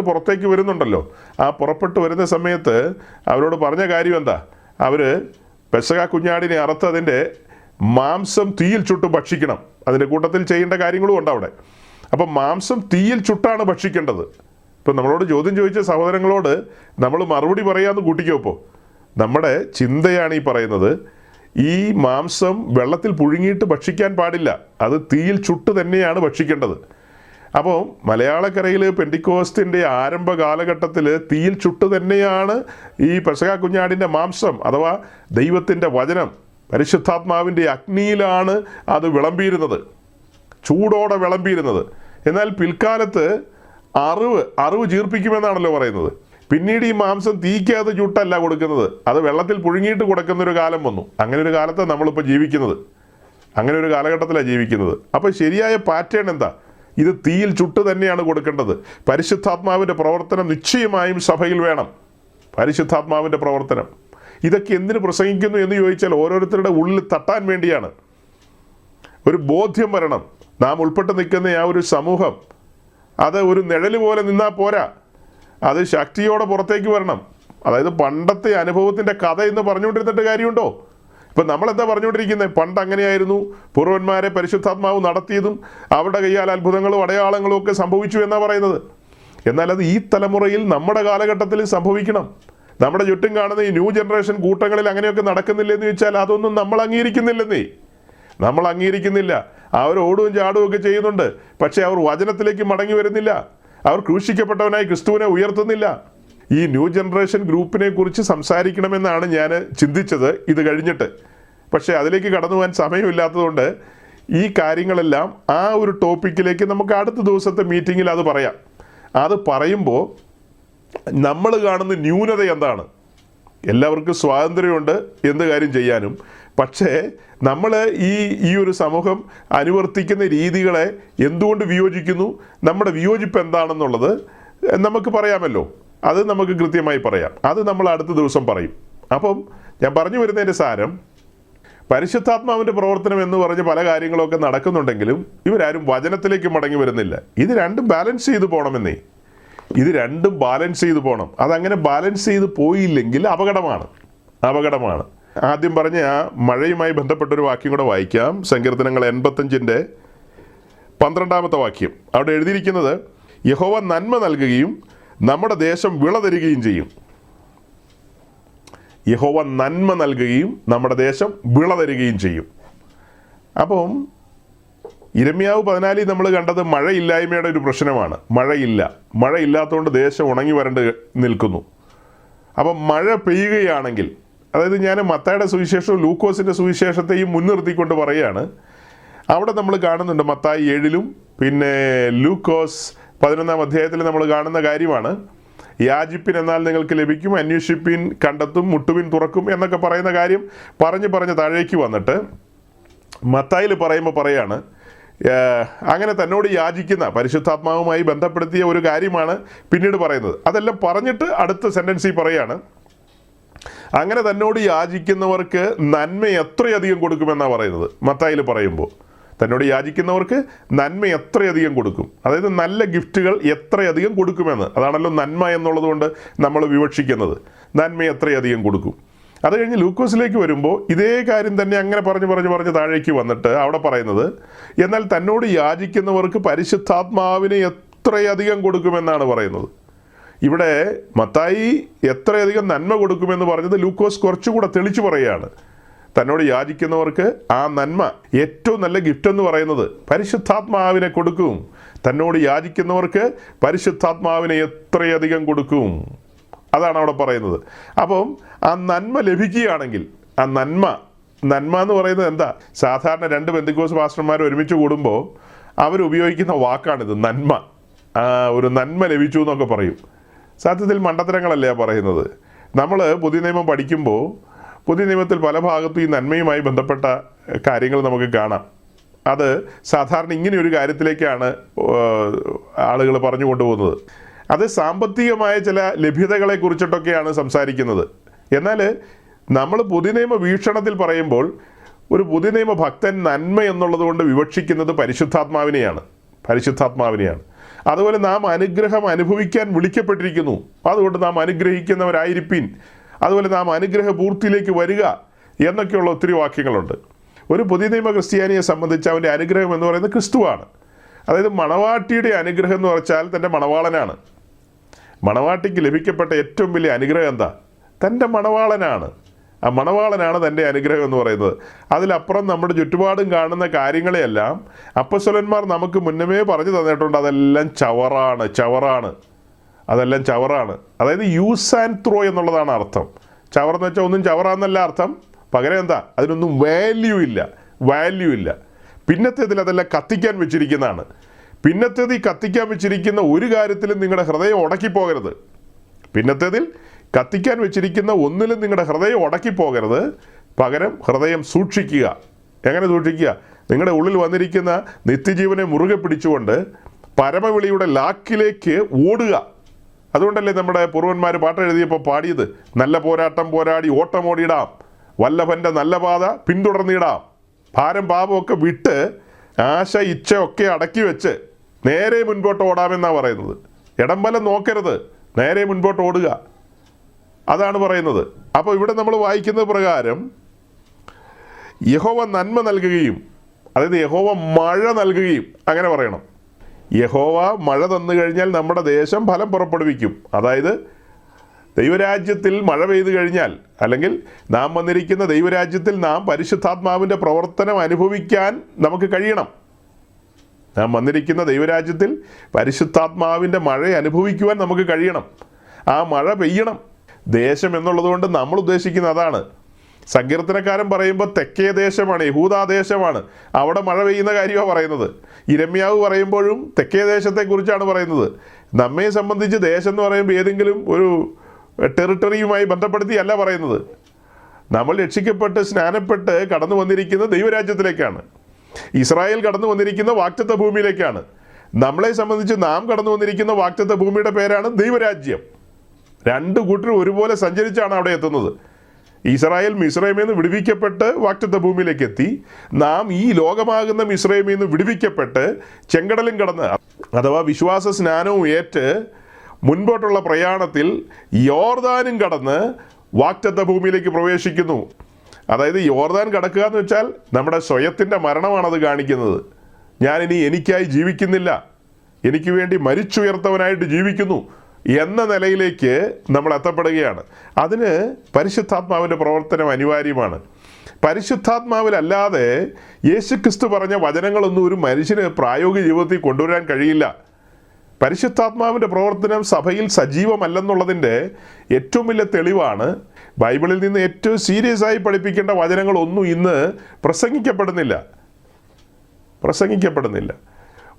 പുറത്തേക്ക് വരുന്നുണ്ടല്ലോ. ആ പുറപ്പെട്ട് വരുന്ന സമയത്ത് അവരോട് പറഞ്ഞ കാര്യം എന്താ? അവർ പെസഹ കുഞ്ഞാടിനെ അറുത്ത് അതിൻ്റെ മാംസം തീയിൽ ചുട്ട് ഭക്ഷിക്കണം. അതിൻ്റെ കൂട്ടത്തിൽ ചെയ്യേണ്ട കാര്യങ്ങളും ഉണ്ട് അവിടെ. അപ്പം മാംസം തീയിൽ ചുട്ടാണ് ഭക്ഷിക്കേണ്ടത്. ഇപ്പം നമ്മളോട് ചോദ്യം ചോദിച്ച സഹോദരങ്ങളോട് നമ്മൾ മറുപടി പറയാമെന്ന് കൂട്ടിക്കോ. ഇപ്പോൾ നമ്മുടെ ചിന്തയാണ് ഈ പറയുന്നത്. ഈ മാംസം വെള്ളത്തിൽ പുഴുങ്ങിയിട്ട് ഭക്ഷിക്കാൻ പാടില്ല, അത് തീയിൽ ചുട്ട് തന്നെയാണ് ഭക്ഷിക്കേണ്ടത്. അപ്പോൾ മലയാളക്കരയിൽ പെന്തിക്കോസ്തിൻ്റെ ആരംഭ കാലഘട്ടത്തിൽ തീയിൽ ചുട്ട് തന്നെയാണ് ഈ പെസഹ കുഞ്ഞാടിൻ്റെ മാംസം അഥവാ ദൈവത്തിൻ്റെ വചനം പരിശുദ്ധാത്മാവിൻ്റെ അഗ്നിയിലാണ് അത് ചൂടോടെ വിളമ്പിയിരുന്നത്. എന്നാൽ പിൽക്കാലത്ത് അറിവ് ജീർപ്പിക്കുമെന്നാണല്ലോ പറയുന്നത്. പിന്നീട് ഈ മാംസം തീക്കകത്ത് ചുട്ടല്ല കൊടുക്കുന്നത്, അത് വെള്ളത്തിൽ പുഴുങ്ങിയിട്ട് കൊടുക്കുന്നൊരു കാലം വന്നു. അങ്ങനെ ഒരു കാലത്താണ് നമ്മളിപ്പോൾ ജീവിക്കുന്നത്. അങ്ങനെ ഒരു കാലഘട്ടത്തിലാണ് ജീവിക്കുന്നത്. അപ്പോൾ ശരിയായ പാറ്റേൺ എന്താ? ഇത് തീയിൽ ചുട്ട് തന്നെയാണ് കൊടുക്കേണ്ടത്. പരിശുദ്ധാത്മാവിൻ്റെ പ്രവർത്തനം നിശ്ചയമായും സഭയിൽ വേണം. പരിശുദ്ധാത്മാവിൻ്റെ പ്രവർത്തനം ഇതൊക്കെ എന്തിനു പ്രസംഗിക്കുന്നു എന്ന് ചോദിച്ചാൽ ഓരോരുത്തരുടെ ഉള്ളിൽ തട്ടാൻ വേണ്ടിയാണ്. ഒരു ബോധ്യം വരണം. നാം ഉൾപ്പെട്ട് നിൽക്കുന്ന ആ ഒരു സമൂഹം അത് ഒരു നിഴല് പോലെ നിന്നാൽ പോരാ, അത് ശക്തിയോടെ പുറത്തേക്ക് വരണം. അതായത് പണ്ടത്തെ അനുഭവത്തിൻ്റെ കഥ എന്ന് പറഞ്ഞുകൊണ്ടിരുന്നിട്ട് കാര്യമുണ്ടോ? ഇപ്പം നമ്മളെന്താ പറഞ്ഞുകൊണ്ടിരിക്കുന്നത്? പണ്ട് അങ്ങനെയായിരുന്നു, പൂർവന്മാരെ പരിശുദ്ധാത്മാവ് നടത്തിയതും അവരുടെ കയ്യാൽ അത്ഭുതങ്ങളും അടയാളങ്ങളും ഒക്കെ സംഭവിച്ചു എന്നാണ് പറയുന്നത്. എന്നാൽ അത് ഈ തലമുറയിൽ നമ്മുടെ കാലഘട്ടത്തിൽ സംഭവിക്കണം. നമ്മുടെ ചുറ്റും കാണുന്ന ഈ ന്യൂ ജനറേഷൻ കൂട്ടങ്ങളിൽ അങ്ങനെയൊക്കെ നടക്കുന്നില്ലെന്ന് ചോദിച്ചാൽ അതൊന്നും നമ്മൾ അംഗീകരിക്കുന്നില്ല. അവർ ഓടുകയും ചാടുകയും ഒക്കെ ചെയ്യുന്നുണ്ട്. പക്ഷേ അവർ വചനത്തിലേക്ക് മടങ്ങി വരുന്നില്ല. അവർ ക്രൂശിക്കപ്പെട്ടവനായി ക്രിസ്തുവിനെ ഉയർത്തുന്നില്ല. ഈ ന്യൂ ജനറേഷൻ ഗ്രൂപ്പിനെ കുറിച്ച് സംസാരിക്കണമെന്നാണ് ഞാൻ ചിന്തിച്ചത് ഇത് കഴിഞ്ഞിട്ട്. പക്ഷേ അതിലേക്ക് കടന്നു പോകാൻ സമയമില്ലാത്തതുകൊണ്ട് ഈ കാര്യങ്ങളെല്ലാം ആ ഒരു ടോപ്പിക്കിലേക്ക് നമുക്ക് അടുത്ത ദിവസത്തെ മീറ്റിങ്ങിൽ അത് പറയാം. അത് പറയുമ്പോൾ നമ്മൾ കാണുന്ന ന്യൂനത എന്താണ്? എല്ലാവർക്കും സ്വാതന്ത്ര്യമുണ്ട് എന്ത് കാര്യം ചെയ്യാനും. പക്ഷേ നമ്മൾ ഈ ഒരു സമൂഹം അനുവർത്തിക്കുന്ന രീതികളെ എന്തുകൊണ്ട് വിയോജിക്കുന്നു, നമ്മുടെ വിയോജിപ്പ് എന്താണെന്നുള്ളത് നമുക്ക് പറയാമല്ലോ. അത് നമുക്ക് കൃത്യമായി പറയാം. അത് നമ്മൾ അടുത്ത ദിവസം പറയും. അപ്പം ഞാൻ പറഞ്ഞു വരുന്നതിൻ്റെ സാരം, പരിശുദ്ധാത്മാവിൻ്റെ പ്രവർത്തനം എന്ന് പറഞ്ഞ് പല കാര്യങ്ങളൊക്കെ നടക്കുന്നുണ്ടെങ്കിലും ഇവരാരും വചനത്തിലേക്ക് മടങ്ങി വരുന്നില്ല. ഇത് രണ്ടും ബാലൻസ് ചെയ്ത് പോകണമെന്നേ. അതങ്ങനെ ബാലൻസ് ചെയ്ത് പോയില്ലെങ്കിൽ അപകടമാണ്. ആദ്യം പറഞ്ഞ ആ മഴയുമായി ബന്ധപ്പെട്ടൊരു വാക്യം കൂടെ വായിക്കാം. സങ്കീർത്തനങ്ങൾ 85-ന്റെ 12-ാമത്തെ വാക്യം. അവിടെ എഴുതിയിരിക്കുന്നത്, യഹോവ നന്മ നൽകുകയും നമ്മുടെ ദേശം വിള തരികയും ചെയ്യും. യഹോവ നന്മ നൽകുകയും നമ്മുടെ ദേശം വിള തരികയും ചെയ്യും. അപ്പം ഇരമ്യാവ് 14 നമ്മൾ കണ്ടത് മഴയില്ലായ്മയുടെ ഒരു പ്രശ്നമാണ്. മഴയില്ലാത്തതുകൊണ്ട് ദേശം ഉണങ്ങി വരണ്ട് നിൽക്കുന്നു. അപ്പം മഴ പെയ്യുകയാണെങ്കിൽ, അതായത് ഞാൻ മത്തായിയുടെ സുവിശേഷവും ലൂക്കോസിൻ്റെ സുവിശേഷത്തെയും മുൻനിർത്തിക്കൊണ്ട് പറയുകയാണ്. അവിടെ നമ്മൾ കാണുന്നുണ്ട് മത്തായി 7-ലും പിന്നെ ലൂക്കോസ് 11-ാം അധ്യായത്തിൽ നമ്മൾ കാണുന്ന കാര്യമാണ്. യാചിപ്പിൻ എന്നാൽ നിങ്ങൾക്ക് ലഭിക്കും, അന്വേഷിപ്പിൻ കണ്ടെത്തും, മുട്ടുവിൻ തുറക്കും എന്നൊക്കെ പറയുന്ന കാര്യം പറഞ്ഞ് താഴേക്ക് വന്നിട്ട് മത്തായിൽ പറയുമ്പോൾ പറയാണ്, അങ്ങനെ തന്നോട് യാചിക്കുന്ന പരിശുദ്ധാത്മാവുമായി ബന്ധപ്പെടുത്തിയ ഒരു കാര്യമാണ് പിന്നീട് പറയുന്നത്. അതെല്ലാം പറഞ്ഞിട്ട് അടുത്ത സെൻറ്റൻസിൽ പറയാണ്, അങ്ങനെ തന്നോട് യാചിക്കുന്നവർക്ക് നന്മ എത്രയധികം കൊടുക്കുമെന്നാണ് പറയുന്നത്. മത്തായിൽ പറയുമ്പോൾ തന്നോട് യാചിക്കുന്നവർക്ക് നന്മ എത്രയധികം കൊടുക്കും, അതായത് നല്ല ഗിഫ്റ്റുകൾ എത്രയധികം കൊടുക്കുമെന്ന്. അതാണല്ലോ നന്മ എന്നുള്ളത് കൊണ്ട് നമ്മൾ വിവക്ഷിക്കുന്നത്. നന്മ എത്രയധികം കൊടുക്കും. അത് കഴിഞ്ഞ് ലൂക്കോസിലേക്ക് വരുമ്പോൾ ഇതേ കാര്യം തന്നെ അങ്ങനെ പറഞ്ഞ് താഴേക്ക് വന്നിട്ട് അവിടെ പറയുന്നത്, എന്നാൽ തന്നോട് യാചിക്കുന്നവർക്ക് പരിശുദ്ധാത്മാവിനെ എത്രയധികം കൊടുക്കുമെന്നാണ് പറയുന്നത്. ഇവിടെ മത്തായി എത്രയധികം നന്മ കൊടുക്കുമെന്ന് പറഞ്ഞത് ലൂക്കോസ് കുറച്ചുകൂടെ തെളിച്ചു പറയുകയാണ്. തന്നോട് യാചിക്കുന്നവർക്ക് ആ നന്മ, ഏറ്റവും നല്ല ഗിഫ്റ്റ് എന്ന് പറയുന്നത് പരിശുദ്ധാത്മാവിനെ കൊടുക്കും. തന്നോട് യാചിക്കുന്നവർക്ക് പരിശുദ്ധാത്മാവിനെ എത്രയധികം കൊടുക്കും, അതാണ് അവിടെ പറയുന്നത്. അപ്പം ആ നന്മ ലഭിക്കുകയാണെങ്കിൽ, ആ നന്മ എന്ന് പറയുന്നത് എന്താ? സാധാരണ 2 പെന്തിക്കോസ് പാസ്റ്റർമാർ ഒരുമിച്ച് കൂടുമ്പോൾ അവരുപയോഗിക്കുന്ന വാക്കാണിത്, നന്മ. ഒരു നന്മ ലഭിച്ചു എന്നൊക്കെ പറയും. സത്യത്തിൽ മണ്ടത്തരങ്ങളല്ലേ പറയുന്നത്. നമ്മൾ പുതിയ നിയമം പഠിക്കുമ്പോൾ പുതിയ നിയമത്തിൽ പല ഭാഗത്തും ഈ നന്മയുമായി ബന്ധപ്പെട്ട കാര്യങ്ങൾ നമുക്ക് കാണാം. അത് സാധാരണ ഇങ്ങനെയൊരു കാര്യത്തിലേക്കാണ് ആളുകൾ പറഞ്ഞു കൊണ്ടുപോകുന്നത്. അത് സാമ്പത്തികമായ ചില ലഭ്യതകളെ കുറിച്ചിട്ടൊക്കെയാണ് സംസാരിക്കുന്നത്. എന്നാൽ നമ്മൾ പുതിയ നിയമ വീക്ഷണത്തിൽ പറയുമ്പോൾ ഒരു പുതിയ നിയമ ഭക്തൻ നന്മ എന്നുള്ളത് കൊണ്ട് വിവക്ഷിക്കുന്നത് പരിശുദ്ധാത്മാവിനെയാണ്. അതുപോലെ നാം അനുഗ്രഹം അനുഭവിക്കാൻ വിളിക്കപ്പെട്ടിരിക്കുന്നു, അതുകൊണ്ട് നാം അനുഗ്രഹിക്കുന്നവരായിരിപ്പിൻ, അതുപോലെ നാം അനുഗ്രഹ പൂർത്തിയിലേക്ക് വരിക എന്നൊക്കെയുള്ള ഒത്തിരി വാക്യങ്ങളുണ്ട്. ഒരു പുതിയ നിയമ ക്രിസ്ത്യാനിയെ സംബന്ധിച്ച് അവൻ്റെ അനുഗ്രഹം എന്ന് പറയുന്നത് ക്രിസ്തുവാണ്. അതായത് മണവാട്ടിയുടെ അനുഗ്രഹം എന്ന് വെച്ചാൽ തൻ്റെ മണവാളനാണ്. മണവാട്ടിക്ക് ലഭിക്കപ്പെട്ട ഏറ്റവും വലിയ അനുഗ്രഹം എന്താ? തൻ്റെ മണവാളനാണ്. ആ മണവാളനാണ് തൻ്റെ അനുഗ്രഹം എന്ന് പറയുന്നത്. അതിലപ്പുറം നമ്മുടെ ചുറ്റുപാടും കാണുന്ന കാര്യങ്ങളെയെല്ലാം അപ്പസ്വലന്മാർ നമുക്ക് മുന്നമേ പറഞ്ഞു തന്നിട്ടുണ്ട്. അതെല്ലാം ചവറാണ്. അതെല്ലാം ചവറാണ്. അതായത് യൂസ് ആൻഡ് ത്രോ എന്നുള്ളതാണ് അർത്ഥം. ചവറെന്ന് വെച്ചാൽ ഒന്നും ചവറാന്നല്ല അർത്ഥം. പകരം എന്താ? അതിനൊന്നും വാല്യൂ ഇല്ല. പിന്നത്തേതിൽ അതെല്ലാം കത്തിക്കാൻ വെച്ചിരിക്കുന്നതാണ്. പിന്നത്തേത് ഈ കത്തിക്കാൻ വെച്ചിരിക്കുന്ന ഒരു കാര്യത്തിലും നിങ്ങളുടെ ഹൃദയം ഉടക്കിപ്പോകരുത്. പിന്നത്തേതിൽ കത്തിക്കാൻ വെച്ചിരിക്കുന്ന ഒന്നിലും നിങ്ങളുടെ ഹൃദയം ഉടക്കിപ്പോകരുത്. പകരം ഹൃദയം സൂക്ഷിക്കുക. എങ്ങനെ സൂക്ഷിക്കുക? നിങ്ങളുടെ ഉള്ളിൽ വന്നിരിക്കുന്ന നിത്യജീവനെ മുറുകെ പിടിച്ചുകൊണ്ട് പരമവിളിയുടെ ലാക്കിലേക്ക് ഓടുക. അതുകൊണ്ടല്ലേ നമ്മുടെ പൂർവന്മാർ പാട്ട് എഴുതിയപ്പോൾ പാടിയത്, നല്ല പോരാട്ടം പോരാടി ഓട്ടമോടിയിടാം, വല്ലഭൻ്റെ നല്ല പാത പിന്തുടർന്നിടാം, ഭാരം പാപമൊക്കെ വിട്ട് ആശ ഇച്ഛയൊക്കെ അടക്കി വെച്ച് നേരെ മുൻപോട്ട് ഓടാമെന്നാണ് പറയുന്നത്. ഇടംബലം നോക്കരുത്, നേരെ മുൻപോട്ട് ഓടുക, അതാണ് പറയുന്നത്. അപ്പോൾ ഇവിടെ നമ്മൾ വായിക്കുന്നത് പ്രകാരം യഹോവ നന്മ നൽകുകയും, അതായത് യഹോവ മഴ നൽകുകയും, അങ്ങനെ പറയണം. യഹോവ മഴ തന്നു കഴിഞ്ഞാൽ നമ്മുടെ ദേശം ഫലം പുറപ്പെടുവിക്കും. അതായത് ദൈവരാജ്യത്തിൽ മഴ പെയ്തു കഴിഞ്ഞാൽ, അല്ലെങ്കിൽ നാം വന്നിരിക്കുന്ന ദൈവരാജ്യത്തിൽ നാം പരിശുദ്ധാത്മാവിൻ്റെ പ്രവർത്തനം അനുഭവിക്കാൻ നമുക്ക് കഴിയണം. നാം വന്നിരിക്കുന്ന ദൈവരാജ്യത്തിൽ പരിശുദ്ധാത്മാവിൻ്റെ മഴ അനുഭവിക്കുവാൻ നമുക്ക് കഴിയണം. ആ മഴ പെയ്യണം. ദേശം എന്നുള്ളതുകൊണ്ട് നമ്മൾ ഉദ്ദേശിക്കുന്ന അതാണ്. സങ്കീർത്തനക്കാരൻ പറയുമ്പോൾ തെക്കേ ദേശമാണ്, യഹൂദാദേശമാണ്, അവിടെ മഴ പെയ്യുന്ന കാര്യമാണ് പറയുന്നത്. ഇരമ്യാവ് പറയുമ്പോഴും തെക്കേ ദേശത്തെക്കുറിച്ചാണ് പറയുന്നത്. നമ്മെ സംബന്ധിച്ച് ദേശം എന്ന് പറയുമ്പോൾ ഏതെങ്കിലും ഒരു ടെറിട്ടറിയുമായി ബന്ധപ്പെടുത്തിയല്ല പറയുന്നത്. നമ്മൾ രക്ഷിക്കപ്പെട്ട് സ്നാനപ്പെട്ട് കടന്നു വന്നിരിക്കുന്ന ദൈവരാജ്യത്തിലേക്കാണ്. ഇസ്രായേൽ കടന്നു വന്നിരിക്കുന്ന വാഗ്ദത്ത ഭൂമിയിലേക്കാണ്. നമ്മളെ സംബന്ധിച്ച് നാം കടന്നു വന്നിരിക്കുന്ന വാഗ്ദത്ത ഭൂമിയുടെ പേരാണ് ദൈവരാജ്യം. 2 കൂട്ടരും ഒരുപോലെ സഞ്ചരിച്ചാണ് അവിടെ എത്തുന്നത്. ഇസ്രായേൽ മിസ്രൈമിൽ നിന്ന് വിടുവിക്കപ്പെട്ട് വാഗ്ദത്ത ഭൂമിയിലേക്ക് എത്തി. നാം ഈ ലോകമാകുന്ന മിസ്രൈമിൽ നിന്ന് വിടുവിക്കപ്പെട്ട് ചെങ്കടലും കടന്ന്, അഥവാ വിശ്വാസ സ്നാനവും ഏറ്റ് മുൻപോട്ടുള്ള പ്രയാണത്തിൽ യോർദാനും കടന്ന് വാഗ്ദത്ത ഭൂമിയിലേക്ക് പ്രവേശിക്കുന്നു. അതായത് യോർദാൻ കടക്കുക എന്ന് വെച്ചാൽ നമ്മുടെ സ്വയത്തിൻ്റെ മരണമാണത് കാണിക്കുന്നത്. ഞാനിനി എനിക്കായി ജീവിക്കുന്നില്ല, എനിക്ക് വേണ്ടി മരിച്ചുയർത്തവനായിട്ട് ജീവിക്കുന്നു എന്ന നിലയിലേക്ക് നമ്മൾ എത്തപ്പെടുകയാണ്. അതിന് പരിശുദ്ധാത്മാവിൻ്റെ പ്രവർത്തനം അനിവാര്യമാണ്. പരിശുദ്ധാത്മാവിലല്ലാതെ യേശുക്രിസ്തു പറഞ്ഞ വചനങ്ങളൊന്നും ഒരു മനുഷ്യന് പ്രായോഗിക ജീവിതത്തിൽ കൊണ്ടുവരാൻ കഴിയില്ല. പരിശുദ്ധാത്മാവിൻ്റെ പ്രവർത്തനം സഭയിൽ സജീവമല്ലെന്നുള്ളതിൻ്റെ ഏറ്റവും വലിയ തെളിവാണ് ബൈബിളിൽ നിന്ന് ഏറ്റവും സീരിയസ് ആയി പഠിപ്പിക്കേണ്ട വചനങ്ങളൊന്നും ഇന്ന് പ്രസംഗിക്കപ്പെടുന്നില്ല.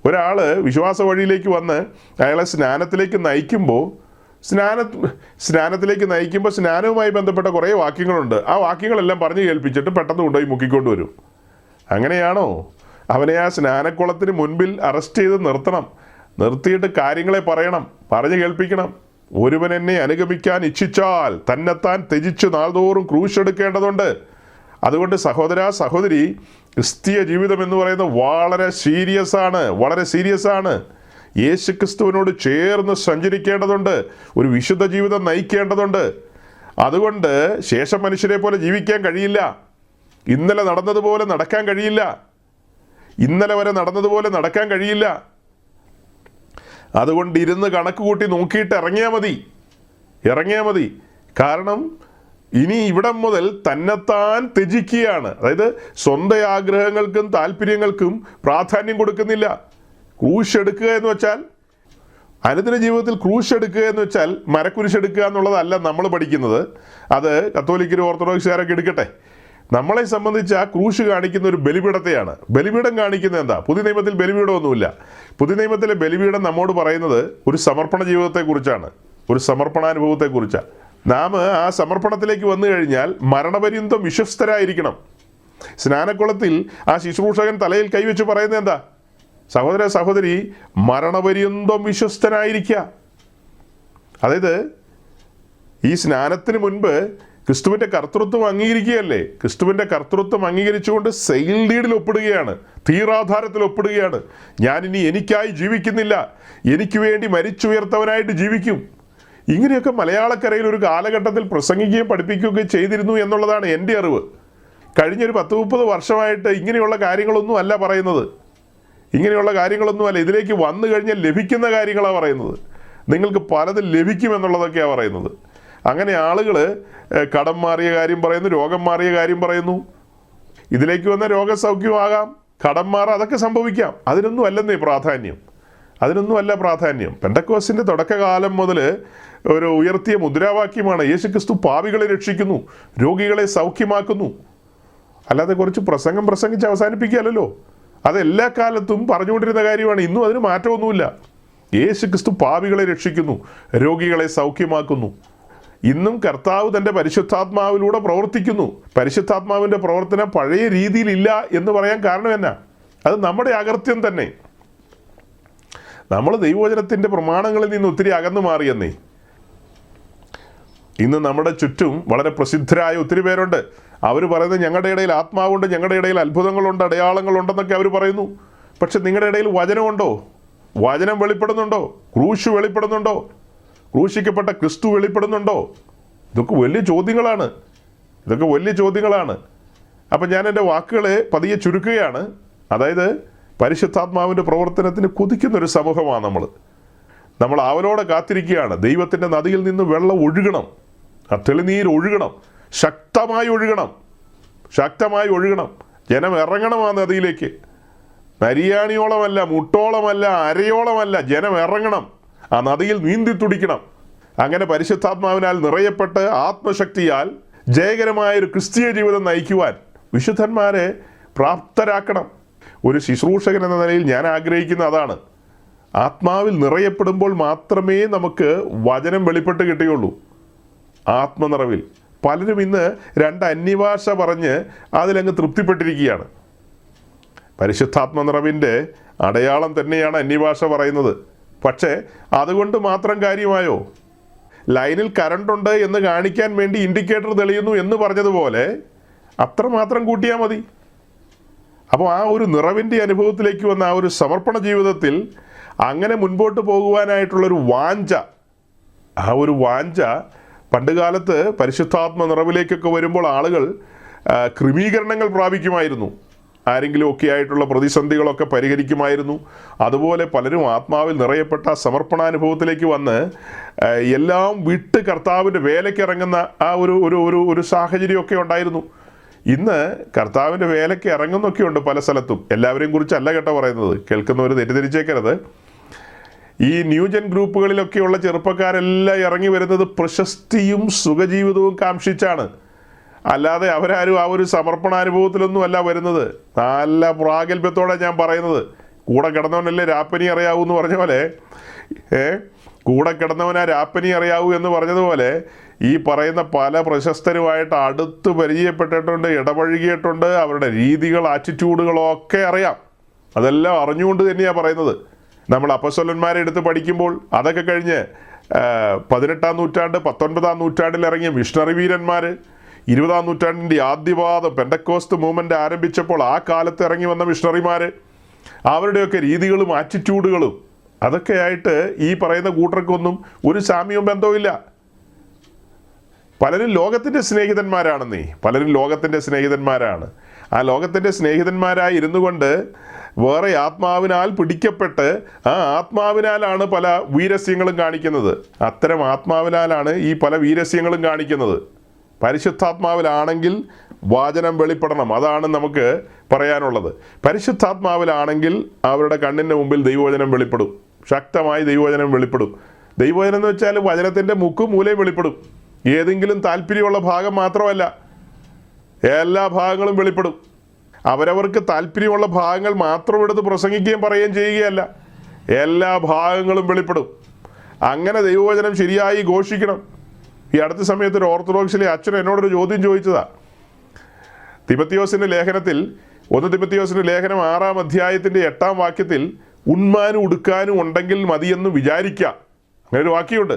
ഒരാൾ വിശ്വാസ വഴിയിലേക്ക് വന്ന് അയാളെ സ്നാനത്തിലേക്ക് നയിക്കുമ്പോൾ സ്നാനവുമായി ബന്ധപ്പെട്ട കുറേ വാക്യങ്ങളുണ്ട്. ആ വാക്യങ്ങളെല്ലാം പറഞ്ഞു കേൾപ്പിച്ചിട്ട് പെട്ടെന്ന് കൊണ്ടുപോയി മുക്കിക്കൊണ്ടുവരും. അങ്ങനെയാണോ? അവനെ ആ സ്നാനക്കുളത്തിന് മുൻപിൽ അറസ്റ്റ് ചെയ്ത് നിർത്തിയിട്ട് കാര്യങ്ങളെ പറഞ്ഞു കേൾപ്പിക്കണം. ഒരുവൻ എന്നെ അനുഗമിക്കാൻ ഇച്ഛിച്ചാൽ തന്നെത്താൻ ത്യജിച്ച് നാൾതോറും ക്രൂശ് എടുക്കേണ്ടതുണ്ട്. അതുകൊണ്ട് സഹോദര സഹോദരി, ക്രിസ്തീയ ജീവിതം എന്ന് പറയുന്നത് വളരെ സീരിയസ് ആണ്. യേശു ക്രിസ്തുവിനോട് ചേർന്ന് സഞ്ചരിക്കേണ്ടതുണ്ട്. ഒരു വിശുദ്ധ ജീവിതം നയിക്കേണ്ടതുണ്ട്. അതുകൊണ്ട് ശേഷം മനുഷ്യരെ പോലെ ജീവിക്കാൻ കഴിയില്ല. ഇന്നലെ നടന്നതുപോലെ നടക്കാൻ കഴിയില്ല. ഇന്നലെ വരെ നടന്നതുപോലെ നടക്കാൻ കഴിയില്ല. അതുകൊണ്ട് ഇരുന്ന് കണക്ക് കൂട്ടി നോക്കിയിട്ട് ഇറങ്ങിയാൽ മതി. കാരണം ഇനി ഇവിടം മുതൽ തന്നെത്താൻ ത്യജിക്കുകയാണ്. അതായത് സ്വന്തം ആഗ്രഹങ്ങൾക്കും താല്പര്യങ്ങൾക്കും പ്രാധാന്യം കൊടുക്കുന്നില്ല. ക്രൂശ് എടുക്കുക എന്ന് വെച്ചാൽ, അനുദിന ജീവിതത്തിൽ ക്രൂശ് എടുക്കുക എന്ന് വെച്ചാൽ മരക്കുരിശെടുക്കുക എന്നുള്ളതല്ല നമ്മൾ പഠിക്കുന്നത്. അത് കത്തോലിക്കരും ഓർത്തഡോക്സുകാരൊക്കെ എടുക്കട്ടെ. നമ്മളെ സംബന്ധിച്ച് ആ ക്രൂശ് കാണിക്കുന്ന ഒരു ബലിപീഠത്തെയാണ്. ബലിപീഠം കാണിക്കുന്നത് എന്താ? പുതിയ നിയമത്തിൽ ബലിപീഠമൊന്നുമില്ല. പുതിയ നിയമത്തിലെ ബലിപീഠം നമ്മോട് പറയുന്നത് ഒരു സമർപ്പണ ജീവിതത്തെക്കുറിച്ചാണ്, ഒരു സമർപ്പണാനുഭവത്തെക്കുറിച്ചാണ്. നാം ആ സമർപ്പണത്തിലേക്ക് വന്നു കഴിഞ്ഞാൽ മരണപര്യന്തം വിശ്വസ്തരായിരിക്കണം. സ്നാനക്കുളത്തിൽ ആ ശുശ്രൂഷകൻ തലയിൽ കൈവച്ച് പറയുന്നത് എന്താ? സഹോദര സഹോദരി, മരണപര്യന്തം വിശ്വസ്തനായിരിക്കുക. അതായത് ഈ സ്നാനത്തിന് മുൻപ് ക്രിസ്തുവിൻ്റെ കർത്തൃത്വം അംഗീകരിക്കുകയല്ലേ? ക്രിസ്തുവിൻ്റെ കർത്തൃത്വം അംഗീകരിച്ചുകൊണ്ട് സെയിൽ ഡീഡിൽ ഒപ്പിടുകയാണ്, തീരാധാരത്തിൽ ഒപ്പിടുകയാണ്. ഞാനിനി എനിക്കായി ജീവിക്കുന്നില്ല, എനിക്ക് വേണ്ടി മരിച്ചുയർത്തവനായിട്ട് ജീവിക്കും. ഇങ്ങനെയൊക്കെ മലയാളക്കരയിൽ ഒരു കാലഘട്ടത്തിൽ പ്രസംഗിക്കുകയും പഠിപ്പിക്കുകയും ചെയ്തിരുന്നു എന്നുള്ളതാണ് എൻ്റെ അറിവ്. കഴിഞ്ഞൊരു 10-30 വർഷമായിട്ട് ഇങ്ങനെയുള്ള കാര്യങ്ങളൊന്നും അല്ല പറയുന്നത്. ഇതിലേക്ക് വന്നു കഴിഞ്ഞാൽ ലഭിക്കുന്ന കാര്യങ്ങളാണ് പറയുന്നത്. നിങ്ങൾക്ക് പലതും ലഭിക്കുമെന്നുള്ളതൊക്കെയാണ് പറയുന്നത്. അങ്ങനെ ആളുകൾ കടം മാറിയ കാര്യം പറയുന്നു, രോഗം മാറിയ കാര്യം പറയുന്നു. ഇതിലേക്ക് വന്ന രോഗസൗഖ്യമാകാം, കടം മാറാം, അതൊക്കെ സംഭവിക്കാം. അതിനൊന്നും അല്ല പ്രാധാന്യം. പെന്തക്കോസ്തിൻ്റെ തുടക്കകാലം മുതൽ ഒരു ഉയർത്തിയ മുദ്രാവാക്യമാണ് യേശുക്രിസ്തു പാപികളെ രക്ഷിക്കുന്നു, രോഗികളെ സൗഖ്യമാക്കുന്നു. അല്ലാതെ കുറച്ച് പ്രസംഗിച്ച് അവസാനിപ്പിക്കുകയല്ലോ. അതെല്ലാ കാലത്തും പറഞ്ഞുകൊണ്ടിരുന്ന കാര്യമാണ്. ഇന്നും അതിന് മാറ്റമൊന്നുമില്ല. യേശുക്രിസ്തു പാപികളെ രക്ഷിക്കുന്നു, രോഗികളെ സൗഖ്യമാക്കുന്നു. ഇന്നും കർത്താവ് തൻ്റെ പരിശുദ്ധാത്മാവിലൂടെ പ്രവർത്തിക്കുന്നു. പരിശുദ്ധാത്മാവിൻ്റെ പ്രവർത്തനം പഴയ രീതിയിലില്ല എന്ന് പറയാൻ കാരണം എന്നാ? അത് നമ്മുടെ അകൃത്യം തന്നെ. നമ്മൾ ദൈവവചനത്തിൻ്റെ പ്രമാണങ്ങളിൽ നിന്ന് ഒത്തിരി അകന്നു മാറിയെന്നേ. ഇന്ന് നമ്മുടെ ചുറ്റും വളരെ പ്രസിദ്ധരായ ഒത്തിരി പേരുണ്ട്. അവർ പറയുന്നത് ഞങ്ങളുടെ ഇടയിൽ ആത്മാവുണ്ട്, ഞങ്ങളുടെ ഇടയിൽ അത്ഭുതങ്ങളുണ്ട്, അടയാളങ്ങളുണ്ടെന്നൊക്കെ അവർ പറയുന്നു. പക്ഷെ നിങ്ങളുടെ ഇടയിൽ വചനമുണ്ടോ? വചനം വെളിപ്പെടുന്നുണ്ടോ? ക്രൂശ് വെളിപ്പെടുന്നുണ്ടോ? ക്രൂശിക്കപ്പെട്ട ക്രിസ്തു വെളിപ്പെടുന്നുണ്ടോ? ഇതൊക്കെ വലിയ ചോദ്യങ്ങളാണ്. അപ്പം ഞാൻ എൻ്റെ വാക്കുകളെ പതിയെ ചുരുക്കുകയാണ്. അതായത് പരിശുദ്ധാത്മാവിൻ്റെ പ്രവർത്തനത്തിന് കൊതിക്കുന്നൊരു സമൂഹമാണ് നമ്മൾ ആവലോടെ കാത്തിരിക്കുകയാണ്. ദൈവത്തിൻ്റെ നദിയിൽ നിന്ന് വെള്ളം ഒഴുകണം, ആ തെളിനീര് ഒഴുകണം, ശക്തമായി ഒഴുകണം. ജനം ഇറങ്ങണം ആ നദിയിലേക്ക്. നരിയാണിയോളമല്ല, മുട്ടോളമല്ല, അരയോളമല്ല, ജനം ഇറങ്ങണം, ആ നദിയിൽ നീന്തി തുടിക്കണം. അങ്ങനെ പരിശുദ്ധാത്മാവിനാൽ നിറയപ്പെട്ട് ആത്മശക്തിയാൽ ജയകരമായൊരു ക്രിസ്തീയ ജീവിതം നയിക്കുവാൻ വിശുദ്ധന്മാരെ പ്രാപ്തരാക്കണം. ഒരു ശുശ്രൂഷകൻ എന്ന നിലയിൽ ഞാൻ ആഗ്രഹിക്കുന്ന അതാണ്. ആത്മാവിൽ നിറയപ്പെടുമ്പോൾ മാത്രമേ നമുക്ക് വചനം വെളിപ്പെട്ട് കിട്ടുകയുള്ളൂ. ആത്മനിറവിൽ പലരും ഇന്ന് 2 അന്യഭാഷ പറഞ്ഞ് അതിലങ്ങ് തൃപ്തിപ്പെട്ടിരിക്കുകയാണ്. പരിശുദ്ധാത്മനിറവിൻ്റെ അടയാളം തന്നെയാണ് അന്യഭാഷ പറയുന്നത്. പക്ഷേ അതുകൊണ്ട് മാത്രം കാര്യമായോ? ലൈനിൽ കറണ്ടുണ്ട് എന്ന് കാണിക്കാൻ വേണ്ടി ഇൻഡിക്കേറ്റർ തെളിയുന്നു എന്ന് പറഞ്ഞതുപോലെ അത്രമാത്രം കൂട്ടിയാൽ മതി. അപ്പോൾ ആ ഒരു നിറവിൻ്റെ അനുഭവത്തിലേക്ക് വന്ന ആ ഒരു സമർപ്പണ ജീവിതത്തിൽ അങ്ങനെ മുൻപോട്ട് പോകുവാനായിട്ടുള്ളൊരു വാഞ്ച, ആ ഒരു വാഞ്ച പണ്ടുകാലത്ത് പരിശുദ്ധാത്മ നിറവിലേക്കൊക്കെ വരുമ്പോൾ ആളുകൾ ക്രമീകരണങ്ങൾ പ്രാപിക്കുമായിരുന്നു. ആരെങ്കിലും ഒക്കെ ആയിട്ടുള്ള പ്രതിസന്ധികളൊക്കെ പരിഹരിക്കുമായിരുന്നു. അതുപോലെ പലരും ആത്മാവിൽ നിറയപ്പെട്ട സമർപ്പണാനുഭവത്തിലേക്ക് വന്ന് എല്ലാം വിട്ട് കർത്താവിൻ്റെ വേലയ്ക്ക് ഇറങ്ങുന്ന ആ ഒരു സാഹചര്യമൊക്കെ ഉണ്ടായിരുന്നു. ഇന്ന് കർത്താവിൻ്റെ വേലയ്ക്ക് ഇറങ്ങുന്നൊക്കെ ഉണ്ട് പല സ്ഥലത്തും. എല്ലാവരെയും കുറിച്ചല്ല കേട്ടോ പറയുന്നത്, കേൾക്കുന്നവർ തെറ്റിദ്ധരിച്ചേക്കരുത്. ഈ ന്യൂജൻ ഗ്രൂപ്പുകളിലൊക്കെയുള്ള ചെറുപ്പക്കാരെല്ലാം ഇറങ്ങി വരുന്നത് പ്രശസ്തിയും സുഖജീവിതവും കാംക്ഷിച്ചാണ്. അല്ലാതെ അവരാരും ആ ഒരു സമർപ്പണാനുഭവത്തിലൊന്നും അല്ല വരുന്നത്. നല്ല പ്രാഗൽഭ്യത്തോടെ ഞാൻ പറയുന്നത്. കൂടെ കിടന്നവനല്ലേ രാപ്പനി അറിയാവൂ എന്ന് പറഞ്ഞ പോലെ, കൂടെ കിടന്നവനാ രാപ്പനി അറിയാവൂ എന്ന് പറഞ്ഞതുപോലെ ഈ പറയുന്ന പല പ്രശസ്തരുമായിട്ട് അടുത്ത് പരിചയപ്പെട്ടിട്ടുണ്ട്, ഇടപഴകിയിട്ടുണ്ട്. അവരുടെ രീതികൾ, ആറ്റിറ്റ്യൂഡുകളൊക്കെ അറിയാം. അതെല്ലാം അറിഞ്ഞുകൊണ്ട് തന്നെയാണ് പറയുന്നത്. നമ്മൾ അപ്പോസ്തലന്മാരെ എടുത്ത് പഠിക്കുമ്പോൾ അതൊക്കെ കഴിഞ്ഞ് 18-ാം നൂറ്റാണ്ട് 19-ാം നൂറ്റാണ്ടിൽ ഇറങ്ങിയ മിഷണറി വീരന്മാർ, 20-ാം നൂറ്റാണ്ടിൻ്റെ ആദ്യപാദം പെന്തക്കോസ്ത് മൂവ്മെൻ്റ് ആരംഭിച്ചപ്പോൾ ആ കാലത്ത് ഇറങ്ങി വന്ന മിഷണറിമാർ, അവരുടെയൊക്കെ രീതികളും ആറ്റിറ്റ്യൂഡുകളും അതൊക്കെയായിട്ട് ഈ പറയുന്ന കൂട്ടർക്കൊന്നും ഒരു സാമ്യവും ബന്ധവുമില്ല. പലരും ലോകത്തിൻ്റെ സ്നേഹിതന്മാരാണെന്നേ, പലരും ലോകത്തിൻ്റെ സ്നേഹിതന്മാരാണ്. ആ ലോകത്തിൻ്റെ സ്നേഹിതന്മാരായി ഇരുന്നു കൊണ്ട് വേറെ ആത്മാവിനാൽ പിടിക്കപ്പെട്ട് ആ ആത്മാവിനാലാണ് പല വീരസ്യങ്ങളും കാണിക്കുന്നത്. അത്തരം ആത്മാവിനാലാണ് ഈ പല വീരസ്യങ്ങളും കാണിക്കുന്നത്. പരിശുദ്ധാത്മാവിലാണെങ്കിൽ വാചനം വെളിപ്പെടണം, അതാണ് നമുക്ക് പറയാനുള്ളത്. പരിശുദ്ധാത്മാവിലാണെങ്കിൽ അവരുടെ കണ്ണിൻ്റെ മുമ്പിൽ ദൈവവചനം വെളിപ്പെടും, ശക്തമായി ദൈവവചനം വെളിപ്പെടും. ദൈവവചനം എന്ന് വെച്ചാൽ വചനത്തിൻ്റെ മുക്കും മൂലയും വെളിപ്പെടും. ഏതെങ്കിലും താല്പര്യമുള്ള ഭാഗം മാത്രമല്ല, എല്ലാ ഭാഗങ്ങളും വെളിപ്പെടും. അവരവർക്ക് താല്പര്യമുള്ള ഭാഗങ്ങൾ മാത്രം എടുത്ത് പ്രസംഗിക്കുകയും പറയുകയും ചെയ്യുകയല്ല, എല്ലാ ഭാഗങ്ങളും വെളിപ്പെടും. അങ്ങനെ ദൈവവചനം ശരിയായി ഘോഷിക്കണം. ഈ അടുത്ത സമയത്ത് ഒരു ഓർത്തഡോക്സിലെ അച്ഛൻ എന്നോടൊരു ചോദ്യം ചോദിച്ചതാ. തിമത്തിയോസിൻ്റെ ലേഖനത്തിൽ 1 തിമത്തിയോസിൻ്റെ ലേഖനം 6-ാം അധ്യായത്തിൻ്റെ 8-ാം വാക്യത്തിൽ ഉണ്മാനും ഉടുക്കാനും ഉണ്ടെങ്കിൽ മതിയെന്ന് വിചാരിക്കാം, അങ്ങനെ ഒരു വാക്യമുണ്ട്.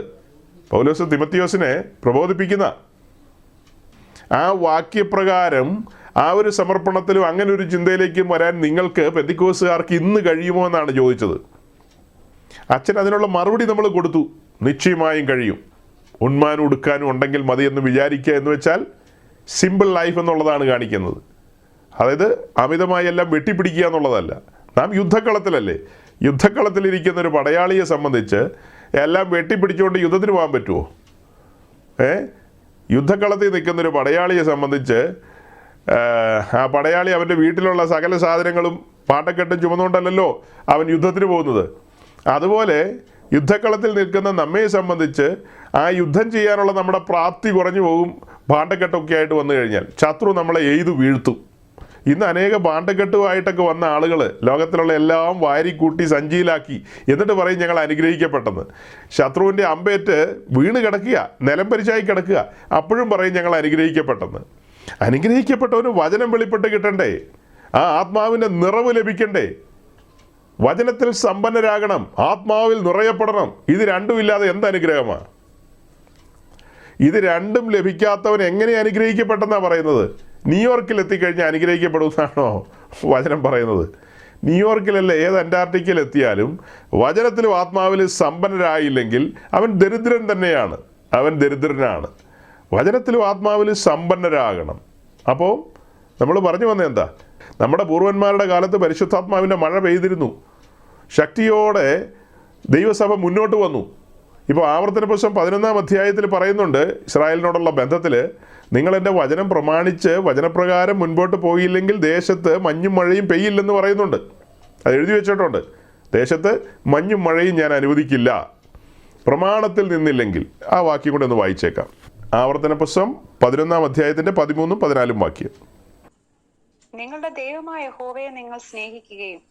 പൗലോസ് തിമത്തിയോസിനെ പ്രബോധിപ്പിക്കുന്ന ആ വാക്യപ്രകാരം ആ ഒരു സമർപ്പണത്തിലും അങ്ങനെ ഒരു ചിന്തയിലേക്കും വരാൻ നിങ്ങൾക്ക് പെന്തിക്കോസുകാർക്ക് ഇന്ന് കഴിയുമോ എന്നാണ് ചോദിച്ചത്. അച്ഛൻ അതിനുള്ള മറുപടി നമ്മൾ കൊടുത്തു. നിശ്ചയമായും കഴിയും. ഉണ്മാനും ഉടുക്കാനും ഉണ്ടെങ്കിൽ മതി എന്ന് വിചാരിക്കുക എന്ന് വെച്ചാൽ സിമ്പിൾ ലൈഫ് എന്നുള്ളതാണ് കാണിക്കുന്നത്. അതായത് അമിതമായി എല്ലാം വെട്ടിപ്പിടിക്കുക എന്നുള്ളതല്ല. നാം യുദ്ധക്കളത്തിലല്ലേ, യുദ്ധക്കളത്തിലിരിക്കുന്ന ഒരു പടയാളിയെ സംബന്ധിച്ച് എല്ലാം വെട്ടിപ്പിടിച്ചുകൊണ്ട് യുദ്ധത്തിന് പോകാൻ പറ്റുമോ? യുദ്ധക്കളത്തിൽ നിൽക്കുന്നൊരു പടയാളിയെ സംബന്ധിച്ച് ആ പടയാളി അവൻ്റെ വീട്ടിലുള്ള സകല സാധനങ്ങളും പാട്ടക്കെട്ടും ചുമന്നുകൊണ്ടല്ലോ അവൻ യുദ്ധത്തിന് പോകുന്നത്. അതുപോലെ യുദ്ധക്കളത്തിൽ നിൽക്കുന്ന നമ്മെ സംബന്ധിച്ച് ആ യുദ്ധം ചെയ്യാനുള്ള നമ്മുടെ പ്രാപ്തി കുറഞ്ഞു പോകും. പാണ്ടക്കെട്ടൊക്കെ ആയിട്ട് വന്നു കഴിഞ്ഞാൽ ശത്രു നമ്മളെ എയ്തു വീഴ്ത്തും. ഇന്ന് അനേക പാണ്ടക്കെട്ടുമായിട്ടൊക്കെ വന്ന ആളുകൾ ലോകത്തിലുള്ള എല്ലാം വാരിക്കൂട്ടി സഞ്ചിയിലാക്കി എന്നിട്ട് പറയും ഞങ്ങൾ അനുഗ്രഹിക്കപ്പെട്ടെന്ന്. ശത്രുവിൻ്റെ അമ്പേറ്റ് വീണ് കിടക്കുക, നിലം പരിച്ചായി കിടക്കുക, അപ്പോഴും പറയും ഞങ്ങൾ അനുഗ്രഹിക്കപ്പെട്ടെന്ന്. അനുഗ്രഹിക്കപ്പെട്ടവന് വചനം വെളിപ്പെട്ട് കിട്ടണ്ടേ? ആ ആത്മാവിൻ്റെ നിറവ് ലഭിക്കണ്ടേ? വചനത്തിൽ സമ്പന്നരാകണം, ആത്മാവിൽ നിറയപ്പെടണം. ഇത് രണ്ടും ഇല്ലാതെ എന്ത് അനുഗ്രഹമാണ്? ഇത് രണ്ടും ലഭിക്കാത്തവൻ എങ്ങനെ അനുഗ്രഹിക്കപ്പെട്ടെന്നാണ് പറയുന്നത്? ന്യൂയോർക്കിൽ എത്തിക്കഴിഞ്ഞാൽ അനുഗ്രഹിക്കപ്പെടുമെന്നാണോ വചനം പറയുന്നത്? ന്യൂയോർക്കിലല്ല, ഏത് അന്റാർട്ടിക്കയിൽ എത്തിയാലും വചനത്തിലും ആത്മാവിലും സമ്പന്നരായില്ലെങ്കിൽ അവൻ ദരിദ്രൻ തന്നെയാണ്, അവൻ ദരിദ്രനാണ്. വചനത്തിലും ആത്മാവിലും സമ്പന്നരാകണം. അപ്പോൾ നമ്മൾ പറഞ്ഞു വന്നത് എന്താ? നമ്മുടെ പൂർവന്മാരുടെ കാലത്ത് പരിശുദ്ധാത്മാവിൻ്റെ മഴ പെയ്തിരുന്നു, ശക്തിയോടെ ദൈവസഭ മുന്നോട്ട് വന്നു. ഇപ്പോൾ ആവർത്തന പുസ്തകം 11-ാം അധ്യായത്തിൽ പറയുന്നുണ്ട്, ഇസ്രായേലിനോടുള്ള ബന്ധത്തിൽ നിങ്ങളെൻ്റെ വചനം പ്രമാണിച്ച് വചനപ്രകാരം മുൻപോട്ട് പോയില്ലെങ്കിൽ ദേശത്ത് മഞ്ഞും മഴയും പെയ്യില്ലെന്ന് പറയുന്നുണ്ട്. അത് എഴുതി വെച്ചിട്ടുണ്ട്. ദേശത്ത് മഞ്ഞും മഴയും ഞാൻ അനുവദിക്കില്ല പ്രമാണത്തിൽ നിന്നില്ലെങ്കിൽ. ആ വാക്യം കൂടെ ഒന്ന് വായിച്ചേക്കാം. ആവർത്തന പുസ്തകം 11-ാം അധ്യായത്തിൻ്റെ 13-ഉം 14-ഉം വാക്യം. നിങ്ങളുടെ ദൈവമായ യഹോവയെ നിങ്ങൾ സ്നേഹിക്കുകയും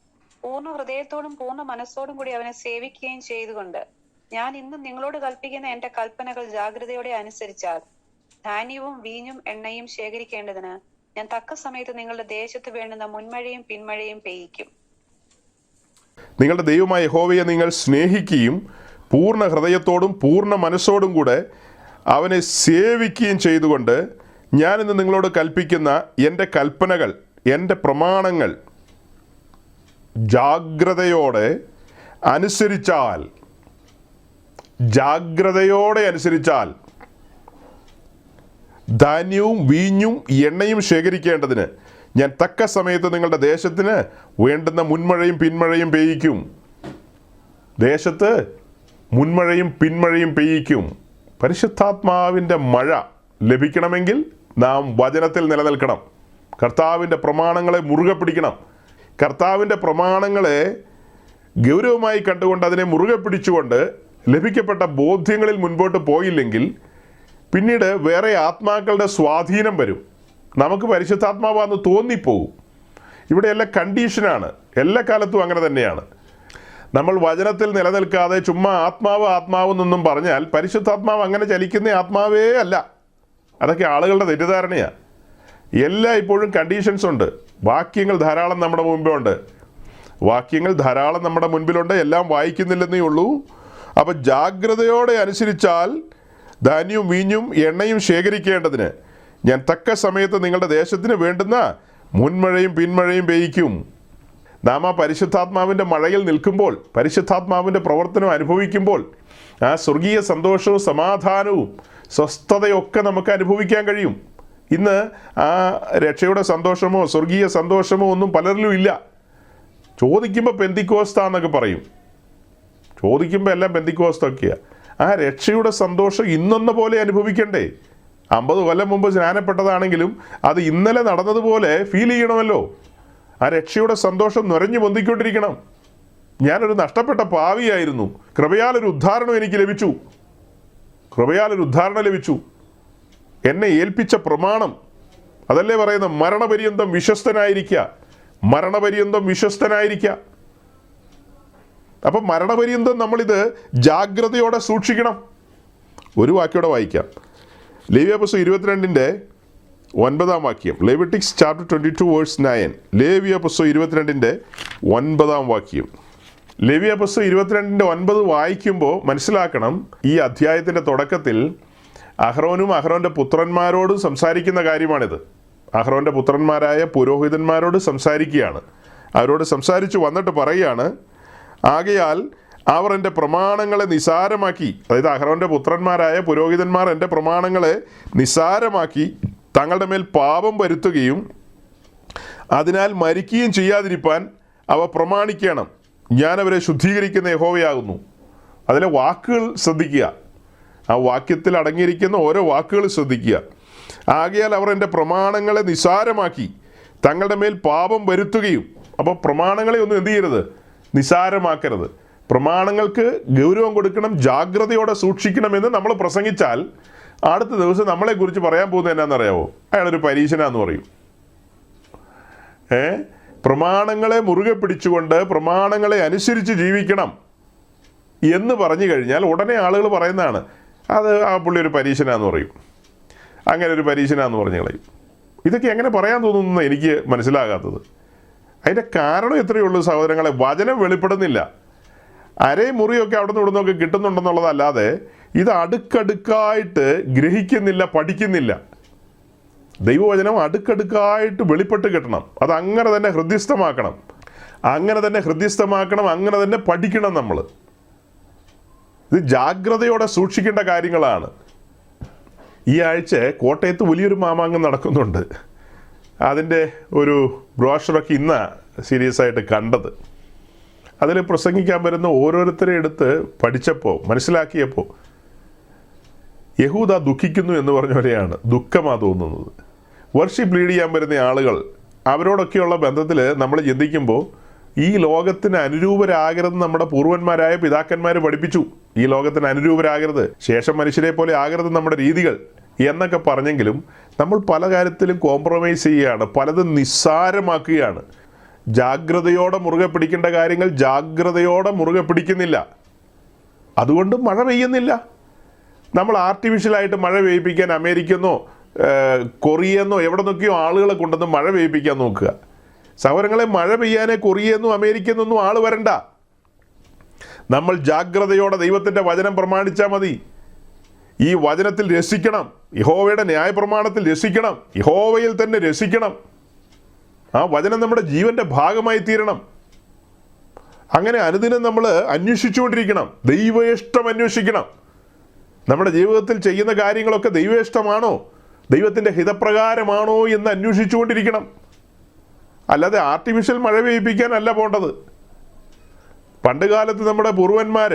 പൂർണ്ണ ഹൃദയത്തോടും പൂർണ്ണ മനസ്സോടും കൂടി അവനെ സേവിക്കുകയും ചെയ്തുകൊണ്ട് ഞാൻ ഇന്ന് നിങ്ങളോട് കൽപ്പിക്കുന്ന എന്റെ കൽപ്പനകൾ ജാഗ്രതയോടെ അനുസരിച്ചാൽ ധാന്യവും വീഞ്ഞും എണ്ണയും ശേഖരിക്കേണ്ടതിന് ഞാൻ തക്ക സമയത്ത് നിങ്ങളുടെ ദേശത്ത് വേണ്ടുന്ന മുൻമഴയും പിന്മഴയും പെയ്യിക്കും. നിങ്ങളുടെ ദൈവമായ യഹോവയെ നിങ്ങൾ സ്നേഹിക്കുകയും പൂർണ്ണ ഹൃദയത്തോടും പൂർണ്ണ മനസ്സോടും കൂടെ അവനെ സേവിക്കുകയും ചെയ്തുകൊണ്ട് ഞാനിന്ന് നിങ്ങളോട് കൽപ്പിക്കുന്ന എൻ്റെ കൽപ്പനകൾ, എൻ്റെ പ്രമാണങ്ങൾ ജാഗ്രതയോടെ അനുസരിച്ചാൽ ധാന്യവും വീഞ്ഞും എണ്ണയും ശേഖരിക്കേണ്ടതിന് ഞാൻ തക്ക സമയത്ത് നിങ്ങളുടെ ദേശത്തിന് വേണ്ടുന്ന മുൻമഴയും പിന്മഴയും പെയ്യിക്കും. ദേശത്ത് മുൻമഴയും പിന്മഴയും പെയ്യിക്കും. പരിശുദ്ധാത്മാവിൻ്റെ മഴ ലഭിക്കണമെങ്കിൽ നാം വചനത്തിൽ നിലനിൽക്കണം. കർത്താവിൻ്റെ പ്രമാണങ്ങളെ മുറുകെ പിടിക്കണം. കർത്താവിൻ്റെ പ്രമാണങ്ങളെ ഗൗരവമായി കണ്ടുകൊണ്ട് അതിനെ മുറുകെ പിടിച്ചുകൊണ്ട് ലഭിക്കപ്പെട്ട ബോധ്യങ്ങളിൽ മുൻപോട്ട് പോയില്ലെങ്കിൽ പിന്നീട് വേറെ ആത്മാക്കളുടെ സ്വാധീനം വരും. നമുക്ക് പരിശുദ്ധാത്മാവാന്ന് തോന്നിപ്പോകും. ഇവിടെയെല്ലാം കണ്ടീഷനാണ്. എല്ലാ കാലത്തും അങ്ങനെ തന്നെയാണ്. നമ്മൾ വചനത്തിൽ നിലനിൽക്കാതെ ചുമ്മാ ആത്മാവ് ആത്മാവെന്നൊന്നും പറഞ്ഞാൽ പരിശുദ്ധാത്മാവ് അങ്ങനെ ചലിക്കുന്ന ആത്മാവേ അല്ല. അതൊക്കെ ആളുകളുടെ തെറ്റിദ്ധാരണയാണ്. എല്ലാം ഇപ്പോഴും കണ്ടീഷൻസ് ഉണ്ട്. വാക്യങ്ങൾ ധാരാളം നമ്മുടെ മുമ്പിലുണ്ട്. എല്ലാം വായിക്കുന്നില്ലെന്നേ ഉള്ളൂ. അപ്പം ജാഗ്രതയോടെ അനുസരിച്ചാൽ ധാന്യവും വീഞ്ഞും എണ്ണയും ശേഖരിക്കേണ്ടതിന് ഞാൻ തക്ക സമയത്ത് നിങ്ങളുടെ ദേശത്തിന് വേണ്ടുന്ന മുൻമഴയും പിന്മഴയും പെയ്യിക്കും. നാം ആ പരിശുദ്ധാത്മാവിൻ്റെ മഴയിൽ നിൽക്കുമ്പോൾ, പരിശുദ്ധാത്മാവിൻ്റെ പ്രവർത്തനം അനുഭവിക്കുമ്പോൾ ആ സ്വർഗീയ സന്തോഷവും സമാധാനവും സ്വസ്ഥതയൊക്കെ നമുക്ക് അനുഭവിക്കാൻ കഴിയും. ഇന്ന് ആ രക്ഷയുടെ സന്തോഷമോ സ്വർഗീയ സന്തോഷമോ ഒന്നും പലരിലും ഇല്ല. ചോദിക്കുമ്പോൾ പെന്തിക്കോസ്താന്നൊക്കെ പറയും. ചോദിക്കുമ്പോൾ എല്ലാം പെന്തിക്കോസ്തൊക്കെയാണ്. ആ രക്ഷയുടെ സന്തോഷം ഇന്നൊന്ന പോലെ അനുഭവിക്കണ്ടേ? 50 കൊല്ലം മുമ്പ് സ്നാനപ്പെട്ടതാണെങ്കിലും അത് ഇന്നലെ നടന്നതുപോലെ ഫീൽ ചെയ്യണമല്ലോ. ആ രക്ഷയുടെ സന്തോഷം നുരഞ്ഞു പൊന്തിക്കൊണ്ടിരിക്കണം. ഞാനൊരു നഷ്ടപ്പെട്ട പാവിയായിരുന്നു. കൃപയാലൊരു ഉദ്ധാരണം എനിക്ക് ലഭിച്ചു. എന്നെ ഏൽപ്പിച്ച പ്രമാണം അതല്ലേ പറയുന്ന മരണപര്യന്തം വിശ്വസ്തനായിരിക്കുക. അപ്പം മരണപര്യന്തം നമ്മളിത് ജാഗ്രതയോടെ സൂക്ഷിക്കണം. ഒരു വാക്യോടെ വായിക്കാം. ലേവ്യാപുസ്തകം 22-ന്റെ 9-ാം വാക്യം. Leviticus chapter 22 verse 9. ലേവ്യാപുസ്തകം 22-ന്റെ 9-ാം വാക്യം. ലേവ്യാപുസ്തകം 22-ന്റെ 9 വായിക്കുമ്പോൾ മനസ്സിലാക്കണം, ഈ അധ്യായത്തിൻ്റെ തുടക്കത്തിൽ അഹ്റോനും അഹ്റോൻ്റെ പുത്രന്മാരോടും സംസാരിക്കുന്ന കാര്യമാണിത്. അഹ്റോൻ്റെ പുത്രന്മാരായ പുരോഹിതന്മാരോട് സംസാരിക്കുകയാണ്. അവരോട് സംസാരിച്ചു വന്നിട്ട് പറയുകയാണ്, ആകയാൽ അവർ എൻ്റെ പ്രമാണങ്ങളെ നിസാരമാക്കി, അതായത് അഹ്റോൻ്റെ പുത്രന്മാരായ പുരോഹിതന്മാർ എൻ്റെ പ്രമാണങ്ങളെ നിസാരമാക്കി തങ്ങളുടെ മേൽ പാപം വരുത്തുകയും അതിനാൽ മരിക്കുകയും ചെയ്യാതിരിപ്പാൻ അവ പ്രമാണിക്കണം. ഞാൻ അവരെ ശുദ്ധീകരിക്കുന്ന യഹോവയാകുന്നു. അതിലെ വാക്കുകൾ ശ്രദ്ധിക്കുക. ആ വാക്യത്തിൽ അടങ്ങിയിരിക്കുന്ന ഓരോ വാക്കുകൾ ശ്രദ്ധിക്കുക. ആകയാൽ അവർ എൻ്റെ പ്രമാണങ്ങളെ നിസാരമാക്കി തങ്ങളുടെ മേൽ പാപം വരുത്തുകയും. അപ്പോൾ പ്രമാണങ്ങളെ ഒന്നും എന്ത് ചെയ്യരുത്? നിസാരമാക്കരുത്. പ്രമാണങ്ങൾക്ക് ഗൗരവം കൊടുക്കണം, ജാഗ്രതയോടെ സൂക്ഷിക്കണമെന്ന് നമ്മൾ പ്രസംഗിച്ചാൽ അടുത്ത ദിവസം നമ്മളെക്കുറിച്ച് പറയാൻ പോകുന്നത് എന്നാണെന്നറിയാവോ? അയാളൊരു പരീശനാന്ന് പറയും. പ്രമാണങ്ങളെ മുറുകെ പിടിച്ചുകൊണ്ട് പ്രമാണങ്ങളെ അനുസരിച്ച് ജീവിക്കണം എന്ന് പറഞ്ഞു കഴിഞ്ഞാൽ ഉടനെ ആളുകൾ പറയുന്നതാണ്, അത് ആ പുള്ളി ഒരു പരീശനാന്ന് പറയും, അങ്ങനെ ഒരു പരീശനാന്ന് പറഞ്ഞു കളയും. ഇതൊക്കെ എങ്ങനെ പറയാൻ തോന്നുന്നു എനിക്ക് മനസ്സിലാകാത്തത്. അതിൻ്റെ കാരണം എത്രയേ ഉള്ളൂ സഹോദരങ്ങളെ, വചനം വെളിപ്പെടുന്നില്ല. അരയും മുറിയൊക്കെ അവിടെ നിന്ന് ഇവിടെ നിന്നൊക്കെ കിട്ടുന്നുണ്ടെന്നുള്ളതല്ലാതെ ഇത് അടുക്കടുക്കായിട്ട് ഗ്രഹിക്കുന്നില്ല, പഠിക്കുന്നില്ല. ദൈവവചനം അടുക്കടുക്കായിട്ട് വെളിപ്പെട്ട് കിട്ടണം. അത് അങ്ങനെ തന്നെ ഹൃദ്യസ്ഥമാക്കണം, അങ്ങനെ തന്നെ പഠിക്കണം. നമ്മൾ ഇത് ജാഗ്രതയോടെ സൂക്ഷിക്കേണ്ട കാര്യങ്ങളാണ്. ഈ ആഴ്ച കോട്ടയത്ത് വലിയൊരു മാമാങ്കം നടക്കുന്നുണ്ട്. അതിൻ്റെ ഒരു ബ്രോഷറൊക്കെ ഇന്ന് സീരിയസ് ആയിട്ട് കണ്ടത്. അതിൽ പ്രസംഗിക്കാൻ വരുന്ന ഓരോരുത്തരെ എടുത്ത് പഠിച്ചപ്പോൾ മനസ്സിലാക്കിയപ്പോൾ യഹൂദ ദുഃഖിക്കുന്നു എന്ന് പറഞ്ഞ പോലെയാണ് ദുഃഖമാണ് തോന്നുന്നത്. വർഷിപ്പ് ലീഡ് ചെയ്യാൻ വരുന്ന ആളുകൾ, അവരോടൊക്കെയുള്ള ബന്ധത്തിൽ നമ്മൾ ചിന്തിക്കുമ്പോൾ ഈ ലോകത്തിന് അനുരൂപരാകരുത് നമ്മുടെ പൂർവന്മാരായ പിതാക്കന്മാർ പഠിപ്പിച്ചു. ഈ ലോകത്തിന് അനുരൂപരാകരുത്, ശേഷം മനുഷ്യരെ പോലെ ആകരുത് നമ്മുടെ രീതികൾ എന്നൊക്കെ പറഞ്ഞെങ്കിലും നമ്മൾ പല കാര്യത്തിലും കോംപ്രമൈസ് ചെയ്യുകയാണ്, പലതും നിസ്സാരമാക്കുകയാണ്. ജാഗ്രതയോടെ മുറുകെ പിടിക്കേണ്ട കാര്യങ്ങൾ ജാഗ്രതയോടെ മുറുകെ പിടിക്കുന്നില്ല. അതുകൊണ്ട് മഴ പെയ്യുന്നില്ല. നമ്മൾ ആർട്ടിഫിഷ്യലായിട്ട് മഴ പെയ്യിപ്പിക്കാൻ അമേരിക്കന്നോ കൊറിയെന്നോ എവിടെ നിന്നൊക്കെയോ ആളുകളെ കൊണ്ടുവന്ന് മഴ പെയ്യിപ്പിക്കാൻ നോക്കുക. സഹോദരങ്ങളെ, മഴ പെയ്യാനേ കൊറിയെന്നോ അമേരിക്കന്നൊന്നും ആൾ വരണ്ട. നമ്മൾ ജാഗ്രതയോടെ ദൈവത്തിൻ്റെ വചനം പ്രമാണിച്ചാൽ മതി. ഈ വചനത്തിൽ രസിക്കണം, യഹോവയുടെ ന്യായപ്രമാണത്തിൽ രസിക്കണം, യഹോവയിൽ തന്നെ രസിക്കണം. ആ വചനം നമ്മുടെ ജീവൻ്റെ ഭാഗമായി തീരണം. അങ്ങനെ അനുദിനം നമ്മൾ അന്വേഷിച്ചുകൊണ്ടിരിക്കണം, ദൈവേഷ്ടം അന്വേഷിക്കണം. നമ്മുടെ ജീവിതത്തിൽ ചെയ്യുന്ന കാര്യങ്ങളൊക്കെ ദൈവേഷ്ടമാണോ, ദൈവത്തിൻ്റെ ഹിതപ്രകാരമാണോ എന്ന് അന്വേഷിച്ചുകൊണ്ടിരിക്കണം. അല്ലാതെ ആർട്ടിഫിഷ്യൽ മഴ പെയ്യിപ്പിക്കാനല്ല പോണ്ടത്. പണ്ട് കാലത്ത് നമ്മുടെ പൂർവന്മാർ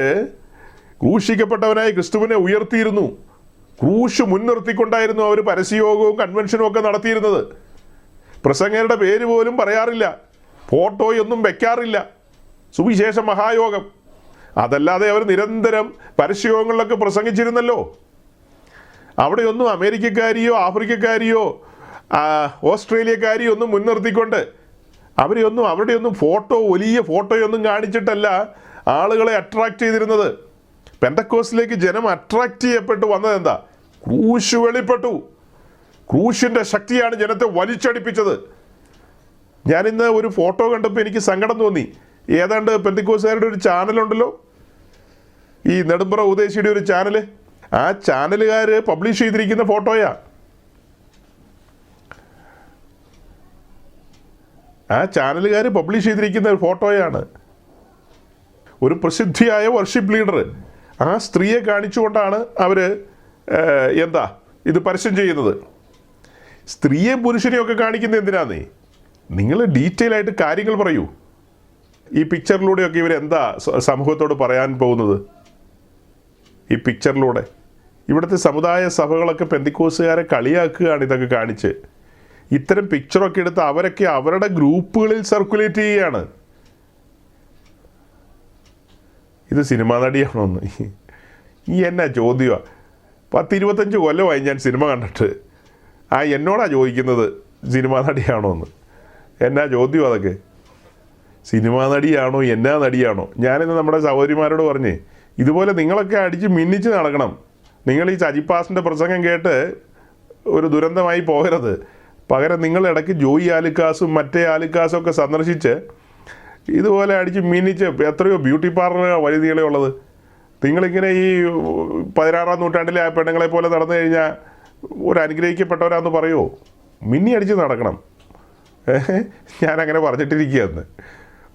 ക്രൂശിക്കപ്പെട്ടവനായി ക്രിസ്തുവിനെ ഉയർത്തിയിരുന്നു. ക്രൂശ് മുൻനിർത്തിക്കൊണ്ടായിരുന്നു അവർ പരസ്യയോഗവും കൺവെൻഷനും ഒക്കെ നടത്തിയിരുന്നത്. പ്രസംഗരുടെ പേര് പോലും പറയാറില്ല, ഫോട്ടോയൊന്നും വെക്കാറില്ല. സുവിശേഷ മഹായോഗം. അതല്ലാതെ അവർ നിരന്തരം പരസ്യയോഗങ്ങളിലൊക്കെ പ്രസംഗിച്ചിരുന്നല്ലോ. അവിടെയൊന്നും അമേരിക്കക്കാരിയോ ആഫ്രിക്കക്കാരിയോ ഓസ്ട്രേലിയക്കാരിയോ ഒന്നും മുൻനിർത്തിക്കൊണ്ട് അവരുടെയൊന്നും വലിയ ഫോട്ടോയൊന്നും കാണിച്ചിട്ടല്ല ആളുകളെ അട്രാക്റ്റ് ചെയ്തിരുന്നത്. പെന്തക്കോസ്റ്റിലേക്ക് ജനം അട്രാക്റ്റ് ചെയ്യപ്പെട്ടു വന്നത് എന്താ? ക്രൂശ് വെളിപ്പെട്ടു. ക്രൂശിൻ്റെ ശക്തിയാണ് ജനത്തെ വലിച്ചടിപ്പിച്ചത്. ഞാനിന്ന് ഒരു ഫോട്ടോ കണ്ടപ്പോൾ എനിക്ക് സങ്കടം തോന്നി. ഏതാണ്ട് പെന്തക്കോസ്റ്റുകാരുടെ ഒരു ചാനലുണ്ടല്ലോ, ഈ നെടുമ്പ്ര ഉദേശിയുടെ ഒരു ചാനല്, ആ ചാനലുകാർ പബ്ലിഷ് ചെയ്തിരിക്കുന്ന ഫോട്ടോയാ. ആ ചാനലുകാർ പബ്ലിഷ് ചെയ്തിരിക്കുന്ന ഒരു ഫോട്ടോയാണ്. ഒരു പ്രസിദ്ധിയായ വർഷിപ്പ് ലീഡർ ആ സ്ത്രീയെ കാണിച്ചുകൊണ്ടാണ് അവർ ഇത് പരസ്യം ചെയ്യുന്നത്. സ്ത്രീയെയും പുരുഷനെയും ഒക്കെ കാണിക്കുന്നത് എന്തിനാന്നേ? നിങ്ങൾ ഡീറ്റെയിൽ ആയിട്ട് കാര്യങ്ങൾ പറയൂ. ഈ പിക്ചറിലൂടെയൊക്കെ ഇവരെന്താ സമൂഹത്തോട് പറയാൻ പോകുന്നത്? ഈ പിക്ചറിലൂടെ ഇവിടുത്തെ സമുദായ സഭകളൊക്കെ പെന്തക്കോസ്തുകാരെ കളിയാക്കുകയാണ് ഇതൊക്കെ കാണിച്ച്. ഇത്തരം പിക്ചറൊക്കെ എടുത്ത് അവരൊക്കെ അവരുടെ ഗ്രൂപ്പുകളിൽ സർക്കുലേറ്റ് ചെയ്യുകയാണ്. ഇത് സിനിമാ നടിയാണോ എന്ന് ഈ എന്നാ ചോദ്യമാണ്? 10-25 കൊല്ലമായി ഞാൻ സിനിമ കണ്ടിട്ട്. എന്നോടാ ചോദിക്കുന്നത് സിനിമാ നടിയാണോ എന്ന്. എന്നാ ചോദ്യം അതൊക്കെ? സിനിമാ നടിയാണോ എന്നാ നടിയാണോ? ഞാനിന്ന് നമ്മുടെ സഹോദരിമാരോട് പറഞ്ഞേ, ഇതുപോലെ നിങ്ങളൊക്കെ അടിച്ച് മിന്നിച്ച് നടക്കണം. നിങ്ങൾ ഈ സജിപ്പാസിൻ്റെ പ്രസംഗം കേട്ട് ഒരു ദുരന്തമായി പോകരുത്. പകരം നിങ്ങൾ ഇടയ്ക്ക് ജോയി ആലുക്കാസും മറ്റേ ആലുക്കാസും ഒക്കെ സന്ദർശിച്ച് ഇതുപോലെ അടിച്ച് മിന്നിച്ച്, എത്രയോ ബ്യൂട്ടി പാർലർ വനിതകളെ ഉള്ളത്. നിങ്ങളിങ്ങനെ ഈ 16-ാം നൂറ്റാണ്ടിലെ ആ പെണ്ണുങ്ങളെ പോലെ നടന്നു കഴിഞ്ഞാൽ ഒരു അനുഗ്രഹിക്കപ്പെട്ടവരാന്ന് പറയുമോ? മിന്നി അടിച്ച് നടക്കണം. ഞാനങ്ങനെ പറഞ്ഞിട്ടിരിക്കുകയെന്ന്.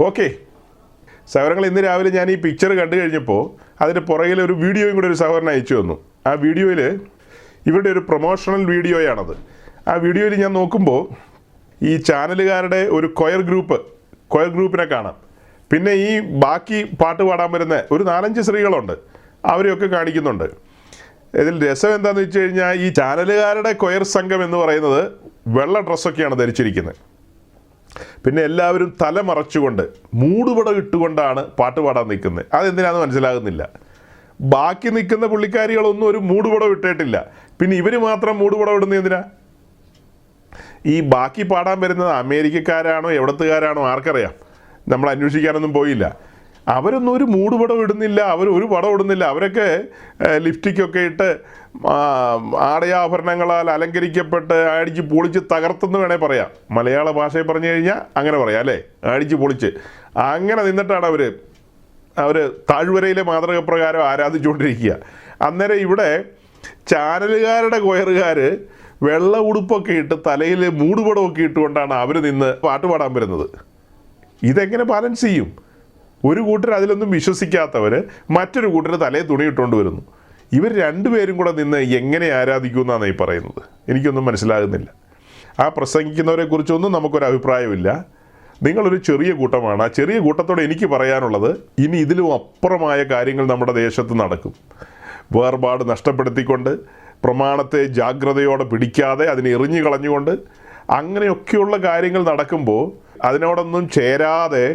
ഓക്കെ സഹോദരങ്ങൾ, ഇന്ന് രാവിലെ ഞാൻ ഈ പിക്ചർ കണ്ടു കഴിഞ്ഞപ്പോൾ അതിൻ്റെ പുറകിൽ ഒരു വീഡിയോയും കൂടെ ഒരു സഹോദരൻ അയച്ചു തന്നു. ആ വീഡിയോയിൽ ഇവരുടെ ഒരു പ്രൊമോഷണൽ വീഡിയോയാണത്. ആ വീഡിയോയിൽ ഞാൻ നോക്കുമ്പോൾ ഈ ചാനലുകാരുടെ ഒരു കൊയർ ഗ്രൂപ്പിനെ കാണാം. പിന്നെ ഈ ബാക്കി പാട്ട് പാടാൻ വരുന്ന ഒരു 4-5 സ്ത്രീകളുണ്ട്, അവരെയൊക്കെ കാണിക്കുന്നുണ്ട്. ഇതിൽ രസം എന്താണെന്ന് വെച്ച് കഴിഞ്ഞാൽ ഈ ചാനലുകാരുടെ കൊയർ സംഘം എന്ന് പറയുന്നത് വെള്ള ഡ്രസ്സൊക്കെയാണ് ധരിച്ചിരിക്കുന്നത്. പിന്നെ എല്ലാവരും തല മറച്ചുകൊണ്ട് മൂടുപടം ഇട്ടുകൊണ്ടാണ് പാട്ട് പാടാൻ നിൽക്കുന്നത്. അതെന്തിനാണെന്ന് മനസ്സിലാകുന്നില്ല. ബാക്കി നിൽക്കുന്ന പുള്ളിക്കാരികളൊന്നും ഒരു മൂടുപടം ഇട്ടിട്ടില്ല. പിന്നെ ഇവർ മാത്രം മൂടുപടം ഇടുന്നത് എന്തിനാ? ഈ ബാക്കി പാടാൻ വരുന്നത് അമേരിക്കക്കാരാണോ എവിടത്തുകാരാണോ ആർക്കറിയാം, നമ്മൾ അന്വേഷിക്കാനൊന്നും പോയില്ല. അവരൊന്നും ഒരു മൂടുപടം ഇടുന്നില്ല, ഒരു പടം ഇടുന്നില്ല. അവരൊക്കെ ലിപ്സ്റ്റിക്കൊക്കെ ഇട്ട് ആടയാഭരണങ്ങളാൽ അലങ്കരിക്കപ്പെട്ട് അടിച്ച് പൊളിച്ച് തകർത്തെന്ന് വേണേൽ പറയാം. മലയാള ഭാഷയിൽ പറഞ്ഞു കഴിഞ്ഞാൽ അങ്ങനെ പറയാം അല്ലേ, അടിച്ച് പൊളിച്ച്. അങ്ങനെ നിന്നിട്ടാണ് അവർ താഴ്വരയിലെ മാതൃക പ്രകാരം ആരാധിച്ചുകൊണ്ടിരിക്കുക. അന്നേരം ഇവിടെ ചാനലുകാരുടെ കൊയറുകാർ വെള്ള ഉടുപ്പൊക്കെ ഇട്ട് തലയിൽ മൂടുപടമൊക്കെ ഇട്ടുകൊണ്ടാണ് അവർ നിന്ന് പാട്ട് പാടാൻ വരുന്നത്. ഇതെങ്ങനെ ബാലൻസ് ചെയ്യും? ഒരു കൂട്ടർ അതിലൊന്നും വിശ്വസിക്കാത്തവർ മറ്റൊരു കൂട്ടർ തലയിൽ തുണി ഇട്ടുകൊണ്ട് വരുന്നു. ഇവർ രണ്ടുപേരും കൂടെ നിന്ന് എങ്ങനെ ആരാധിക്കുമെന്നാണ് ഈ പറയുന്നത്? എനിക്കൊന്നും മനസ്സിലാകുന്നില്ല. ആ പ്രസംഗിക്കുന്നവരെ കുറിച്ചൊന്നും നമുക്കൊരു അഭിപ്രായമില്ല. നിങ്ങളൊരു ചെറിയ കൂട്ടമാണ്. ആ ചെറിയ കൂട്ടത്തോടെ എനിക്ക് പറയാനുള്ളത്, ഇനി ഇതിലും അപ്പുറമായ കാര്യങ്ങൾ നമ്മുടെ ദേശത്ത് നടക്കും. വേർപാട് നഷ്ടപ്പെടുത്തിക്കൊണ്ട്, പ്രമാണത്തെ ജാഗ്രതയോടെ പിടിക്കാതെ അതിനെ എറിഞ്ഞു കളഞ്ഞുകൊണ്ട്, അങ്ങനെയൊക്കെയുള്ള കാര്യങ്ങൾ നടക്കുമ്പോൾ അതിനോടൊന്നും ചേരാതെ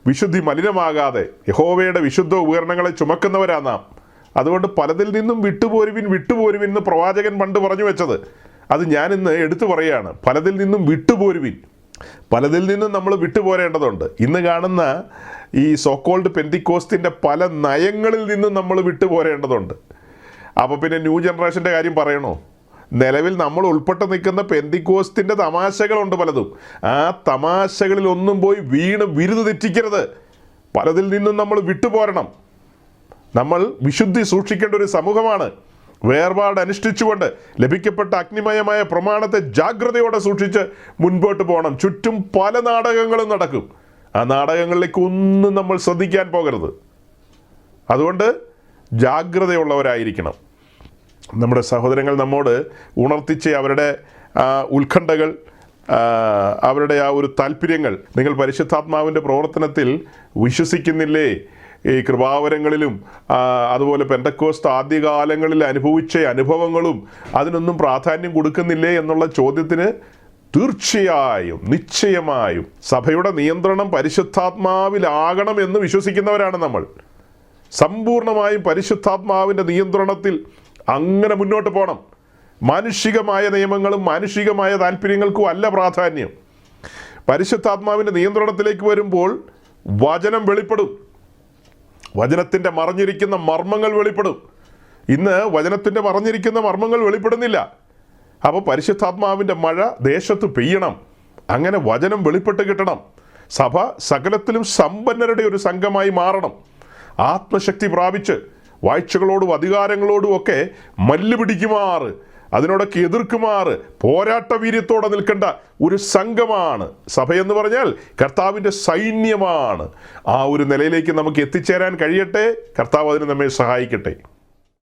വിശുദ്ധി മലിനമാകാതെ യഹോവയുടെ വിശുദ്ധ ഉപകരണങ്ങളെ ചുമക്കുന്നവരാ നാം. അതുകൊണ്ട് പലതിൽ നിന്നും വിട്ടുപോരുവിൻ എന്ന് പ്രവാചകൻ പണ്ട് പറഞ്ഞു വെച്ചത് അത് ഞാനിന്ന് എടുത്തു പറയുകയാണ്. പലതിൽ നിന്നും വിട്ടുപോരുവിൻ. പലതിൽ നിന്നും നമ്മൾ വിട്ടുപോരേണ്ടതുണ്ട്. ഇന്ന് കാണുന്ന ഈ സോക്കോൾഡ് പെന്തിക്കോസ്തിൻ്റെ പല നയങ്ങളിൽ നിന്നും നമ്മൾ വിട്ടുപോരേണ്ടതുണ്ട്. അപ്പോൾ പിന്നെ ന്യൂ ജനറേഷൻ്റെ കാര്യം പറയണോ? നിലവിൽ നമ്മൾ ഉൾപ്പെട്ട് നിൽക്കുന്ന പെന്തിക്കോസ്തിൻ്റെ തമാശകളുണ്ട് പലതും. ആ തമാശകളിലൊന്നും പോയി വീണ് വിരുത് തെറ്റിക്കരുത്. പലതിൽ നിന്നും നമ്മൾ വിട്ടുപോരണം. നമ്മൾ വിശുദ്ധി സൂക്ഷിക്കേണ്ട ഒരു സമൂഹമാണ്. വേർപാട് അനുഷ്ഠിച്ചുകൊണ്ട് ലഭിക്കപ്പെട്ട അഗ്നിമയമായ പ്രമാണത്തെ ജാഗ്രതയോടെ സൂക്ഷിച്ച് മുൻപോട്ട് പോകണം. ചുറ്റും പല നാടകങ്ങളും നടക്കും. ആ നാടകങ്ങളിലേക്ക് ഒന്നും നമ്മൾ ശ്രദ്ധിക്കാൻ പോകരുത്. അതുകൊണ്ട് ജാഗ്രതയുള്ളവരായിരിക്കണം. നമ്മുടെ സഹോദരങ്ങൾ നമ്മോട് ഉണർത്തിച്ച് അവരുടെ ഉത്കണ്ഠകൾ, അവരുടെ ആ ഒരു താല്പര്യങ്ങൾ, നിങ്ങൾ പരിശുദ്ധാത്മാവിൻ്റെ പ്രവർത്തനത്തിൽ വിശ്വസിക്കുന്നില്ലേ? ഈ കൃപാവരങ്ങളിലും അതുപോലെ പെന്തക്കോസ്ത് ആദ്യകാലങ്ങളിൽ അനുഭവിച്ച അനുഭവങ്ങളും അതിനൊന്നും പ്രാധാന്യം കൊടുക്കുന്നില്ലേ എന്നുള്ള ചോദ്യത്തിന് തീർച്ചയായും നിശ്ചയമായും സഭയുടെ നിയന്ത്രണം പരിശുദ്ധാത്മാവിലാകണമെന്ന് വിശ്വസിക്കുന്നവരാണ് നമ്മൾ. സമ്പൂർണമായും പരിശുദ്ധാത്മാവിൻ്റെ നിയന്ത്രണത്തിൽ അങ്ങനെ മുന്നോട്ട് പോകണം. മാനുഷികമായ നിയമങ്ങളും മാനുഷികമായ താല്പര്യങ്ങൾക്കും അല്ല പ്രാധാന്യം. പരിശുദ്ധാത്മാവിൻ്റെ നിയന്ത്രണത്തിലേക്ക് വരുമ്പോൾ വചനം വെളിപ്പെടും, വചനത്തിൻ്റെ മറഞ്ഞിരിക്കുന്ന മർമ്മങ്ങൾ വെളിപ്പെടും. ഇന്ന് വചനത്തിൻ്റെ മറഞ്ഞിരിക്കുന്ന മർമ്മങ്ങൾ വെളിപ്പെടുന്നില്ല. അപ്പോൾ പരിശുദ്ധാത്മാവിൻ്റെ മഴ ദേശത്ത് പെയ്യണം, അങ്ങനെ വചനം വെളിപ്പെട്ട് കിട്ടണം. സഭ സകലത്തിലും സമ്പന്നരുടെ ഒരു സംഘമായി മാറണം. ആത്മശക്തി പ്രാപിച്ച് വാഴ്ചകളോടും അധികാരങ്ങളോടും ഒക്കെ മല്ല് പിടിക്കുമാറ്, അതിനോടൊക്കെ എതിർക്കുമാറ് പോരാട്ട വീര്യത്തോടെ നിൽക്കേണ്ട ഒരു സംഘമാണ് സഭയെന്ന് പറഞ്ഞാൽ. കർത്താവിൻ്റെ സൈന്യമാണ്. ആ ഒരു നിലയിലേക്ക് നമുക്ക് എത്തിച്ചേരാൻ കഴിയട്ടെ. കർത്താവ് അതിന് നമ്മെ സഹായിക്കട്ടെ.